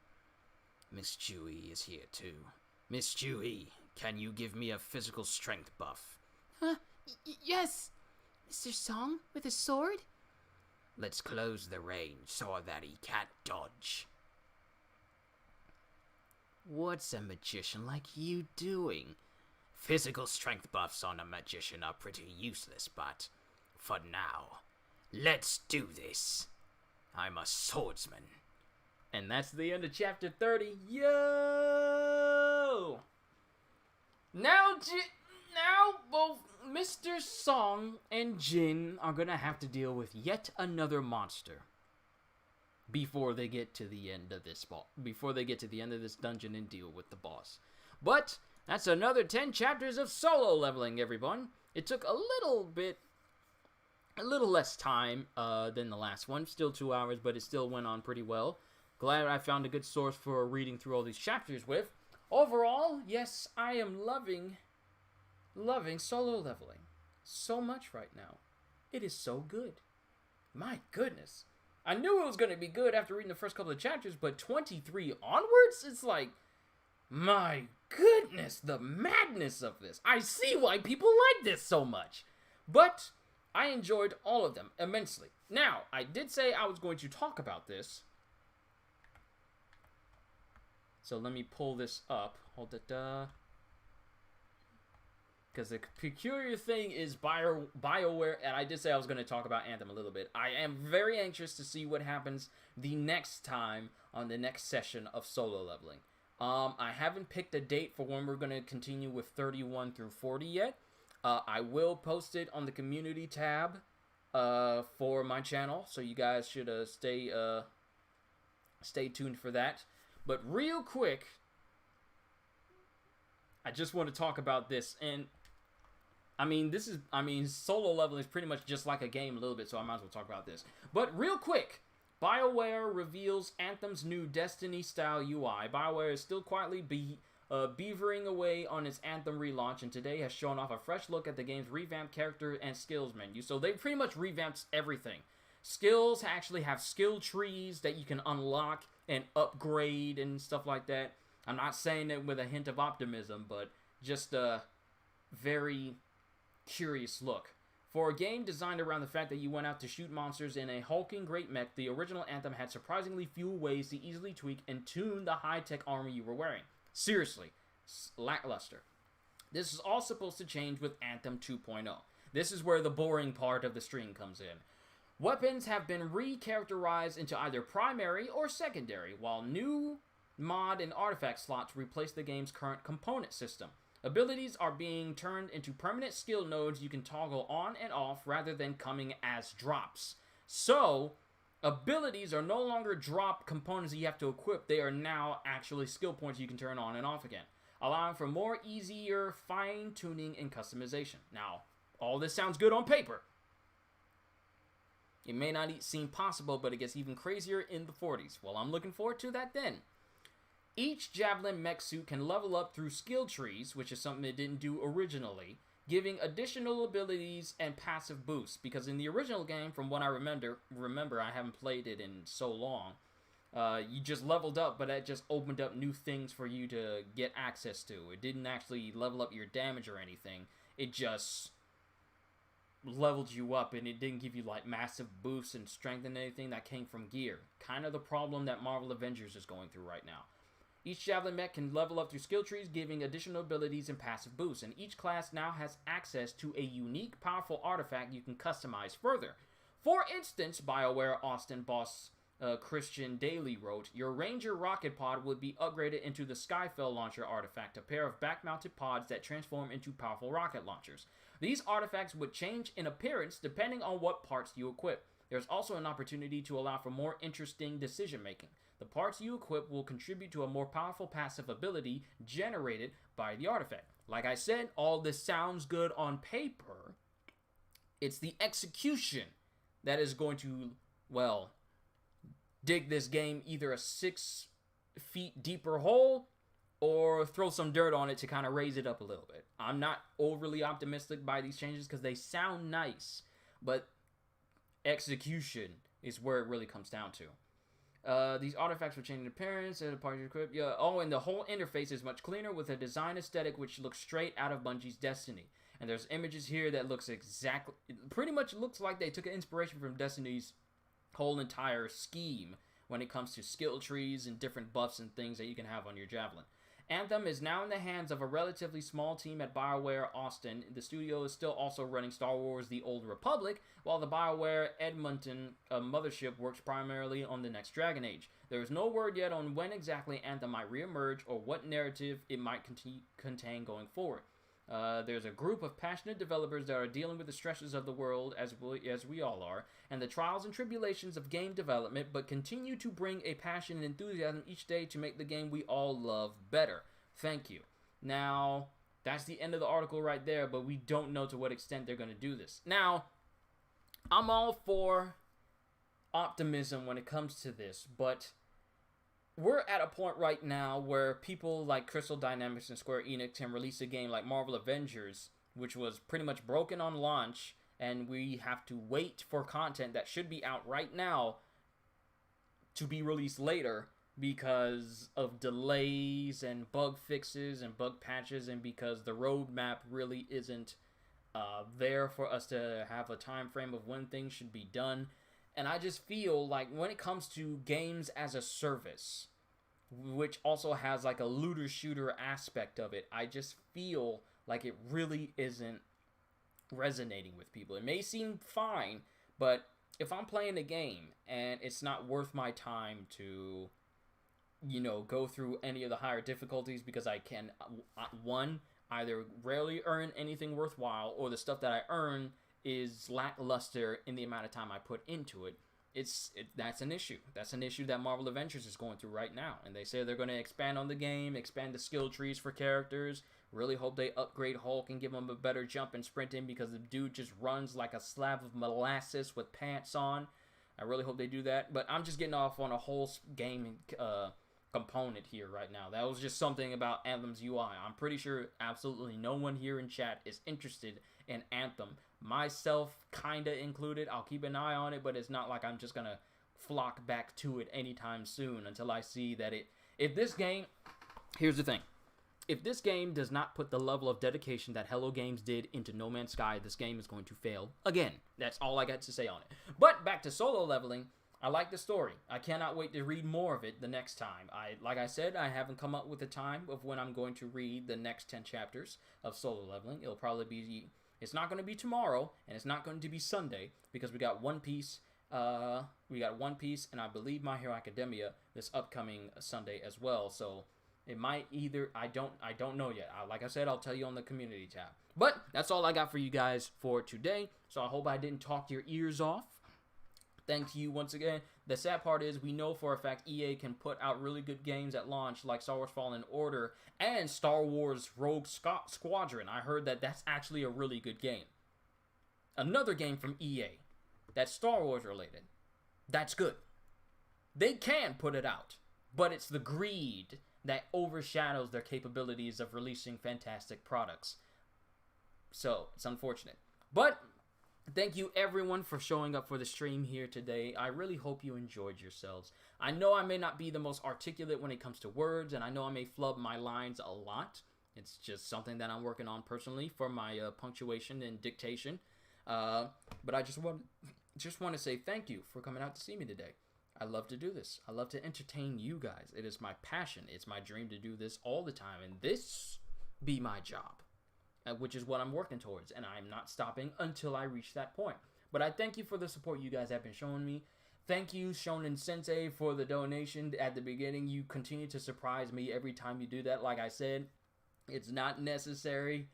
A: Miss Chewie is here too. Miss Chewie, can you give me a physical strength buff?
C: Yes. Mr. Song with a sword?
A: Let's close the range so that he can't dodge. What's a magician like you doing? Physical strength buffs on a magician are pretty useless, but for now, let's do this. I'm a swordsman. And that's the end of chapter 30. Yo! Now both Mr. Song and Jin are gonna have to deal with yet another monster before they get to the end of this dungeon and deal with the boss. But that's another 10 chapters of solo leveling, everyone. It took a little less time than the last one. Still 2 hours, but it still went on pretty well. Glad I found a good source for reading through all these chapters with. Overall, yes, I am loving solo leveling so much right now. It is so good. My goodness. I knew it was going to be good after reading the first couple of chapters, but 23 onwards, it's like, my goodness, the madness of this. I see why people like this so much. But I enjoyed all of them immensely. Now, I did say I was going to talk about this. So let me pull this up. Hold it. Because the peculiar thing is BioWare, and I did say I was going to talk about Anthem a little bit. I am very anxious to see what happens the next time on the next session of solo leveling. I haven't picked a date for when we're going to continue with 31 through 40 yet. I will post it on the community tab for my channel, so you guys should stay tuned for that. But real quick, I just want to talk about this, and solo leveling is pretty much just like a game a little bit, so I might as well talk about this. But real quick, BioWare reveals Anthem's new Destiny-style UI. BioWare is still quietly beavering away on its Anthem relaunch, and today has shown off a fresh look at the game's revamped character and skills menu. So they pretty much revamped everything. Skills actually have skill trees that you can unlock and upgrade and stuff like that. I'm not saying it with a hint of optimism, but just a very curious look. For a game designed around the fact that you went out to shoot monsters in a hulking great mech, the original Anthem had surprisingly few ways to easily tweak and tune the high-tech armor you were wearing. Seriously, lackluster. This is all supposed to change with Anthem 2.0. This is where the boring part of the stream comes in. Weapons have been re-characterized into either primary or secondary, while new mod and artifact slots replace the game's current component system. Abilities are being turned into permanent skill nodes you can toggle on and off rather than coming as drops. So, abilities are no longer drop components that you have to equip. They are now actually skill points you can turn on and off again, allowing for more easier fine-tuning and customization. Now, all this sounds good on paper. It may not seem possible, but it gets even crazier in the 40s. Well, I'm looking forward to that then. Each Javelin mech suit can level up through skill trees, which is something it didn't do originally, giving additional abilities and passive boosts. Because in the original game, from what I remember, I haven't played it in so long, you just leveled up, but that just opened up new things for you to get access to. It didn't actually level up your damage or anything. It just leveled you up, and it didn't give you like massive boosts and strength and anything that came from gear. Kind of the problem that Marvel Avengers is going through right now. Each Javelin mech can level up through skill trees, giving additional abilities and passive boosts, and each class now has access to a unique, powerful artifact you can customize further. For instance, BioWare Austin boss Christian Daly wrote, your Ranger rocket pod would be upgraded into the Skyfell launcher artifact, a pair of back-mounted pods that transform into powerful rocket launchers. These artifacts would change in appearance depending on what parts you equip. There's also an opportunity to allow for more interesting decision-making. The parts you equip will contribute to a more powerful passive ability generated by the artifact. Like I said, all this sounds good on paper. It's the execution that is going to, well, dig this game either a 6 feet deeper hole or throw some dirt on it to kind of raise it up a little bit. I'm not overly optimistic by these changes because they sound nice, but execution is where it really comes down to. These artifacts will change in appearance and part of your equip. Yeah. Oh, and the whole interface is much cleaner with a design aesthetic which looks straight out of Bungie's Destiny. And there's images here that looks exactly, pretty much looks like they took an inspiration from Destiny's whole entire scheme when it comes to skill trees and different buffs and things that you can have on your Javelin. Anthem is now in the hands of a relatively small team at BioWare Austin. The studio is still also running Star Wars The Old Republic, while the BioWare Edmonton mothership works primarily on the next Dragon Age. There is no word yet on when exactly Anthem might reemerge or what narrative it might contain going forward. There's a group of passionate developers that are dealing with the stresses of the world, as we all are, and the trials and tribulations of game development, but continue to bring a passion and enthusiasm each day to make the game we all love better. Thank you. Now, that's the end of the article right there, but we don't know to what extent they're going to do this. Now, I'm all for optimism when it comes to this, but we're at a point right now where people like Crystal Dynamics and Square Enix can release a game like Marvel Avengers, which was pretty much broken on launch, and we have to wait for content that should be out right now to be released later because of delays and bug fixes and bug patches, and because the roadmap really isn't there for us to have a time frame of when things should be done. And I just feel like when it comes to games as a service, which also has like a looter shooter aspect of it, I just feel like it really isn't resonating with people. It may seem fine, but if I'm playing a game and it's not worth my time to, you know, go through any of the higher difficulties because I can, one, either rarely earn anything worthwhile, or the stuff that I earn is lackluster in the amount of time I put into it, that's an issue. That's an issue that Marvel Avengers is going through right now. And they say they're going to expand on the game, expand the skill trees for characters. Really hope they upgrade Hulk and give him a better jump and sprinting, because the dude just runs like a slab of molasses with pants on. I really hope they do that. But I'm just getting off on a whole game component here right now. That was just something about Anthem's UI. I'm pretty sure absolutely no one here in chat is interested in Anthem. Myself kinda included. I'll keep an eye on it, but it's not like I'm just gonna flock back to it anytime soon until I see that if this game, here's the thing. If this game does not put the level of dedication that Hello Games did into No Man's Sky, this game is going to fail again. That's all I got to say on it. But back to solo leveling, I like the story. I cannot wait to read more of it the next time. Like I said, I haven't come up with a time of when I'm going to read the next 10 chapters of solo leveling. It'll probably be, it's not going to be tomorrow, and it's not going to be Sunday, because we got One Piece, and I believe My Hero Academia this upcoming Sunday as well. So it might either, I don't know yet. Like I said, I'll tell you on the community tab. But that's all I got for you guys for today. So I hope I didn't talk your ears off. Thank you once again. The sad part is we know for a fact EA can put out really good games at launch like Star Wars Fallen Order and Star Wars Rogue Squadron. I heard that that's actually a really good game. Another game from EA that's Star Wars related. That's good. They can put it out, but it's the greed that overshadows their capabilities of releasing fantastic products. So, it's unfortunate. But thank you everyone for showing up for the stream here today. I really hope you enjoyed yourselves. I know I may not be the most articulate when it comes to words, and I know I may flub my lines a lot. It's just something that I'm working on personally for my punctuation and dictation. But I just want to say thank you for coming out to see me today. I love to do this. I love to entertain you guys. It is my passion. It's my dream to do this all the time, and this be my job, which is what I'm working towards, and I'm not stopping until I reach that point. But I thank you for the support you guys have been showing me. Thank you, Shonen Sensei, for the donation at the beginning. You continue to surprise me every time you do that. Like I said, it's not necessary,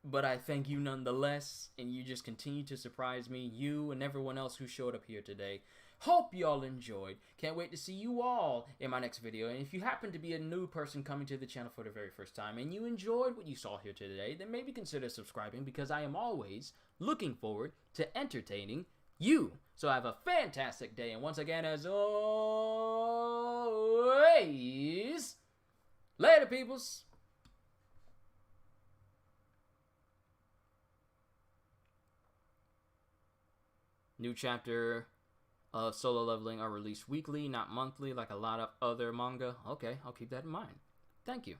A: but I thank you nonetheless, and you just continue to surprise me, you and everyone else who showed up here today. Hope y'all enjoyed. Can't wait to see you all in my next video. And if you happen to be a new person coming to the channel for the very first time and you enjoyed what you saw here today, then maybe consider subscribing, because I am always looking forward to entertaining you. So have a fantastic day. And once again, as always, later, peoples. New chapter of solo leveling are released weekly, not monthly like a lot of other manga. Okay, I'll keep that in mind. Thank you.